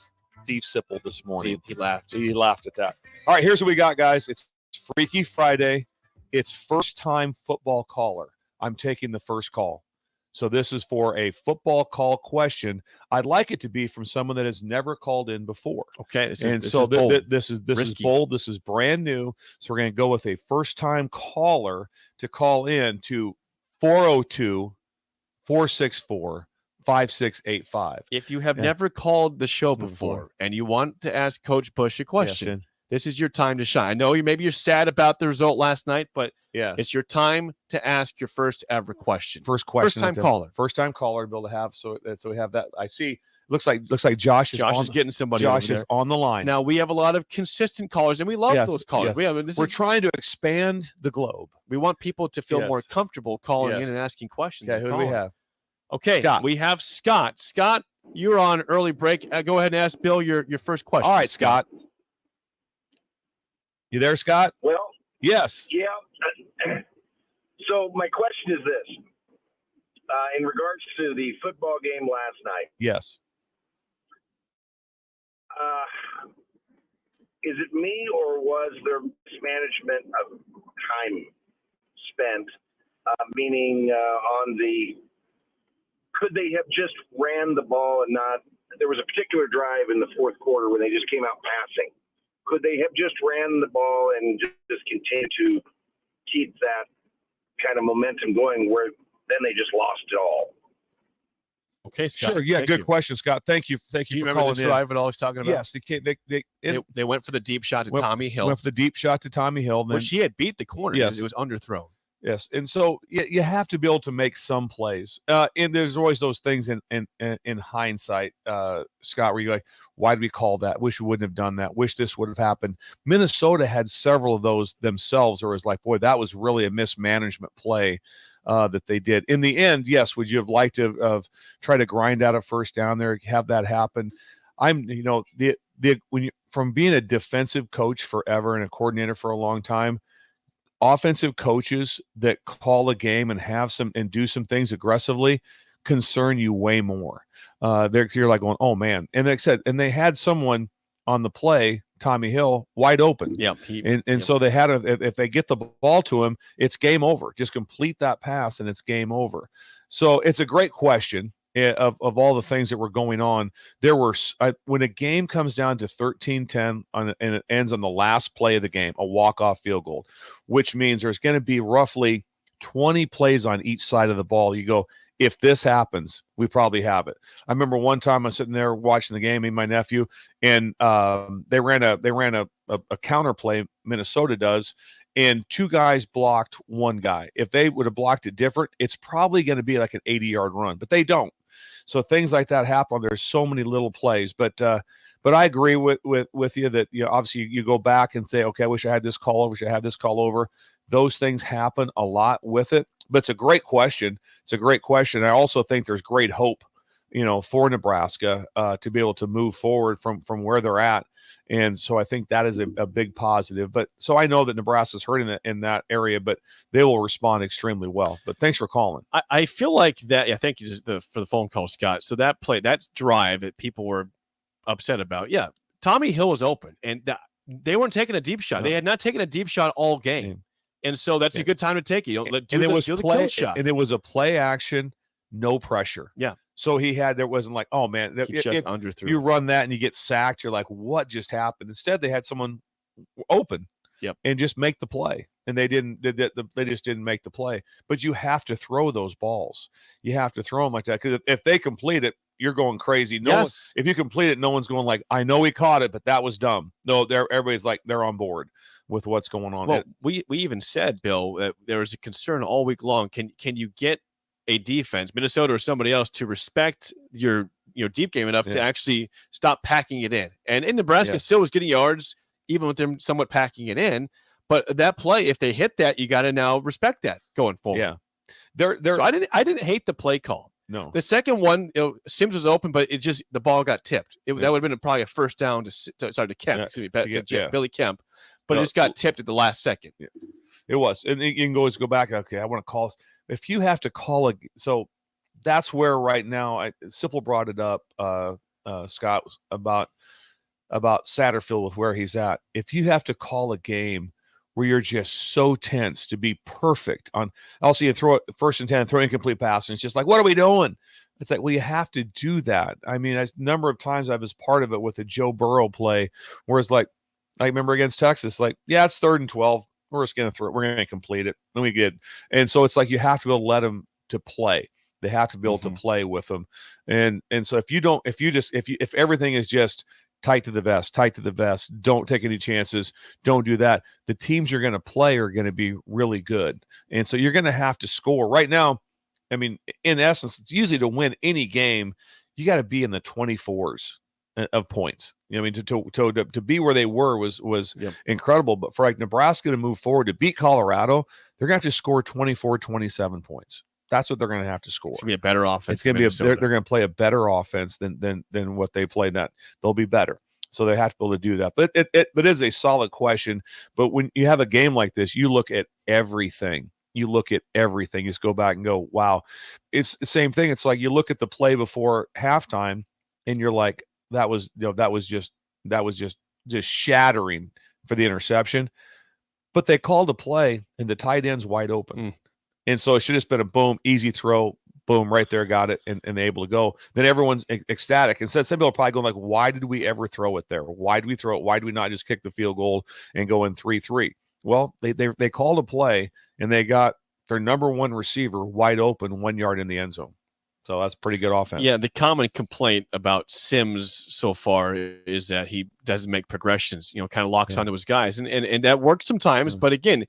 Steve Sipple this morning.
He laughed.
He laughed at that. All right, here's what we got, guys. It's Freaky Friday. It's first-time football caller. I'm taking the first call. So this is for a football call question. I'd like it to be from someone that has never called in before.
Okay, this
is
bold.
This is bold. This is brand new. So we're going to go with a first-time caller to call in to 402-464-5685.
If you have never called the show before and you want to ask Coach Busch a question, this is your time to shine. I know you're sad about the result last night, but it's your time to ask your first ever question.
First question.
First-time caller.
First-time caller to be able to have. So we have that. I see. Looks like Josh is
getting somebody.
Josh
over
is
there.
on the line.
Now we have a lot of consistent callers, and we love those callers.
Yes. We're trying to expand the globe.
We want people to feel more comfortable calling in and asking questions.
Okay, who do we have?
Okay,
Scott.
We have Scott. Scott, you're on early break. Go ahead and ask Bill your first question.
All right, Scott. You there, Scott?
Well,
yes.
Yeah. So my question is this: in regards to the football game last night,
yes.
Is it me or was there mismanagement of time spent? Meaning, could they have just ran the ball and not? There was a particular drive in the fourth quarter when they just came out passing. Could they have just ran the ball and just continue to keep that kind of momentum going where then they just lost it all?
Okay, Scott.
Sure. Yeah, good question, Scott. Thank you.
Do you remember this drive at all I was talking about?
Yes.
They went for the deep shot to Tommy Hill.
Went for the deep shot to Tommy Hill.
Which he had beat the corner.
Yes.
It was underthrown.
Yes, and so you have to be able to make some plays. And there's always those things in hindsight, Scott, where you're like, why did we call that? Wish we wouldn't have done that. Wish this would have happened. Minnesota had several of those themselves, where it was like, boy, that was really a mismanagement play that they did. In the end, yes, would you have liked to have tried to grind out a first down there, have that happen? From being a defensive coach forever and a coordinator for a long time, offensive coaches that call a game and have some and do some things aggressively concern you way more. You're like going, oh man. And like I said, and they had someone on the play, Tommy Hill, wide open.
Yeah.
So they had if they get the ball to him, it's game over. Just complete that pass and it's game over. So it's a great question. Of all the things that were going on, there were when a game comes down to 13-10 and it ends on the last play of the game, a walk-off field goal, which means there's going to be roughly 20 plays on each side of the ball. You go, if this happens, we probably have it. I remember one time I was sitting there watching the game, me and my nephew, and they ran a counter play, Minnesota does, and 2 guys blocked 1 guy. If they would have blocked it different, it's probably going to be like an 80-yard run, but they don't. So things like that happen. There's so many little plays, but I agree with you that, you know, obviously you go back and say, okay, I wish I had this call over, wish I had this call over. Those things happen a lot with it, but it's a great question. It's a great question. I also think there's great hope, you know, for Nebraska to be able to move forward from where they're at. And so I think that is a big positive. But so I know that Nebraska's hurting in that area, but they will respond extremely well. But thanks for calling.
I feel like that. Yeah, thank you for the phone call, Scott. So that drive that people were upset about. Yeah, Tommy Hill was open, and they weren't taking a deep shot.
No.
They had not taken a deep shot all game, and so that's a good time to take it. You don't do the kill shot.
And it was a play action, no pressure.
Yeah.
So there wasn't like, oh man, if
underthrew.
You run that and you get sacked, you're like, what just happened? Instead, they had someone open, and just make the play, and they didn't. They just didn't make the play. But you have to throw those balls. You have to throw them like that, because if they complete it, you're going crazy. If you complete it, no one's going like, I know he caught it, but that was dumb. No, everybody's like, they're on board with what's going on.
Well, we even said, Bill, that there was a concern all week long. Can you get a defense, Minnesota or somebody else, to respect your deep game enough to actually stop packing it in? And Nebraska still was getting yards, even with them somewhat packing it in. But that play, if they hit that, you got to now respect that going forward.
Yeah,
so I didn't hate the play call.
No,
the second one, Sims was open, but the ball got tipped. That would have been probably a first down to Kemp, Billy Kemp, but it just got tipped at the last second.
Yeah. It was, and you can always go back. Okay, I want to call. If you have to call so that's where right now. Simple brought it up. Scott, was about Satterfield with where he's at. If you have to call a game where you're just so tense to be perfect on, also you throw it 1st and 10, throw incomplete pass, and it's just like, what are we doing? It's like, well, you have to do that. I mean, a number of times I was part of it with a Joe Burrow play, where it's like, I remember against Texas, like, yeah, it's 3rd and 12. We're just going to throw it. We're going to complete it. Then we get, and so it's like you have to be able to let them to play. They have to be able to play with them, and so if everything is just tight to the vest, don't take any chances, don't do that. The teams you're going to play are going to be really good, and so you're going to have to score. Right now, I mean, in essence, it's usually to win any game, you got to be in the 24s of points. You know, I mean, to be where they were was incredible. But for like Nebraska to move forward, to beat Colorado, they're going to have to score 24, 27 points. That's what they're going to have to score.
It's going to be a better offense.
It's going to be they're going to play a better offense than what they played. That they'll be better. So they have to be able to do that. But it is a solid question. But when you have a game like this, you look at everything. You just go back and go, wow. It's the same thing. It's like you look at the play before halftime, and you're like, that was just shattering for the interception. But they called a play, and the tight end's wide open. And so it should have just been a boom, easy throw, boom, right there, got it, and they're able to go. Then everyone's ecstatic. Instead, some people are probably going like, why did we ever throw it there? Why did we throw it? Why do we not just kick the field goal and go in 3-3? Well, they called a play, and they got their number one receiver wide open 1 yard in the end zone. So that's pretty good offense.
Yeah, the common complaint about Sims so far is that he doesn't make progressions, kind of locks onto his guys. And that works sometimes. But again,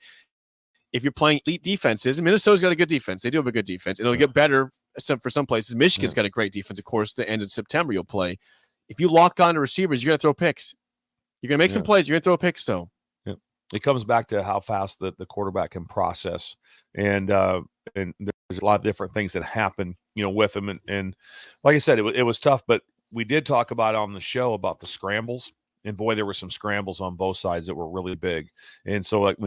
if you're playing elite defenses, and Minnesota's got a good defense. They do have a good defense. And it'll get better for some places. Michigan's got a great defense. Of course, the end of September you'll play. If you lock on to receivers, you're going to throw picks. You're going to make some plays. You're going to throw picks, though.
Yeah. It comes back to how fast the quarterback can process. And there's a lot of different things that happen, with him. And like I said, it was tough. But we did talk about on the show about the scrambles. And boy, there were some scrambles on both sides that were really big. And so, like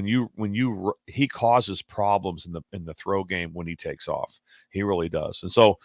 he causes problems in the throw game when he takes off. He really does. And so,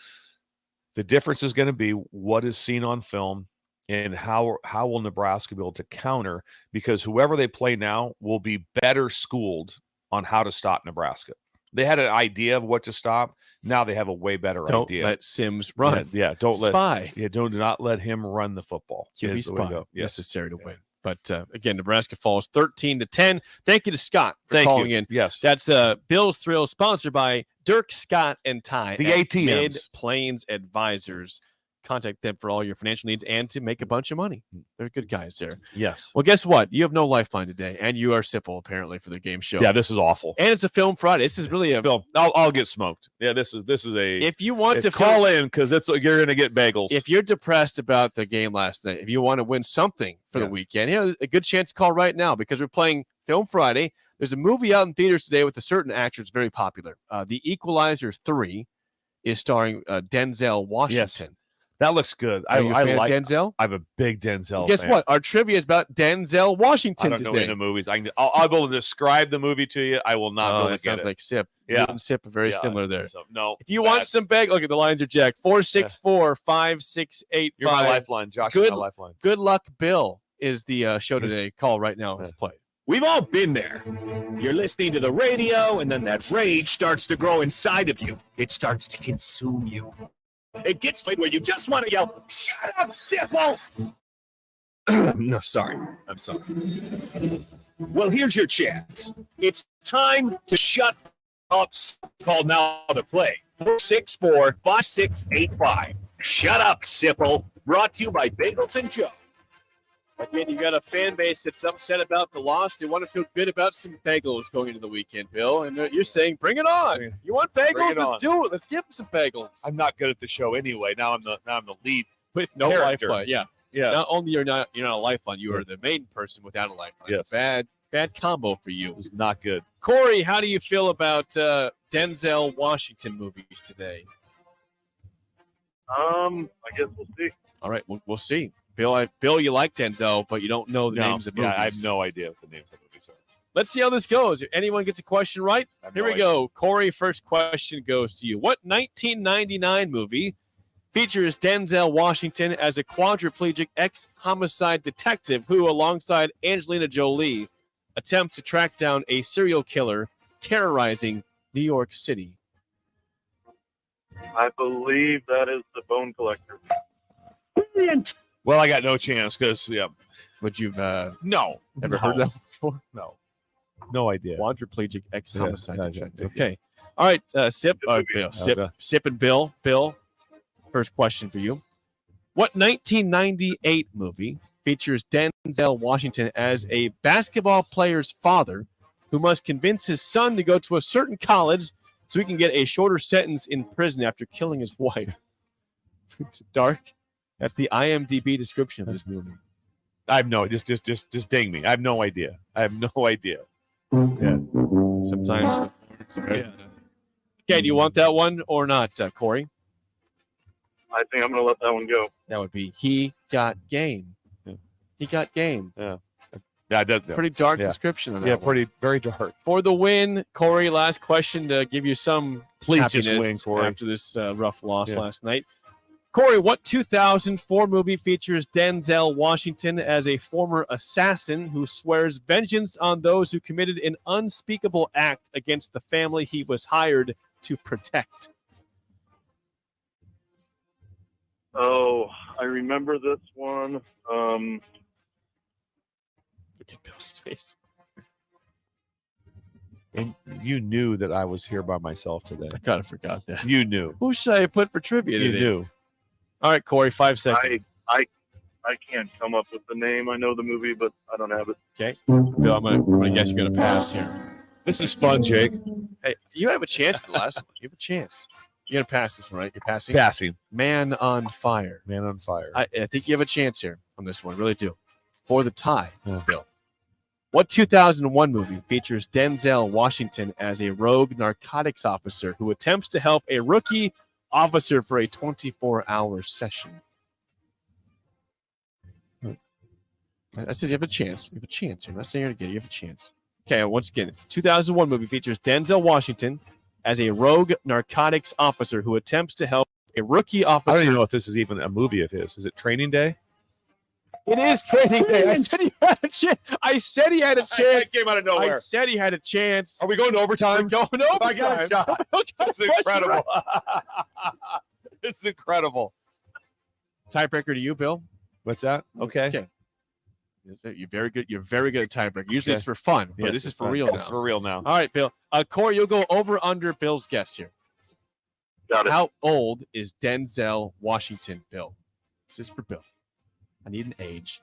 the difference is going to be what is seen on film and how will Nebraska be able to counter, because whoever they play now will be better schooled on how to stop Nebraska. They had an idea of what to stop. Now they have a way better idea.
Don't let Sims run.
Yeah,
do
not let him run the football.
QB spy necessary to win. But again, Nebraska falls 13-10. Thank you to Scott for calling in.
Yes,
that's Bill's Thrill, sponsored by Dirk, Scott, and Ty,
the ATMs.
Mid Plains Advisors. contact them for all your financial needs and to make a bunch of money. They're good guys there.
Yes.
Well, guess what? You have no lifeline today, and you are Sipple apparently for the game show.
Yeah, this is awful.
And it's a Film Friday. This is really a
film. I'll get smoked. Yeah, this is a.
If you want to
call in, because you're going to get bagels.
If you're depressed about the game last night, if you want to win something for the weekend, there's a good chance to call right now because we're playing Film Friday. There's a movie out in theaters today with a certain actor that's very popular. The Equalizer 3 is starring Denzel Washington.
Yes. That looks good.
I like
Denzel. I'm a big Denzel.
Guess
fan.
what? Our trivia is about Denzel Washington
I don't know
today.
any movies. I'll be able to describe the movie to you. I will not.
Oh,
go
that sounds like Sip.
Yeah.
You and Sip are very similar there.
So, no.
If you want some bag, look at the lines are jacked. 464-5685.
You're my lifeline, Josh.
Good,
my lifeline.
Good luck, Bill. Is the show today? Call right now. Let's play.
We've all been there. You're listening to the radio, and then that rage starts to grow inside of you. It starts to consume you. It gets to where you just want to yell, "Shut up, Sipple!" No, sorry. I'm sorry. Well, here's your chance. It's time to shut up. Call now to play. 464-5685. Shut up, Sipple. Brought to you by Bagels and Joe.
Again, you got a fan base that's upset about the loss. They want to feel good about some bagels going into the weekend, Bill. And you're saying, bring it on. You want bagels? Let's do it. Let's give them some bagels.
I'm not good at the show anyway. Now I'm the lead
with no
character.
lifeline. Yeah. Not only you're not a lifeline, you are the main person without a lifeline. It's a bad combo for you.
It's not good.
Corey, how do you feel about Denzel Washington movies today?
I guess we'll see.
All right, we'll see. Bill, you like Denzel, but you don't know the names of movies.
Yeah, I have no idea what the names of movies are.
Let's see how this goes. If anyone gets a question right, here we go. Corey, first question goes to you. What 1999 movie features Denzel Washington as a quadriplegic ex-homicide detective who, alongside Angelina Jolie, attempts to track down a serial killer terrorizing New York City?
I believe that is The Bone Collector.
Brilliant.
Well, I got no chance because,
Would you
no.
Ever heard that before?
No. No idea.
Quadriplegic ex-homicide detective.
Yeah.
Okay. All right, Sip. Bill. Sip and Bill. Bill, first question for you. What 1998 movie features Denzel Washington as a basketball player's father who must convince his son to go to a certain college so he can get a shorter sentence in prison after killing his wife? It's dark. That's the IMDb description of this movie.
I have no, just ding me. I have no idea. Yeah.
Sometimes. Okay, do you want that one or not, Corey?
I think I'm going to let that one go.
That would be He Got Game.
Yeah.
He Got Game.
Yeah. Yeah, that's
pretty dark description of that.
Yeah,
one.
very dark.
For the win, Corey, last question to give you some
Please just
happiness
win, Corey.
after this rough loss last night. Corey, what 2004 movie features Denzel Washington as a former assassin who swears vengeance on those who committed an unspeakable act against the family he was hired to protect?
Oh, I remember this one.
Look at Bill's face.
And you knew that I was here by myself today.
I kind of forgot that.
You knew.
Who should I put for trivia
You
today?
knew.
All right, Corey, 5 seconds.
I can't come up with the name. I know the movie, but I don't have it.
Okay. Bill, I'm gonna guess you're going to pass here.
This is fun, Jake.
Hey, you have a chance in the last one. You have a chance. You're going to pass this one, right? You're passing?
Passing.
Man on Fire.
Man on Fire.
I think you have a chance here on this one. Really do. For the tie, Bill. What 2001 movie features Denzel Washington as a rogue narcotics officer who attempts to help a rookie officer for a 24-hour session? I said you have a chance. You have a chance here. I'm not saying you're going to get it. You have a chance. Okay, once again, 2001 movie features Denzel Washington as a rogue narcotics officer who attempts to help a rookie officer.
I don't even know if this is even a movie of his. Is it Training Day?
It is Training Day. I said he had a chance. I said he had a chance.
That came out of nowhere.
I said he had a chance.
Are we going to overtime?
We're going overtime.
I got a shot. That's incredible. This is incredible.
Tiebreaker to you, Bill.
What's that? Okay.
Okay. You're very good. You're very good at tiebreaker. Usually it's for fun, but this is for real now.
It's for real now.
All right, Bill. Corey, you'll go over under Bill's guess here. How old is Denzel Washington, Bill? This is for Bill. I need an age.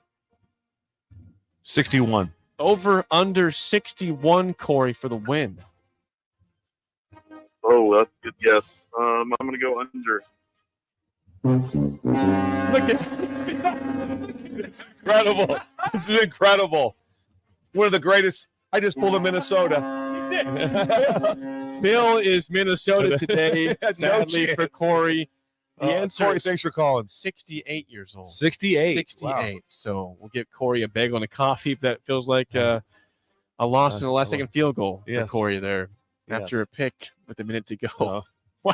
61.
Over under 61, Corey, for the win.
Oh, that's a good guess. I'm going to go under.
Look at
It's incredible. This is incredible. One of the greatest. I just pulled a Minnesota.
Bill is Minnesota today. Sadly for Corey. The answer
Corey,
is
thanks for calling.
68 years old.
68.
68.
Wow.
So we'll give Corey a bagel and a coffee if that feels like a loss in the last second field goal for Corey there after a pick with a minute to go. Wow.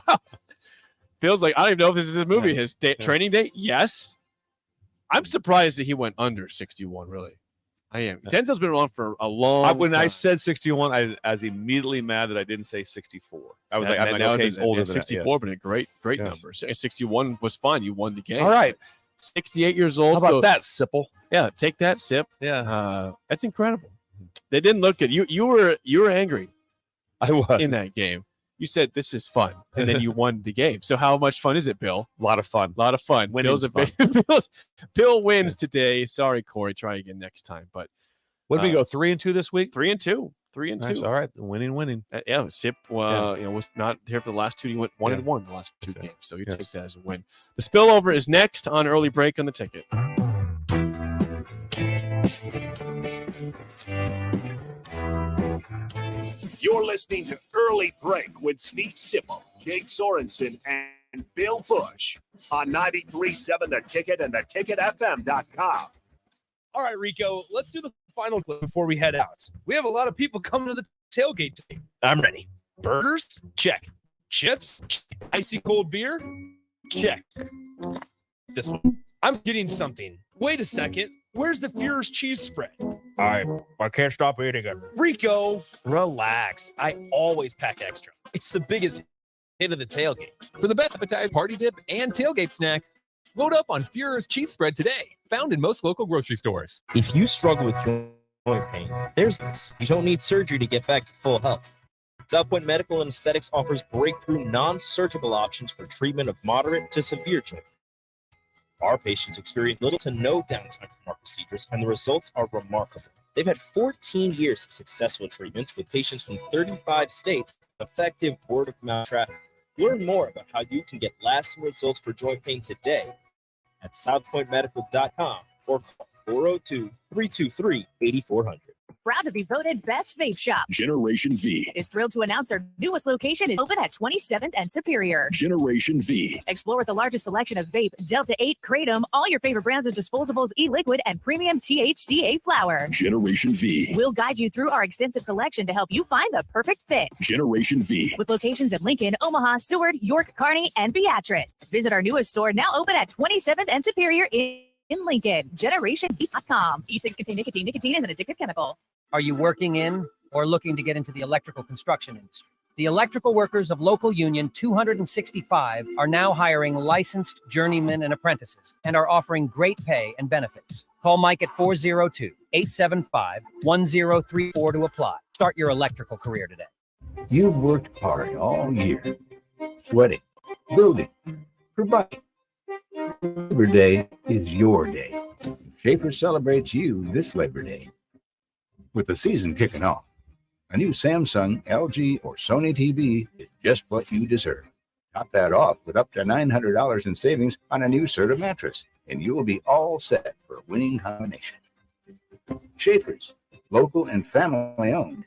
Feels like, I don't even know if this is a movie. His training day? Yes. I'm surprised that he went under 61, really. I am. Denzel's been around for a long time.
When I said 61, I was immediately mad that I didn't say 64. I was okay, he's older than
64,
that. Yes.
but a great number. 61 was fine. You won the game.
All right.
68 years old.
How about that, Sipple?
Yeah, take that, Sip.
Yeah.
That's incredible. They didn't look good. You were angry.
I was.
In that game. You said this is fun, and then you won the game. So how much fun is it, Bill?
A lot of fun.
A lot of fun. Bill wins today. Sorry, Corey. Try again next time. But
what did we go 3-2 this week?
3-2. 3-2.
Nice. All right, winning.
Yeah, Sip. Was not here for the last two. He went 1-1 the last two games. So you take that as a win. The spillover is next on Early Break on the Ticket.
You're listening to Early Break with Steve Sipple, Jake Sorensen, and Bill Busch on 93.7 The Ticket and theticketfm.com.
All right, Rico, let's do the final clip before we head out. We have a lot of people coming to the tailgate today. I'm ready. Burgers? Check. Chips? Check. Icy cold beer? Check. This one. I'm getting something. Wait a second. Where's the Fuhrer's cheese spread? I can't stop eating it. Rico, relax. I always pack extra. It's the biggest hit of the tailgate.
For the best appetizer, party dip, and tailgate snack, load up on Fuhrer's cheese spread today. Found in most local grocery stores.
If you struggle with joint pain, there's this. You don't need surgery to get back to full health. South Point Medical and Aesthetics offers breakthrough non-surgical options for treatment of moderate to severe joint pain. Our patients experience little to no downtime from our procedures, and the results are remarkable. They've had 14 years of successful treatments with patients from 35 states, effective word-of-mouth traffic. Learn more about how you can get lasting results for joint pain today at southpointmedical.com or call 402-323-8400.
Proud to be voted Best Vape Shop.
Generation V.
Is thrilled to announce our newest location is open at 27th and Superior.
Generation V.
Explore the largest selection of vape, Delta 8, Kratom, all your favorite brands of disposables, e-liquid, and premium THCA flower.
Generation V.
We'll guide you through our extensive collection to help you find the perfect fit.
Generation V.
With locations in Lincoln, Omaha, Seward, York, Kearney, and Beatrice. Visit our newest store now open at 27th and Superior in Lincoln. GenerationV.com. E6 contain nicotine. Nicotine is an addictive chemical.
Are you working in or looking to get into the electrical construction industry? The electrical workers of Local Union 265 are now hiring licensed journeymen and apprentices and are offering great pay and benefits. Call Mike at 402-875-1034 to apply. Start your electrical career today.
You've worked hard all year, sweating, building, providing. Labor Day is your day. Schaefer celebrates you this Labor Day. With the season kicking off, a new Samsung, LG, or Sony TV is just what you deserve. Top that off with up to $900 in savings on a new Serta mattress, and you will be all set for a winning combination. Schaefer's, local and family owned.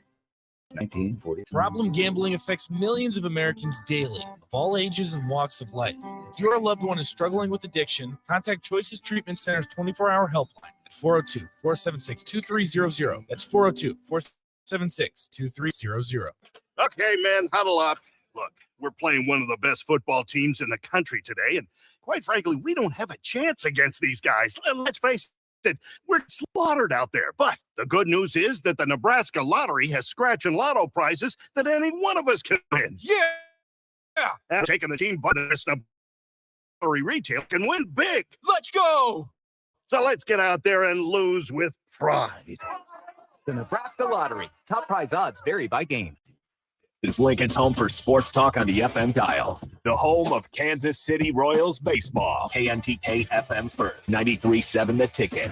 1940.
Problem gambling affects millions of Americans daily, of all ages and walks of life. If your loved one is struggling with addiction, contact Choices Treatment Center's 24-hour helpline at 402-476-2300. That's 402-476-2300.
Okay, man, huddle up. Look, we're playing one of the best football teams in the country today, and quite frankly, we don't have a chance against these guys. Let's face it. We're slaughtered out there. But the good news is that the Nebraska Lottery has scratch and lotto prizes that any one of us can win. Yeah. And taking the team by the lottery retail can win big. Let's go. So let's get out there and lose with pride.
The Nebraska Lottery. Top prize odds vary by game.
is Lincoln's home for sports talk on the FM dial. The home of Kansas City Royals baseball. KNTK FM Firth, 93.7 The Ticket.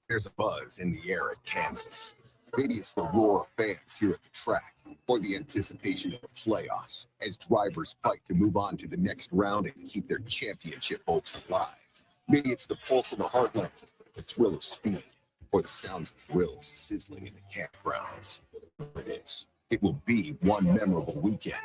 There's a buzz in the air at Kansas. Maybe it's the roar of fans here at the track, or the anticipation of the playoffs as drivers fight to move on to the next round and keep their championship hopes alive. Maybe it's the pulse of the heartland, the thrill of speed, or the sounds of grills sizzling in the campgrounds. Whatever it is, it will be one memorable weekend.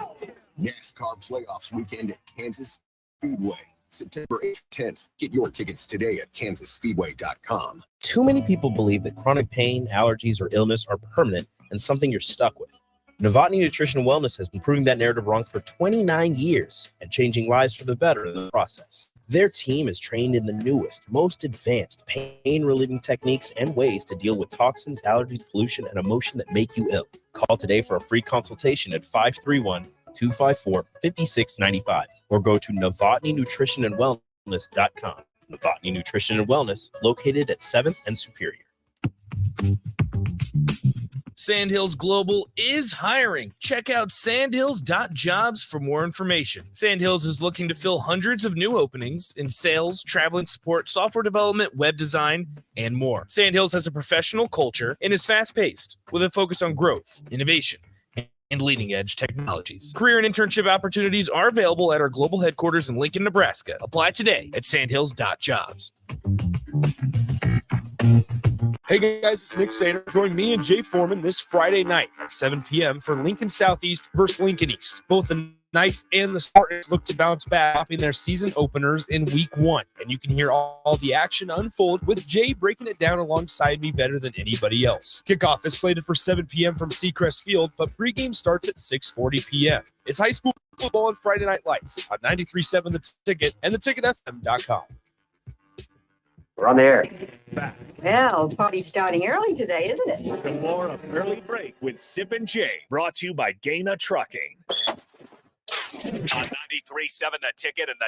NASCAR Playoffs Weekend at Kansas Speedway, September 8th, 10th. Get your tickets today at kansasspeedway.com.
Too many people believe that chronic pain, allergies, or illness are permanent and something you're stuck with. Novotny Nutrition and Wellness has been proving that narrative wrong for 29 years and changing lives for the better in the process. Their team is trained in the newest, most advanced pain-relieving techniques and ways to deal with toxins, allergies, pollution, and emotion that make you ill. Call today for a free consultation at 531-254-5695 or go to novotnynutritionandwellness.com. Novotny Nutrition and Wellness, located at 7th and Superior.
Sandhills Global is hiring. Check out sandhills.jobs for more information. Sandhills is looking to fill hundreds of new openings in sales, traveling support, software development, web design, and more. Sandhills has a professional culture and is fast-paced with a focus on growth, innovation, and leading-edge technologies. Career and internship opportunities are available at our global headquarters in Lincoln, Nebraska. Apply today at sandhills.jobs.
Hey guys, it's Nick Sainer. Join me and Jay Foreman this Friday night at 7 p.m. for Lincoln Southeast versus Lincoln East. Both the Knights and the Spartans look to bounce back, topping their season openers in week 1. And you can hear all the action unfold with Jay breaking it down alongside me better than anybody else. Kickoff is slated for 7 p.m. from Seacrest Field, but pregame starts at 6:40 p.m. It's high school football and Friday Night Lights on 93.7 The Ticket and theticketfm.com.
We're on the air.
Well, party's starting early today, isn't it?
To more of Early Break with Sip and Jay, brought to you by Gaina Trucking. On 93.7 The Ticket and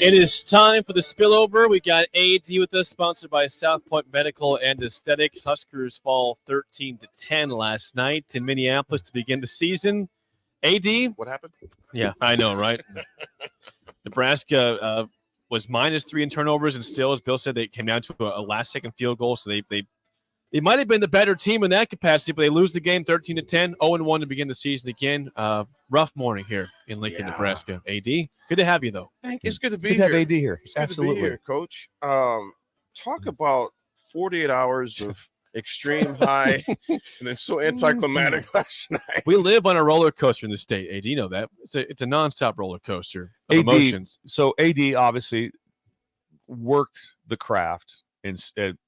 It is time for the spillover. We got AD with us, sponsored by South Point Medical and Aesthetic. Huskers fall 13-10 last night in Minneapolis to begin the season. AD?
What happened?
Yeah, I know, right? Nebraska was -3 in turnovers, and still, as Bill said, they came down to a last-second field goal, so they might have been the better team in that capacity, but they lose the game 13-10, 0-1 to begin the season again. Rough morning here in Lincoln, Nebraska. AD, good to have you, though.
It's good to be
Good
here.
to have AD here.
It's
Absolutely.
good to be here, Coach. Talk about 48 hours of extreme high and then so anticlimactic last night.
We live on a roller coaster in the state, AD. You know that. It's a nonstop roller coaster of
AD,
emotions.
So AD obviously worked the craft and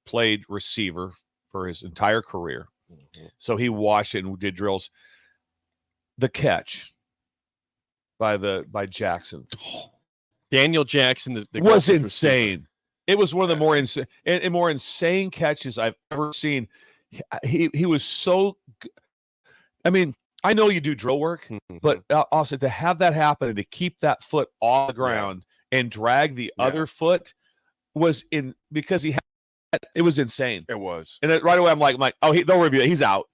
played receiver for his entire career. So he watched it and did drills. The catch by Jackson.
Daniel Jackson the
was insane. It was one of the more insane and more insane catches I've ever seen. He was so. I mean, I know you do drill work, but also to have that happen and to keep that foot off the ground and drag the other foot was in because he had. It was insane.
It was.
And right away, I'm like, oh, they'll review it. He's out.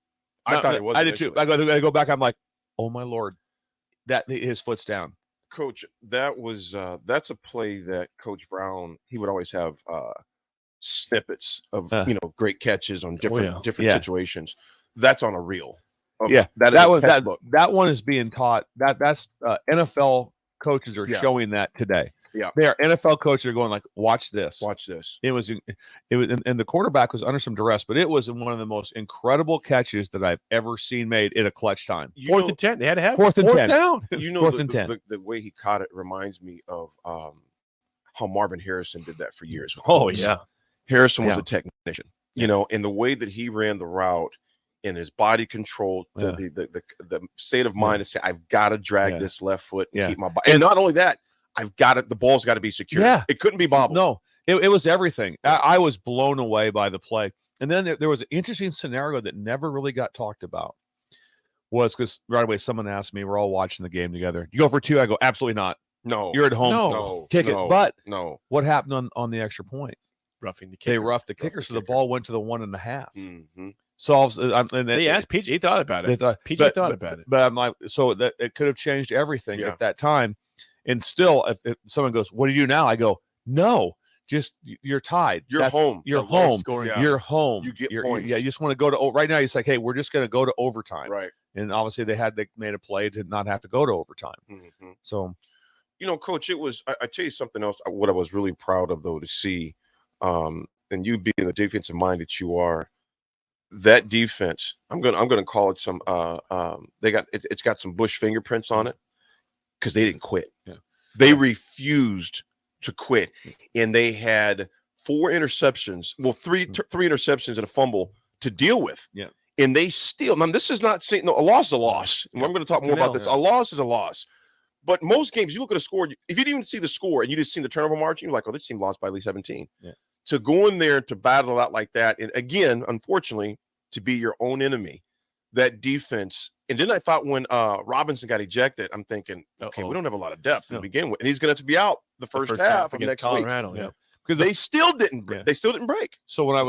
I thought it was.
I did too. I go back. I'm like, oh my Lord, that his foot's down.
Coach, that was that's a play that Coach Brown, he would always have snippets of great catches on different situations. That's on a reel.
That one is being taught. That's NFL coaches are showing that today.
Yeah,
they are NFL coaches are going like, watch this.
Watch this.
It was, and the quarterback was under some duress, but it was one of the most incredible catches that I've ever seen made in a clutch time.
4th and 10. They had to have
fourth and 10
down.
You know,
4th and 10.
The way he caught it reminds me of how Marvin Harrison did that for years.
Oh yeah,
Harrison was a technician. You know, and the way that he ran the route and his body control, the state of mind to say, I've got to drag this left foot and keep my body. And not only that, the ball's got to be secure.
Yeah.
It couldn't be bobbled.
No, it was everything. I was blown away by the play. And then there was an interesting scenario that never really got talked about. Was because right away someone asked me, we're all watching the game together. You go for 2? I go, absolutely not.
No.
You're at home.
No.
Kick it. But
no.
What happened on the extra point?
Roughing the kicker.
They roughed the kicker, so the ball went to the 1.5.
Mm-hmm.
So
they asked PJ. He thought about it. PJ thought about it.
But I'm like, so that it could have changed everything at that time. And still, if someone goes, "What do you do now?" I go, "No, just you're tied.
You're home.
You're home. You're home.
You get points.
Yeah, you just want to go to right now. It's like, hey, we're just going to go to overtime.
Right.
And obviously, they made a play to not have to go to overtime.
Mm-hmm.
So,
Coach, it was. I tell you something else. What I was really proud of, though, to see, and you being the defensive mind that you are, that defense. I'm gonna call it some. It's got some Busch fingerprints on it because they didn't quit.
Yeah.
They refused to quit, and they had 4 interceptions. Well, three interceptions and a fumble to deal with.
Yeah.
And they still. Now, this is not saying a loss is a loss. And I'm going to talk more about this. A loss is a loss. But most games, you look at a score. If you didn't even see the score and you just seen the turnover margin, you're like, "Oh, this team lost by at least 17."
Yeah.
To go in there to battle it out like that, and again, unfortunately, to be your own enemy, that defense. And then I thought when Robinson got ejected, I'm thinking, okay, we don't have a lot of depth to begin with, and he's going to have to be out the first half of next
Colorado.
week.
Yeah.
Because they still didn't. They still didn't break.
So when I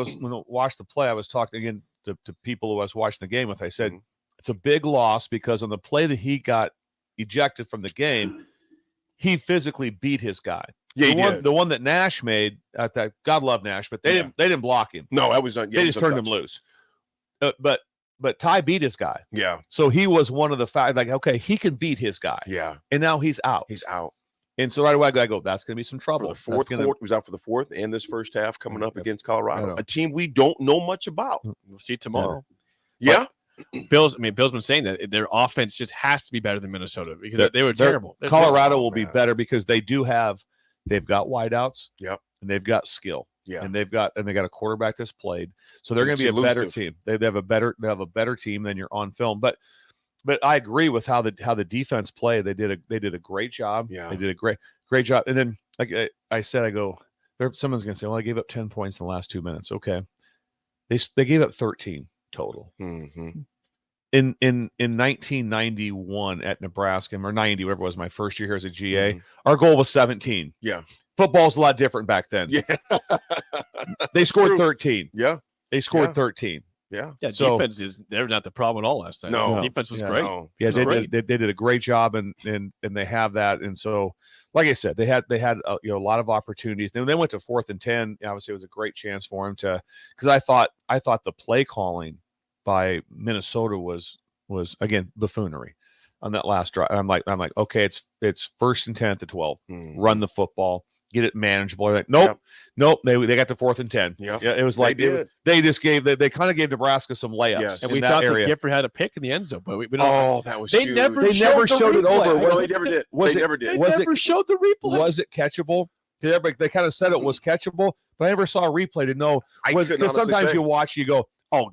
watched the play, I was talking again to people who I was watching the game with. I said it's a big loss because on the play that he got ejected from the game, he physically beat his guy.
Yeah,
the one that Nash made at that. God love Nash, but they didn't block him.
No, that was not.
They just turned him loose. But Ty beat his guy.
Yeah.
So he was one of the like, okay, he can beat his guy.
Yeah.
And now he's out.
He's out.
And so right away I go, that's going to be some trouble.
For the fourth quarter, he was out for the fourth and this first half coming up against Colorado, a team we don't know much about.
We'll see tomorrow.
Yeah.
Bill's been saying that their offense just has to be better than Minnesota because they were terrible.
Colorado will be better because they've got wideouts.
Yep.
And they've got skill.
Yeah.
And they got a quarterback that's played. So they're going to be a better team. They have a better team than you're on film. But I agree with how the defense played. They did a great job.
Yeah.
They did a great job. And then like I said, someone's going to say, well, I gave up 10 points in the last 2 minutes. Okay. They gave up 13 total.
Mm-hmm.
In 1991 at Nebraska, or 90, whatever it was, my first year here as a GA, our goal was 17.
Yeah.
Football's a lot different back then.
Yeah.
They scored 13.
Yeah.
They scored 13.
Yeah.
Yeah. Defense they're not the problem at all last time.
No.
Defense was great.
No.
Yeah. They did a great job and they have that. And so, like I said, they had a lot of opportunities. Then they went to 4th and 10. Obviously, it was a great chance for him because I thought the play calling by Minnesota was again buffoonery on that last drive. I'm like, okay, it's 1st and 10 at the 12. Run the football, get it manageable. Like, nope. They got to 4th and 10.
Yeah,
it was like they just gave they kind of gave Nebraska some layups.
Yes.
And we thought that Gifford had a pick in the end zone, but we don't.
That was
they
huge.
never
They never showed it over.
No, they never did. They never did.
They never showed the replay.
Was it catchable? They kind of said it was catchable, but I never saw a replay to know. Because sometimes you watch, you go, oh,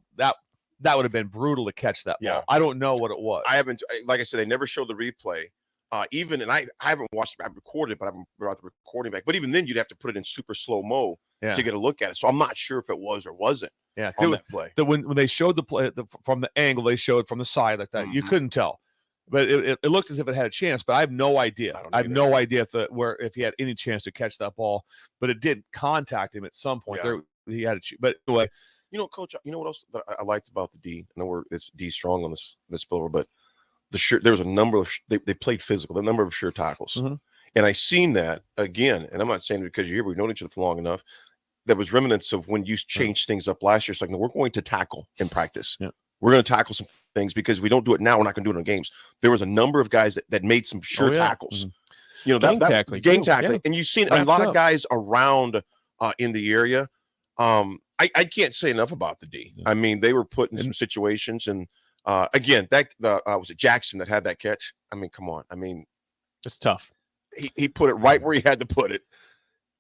that would have been brutal to catch that ball. I don't know what it was.
I haven't, like I said, they never showed the replay. And I haven't watched it. I've recorded it, but I haven't brought the recording back. But even then, you'd have to put it in super slow mo to get a look at it. So I'm not sure if it was or wasn't.
Yeah,
on that play.
When they showed the play from the angle, they showed from the side like that. You couldn't tell, but it looked as if it had a chance. But I have no idea. I have no idea if he had any chance to catch that ball. But it did contact him at some point.
Yeah.
He had but anyway.
Coach, you know what else that I liked about the D? I know it's D strong on this spiller, but there was a number of they played physical, the number of sure tackles. And I seen that again, and I'm not saying it because you're here, we've known each other for long enough. That was remnants of when you changed things up last year. It's like, no, we're going to tackle in practice.
Yeah.
We're going to tackle some things because we don't do it now. We're not going to do it in games. There was a number of guys that made some sure tackles.
Gang tackling.
Yeah. And you've seen a lot of guys around in the area. I can't say enough about the D. I mean, they were put in some situations, and again, was it Jackson that had that catch? I mean, come on. I mean,
it's tough.
He put it right where he had to put it.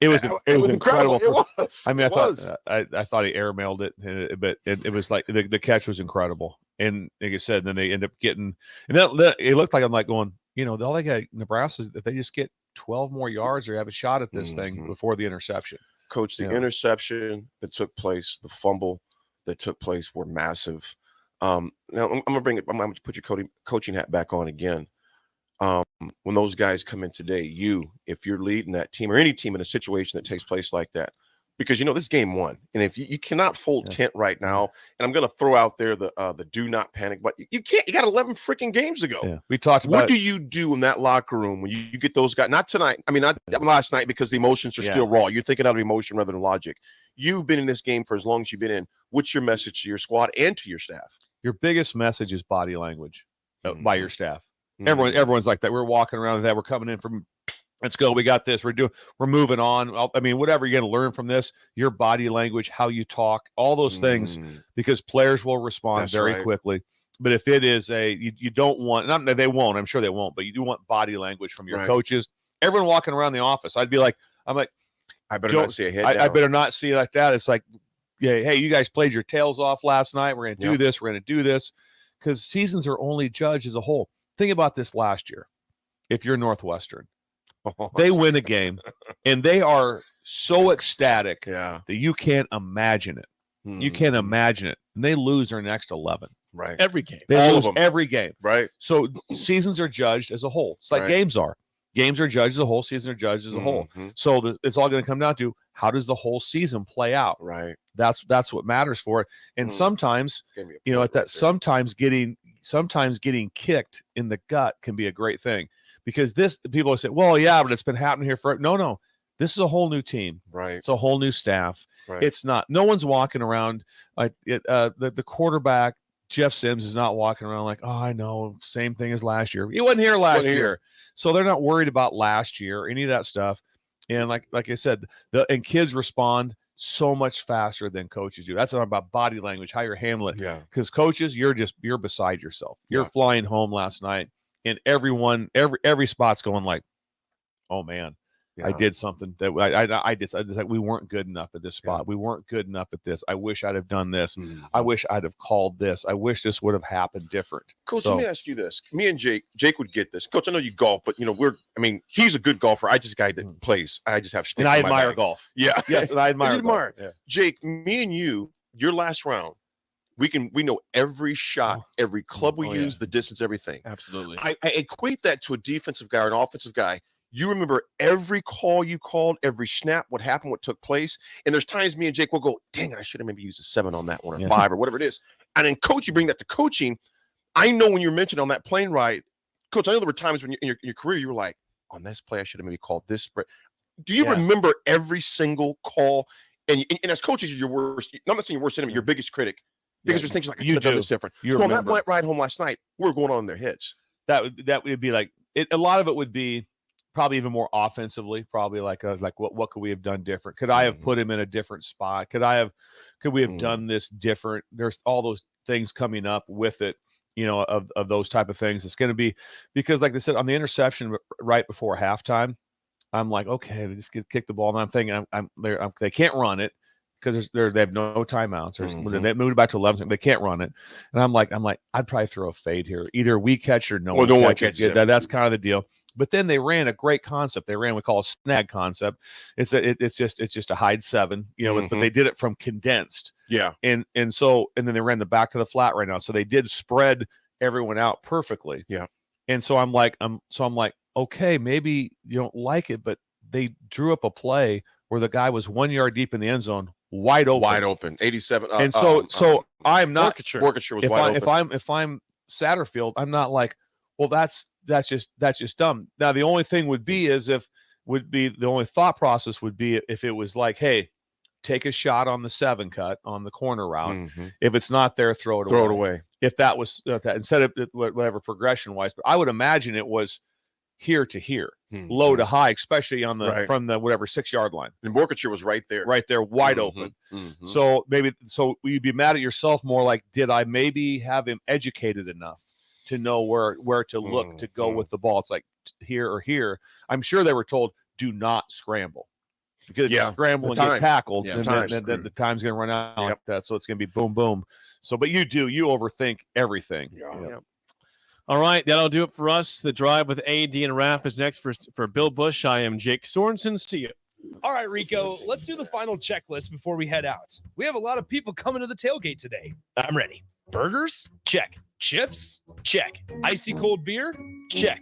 It was incredible.
It was.
I mean,
It was.
I thought he airmailed it, but it was like the catch was incredible. And like I said, then they end up getting, and it looked like I'm like going, all they got Nebraska is if they just get 12 more yards or have a shot at this thing before the interception.
Coach, the interception that took place, the fumble that took place were massive. Now I'm gonna put your coaching hat back on again. When those guys come in today, if you're leading that team or any team in a situation that takes place like that, because this is game one, and if you cannot fold tent right now, and I'm going to throw out there the do not panic, but you can't. You got 11 freaking games to go.
Yeah. We talked about
what do you do in that locker room when you get those guys? Not tonight. I mean, not last night because the emotions are still raw. You're thinking out of emotion rather than logic. You've been in this game for as long as you've been in. What's your message to your squad and to your staff?
Your biggest message is body language by your staff. Everyone's like that. We're walking around with that. We're coming in from, let's go. We got this. We're moving on. I mean, whatever you're going to learn from this, your body language, how you talk, all those things, because players will respond very quickly. But if it is you don't want, not that they won't, I'm sure they won't, but you do want body language from your coaches. Everyone walking around the office, I better not see a head down. I better not see it like that. It's like, hey, you guys played your tails off last night. We're going to do this. We're going to do this, because seasons are only judged as a whole. Think about this last year. If you're Northwestern, they win a game and they are so ecstatic that you can't imagine it. You can't imagine it. And they lose their next 11.
Right.
Every game.
They lose every game.
Right.
So seasons are judged as a whole. It's like games are. Games are judged as a whole. Seasons are judged as a whole. So it's all going to come down to, how does the whole season play out?
Right.
That's what matters for it. And sometimes, sometimes getting kicked in the gut can be a great thing, because people will say, well, yeah, but it's been happening here for no. This is a whole new team.
Right.
It's a whole new staff.
Right.
It's not. No one's walking around like the quarterback. Jeff Sims is not walking around like, oh, I know, same thing as last year. He wasn't here last year, so they're not worried about last year or any of that stuff. And like I said, and kids respond so much faster than coaches do. That's not about body language, how you're handling it.
Yeah.
Because coaches, you're beside yourself. You're flying home last night, and every spot's going like, oh man, I did something that I did. Like, we weren't good enough at this spot. We weren't good enough at this. I wish I'd have done this. I wish I'd have called this. I wish this would have happened different.
Coach, let me ask you this. Me and Jake would get this. Coach, I know you golf, but he's a good golfer. I just a guy that plays. I just have
and I admire golf.
Yeah.
Yes, and I admire golf.
Yeah. Jake, me and you, your last round, we know every shot, every club we use, the distance, everything.
Absolutely.
I equate that to a defensive guy or an offensive guy. You remember every call you called, every snap, what happened, what took place. And there's times me and Jake will go, dang it, I should have maybe used a 7 on that one or 5 or whatever it is. And then, Coach, you bring that to coaching. I know when you're mentioned on that plane ride, Coach, I know there were times when in your career you were like, on this play, I should have maybe called this. Do you remember every single call? And as coaches, you're your worst. I'm not saying your worst enemy, your biggest critic. Because there's things like, I could have done this different. So on that ride home last night, we were going on in their heads.
That would be like it. A lot of it would be probably even more offensively, probably like what could we have done different? Could I have put him in a different spot? Could we have done this different? There's all those things coming up with it, of those type of things. It's going to be, because like I said, on the interception right before halftime, I'm like, okay, they just kick the ball. And I'm thinking they can't run it because they have no timeouts. They moved back to 11. They can't run it. And I'm like, I'd probably throw a fade here. Either we catch it or no one catch it. That's kind of the deal. But then they ran a great concept. They ran what we call a snag concept. It's just a hide 7, but they did it from condensed.
Yeah.
And then they ran the back to the flat right now. So they did spread everyone out perfectly.
Yeah.
And so I'm like, okay, maybe you don't like it, but they drew up a play where the guy was 1 yard deep in the end zone, wide open.
87.
And so I'm not.
Borkature was wide open.
If I'm Satterfield, I'm not like, well, that's just dumb. Now the only thing the only thought process would be if it was like, hey, take a shot on the 7 cut on the corner route. If it's not there, throw it away. If that was that, instead of whatever progression wise, but I would imagine it was here to here, low to high, especially on the from the whatever 6 yard line.
And Borkature was right there,
wide open. So you'd be mad at yourself more like, did I maybe have him educated enough to know where to look to go with the ball? It's like here or here. I'm sure they were told, do not scramble. Because if you scramble and get tackled, then the time's going to run out like that. So it's going to be boom, boom. So, but you overthink everything.
Yeah. All right, that'll do it for us. The Drive with AD and Raph is next for Bill Busch. I am Jake Sorensen. See you.
All right, Rico, let's do the final checklist before we head out. We have a lot of people coming to the tailgate today. I'm ready. Burgers? Check. Chips? Check. Icy cold beer? Check.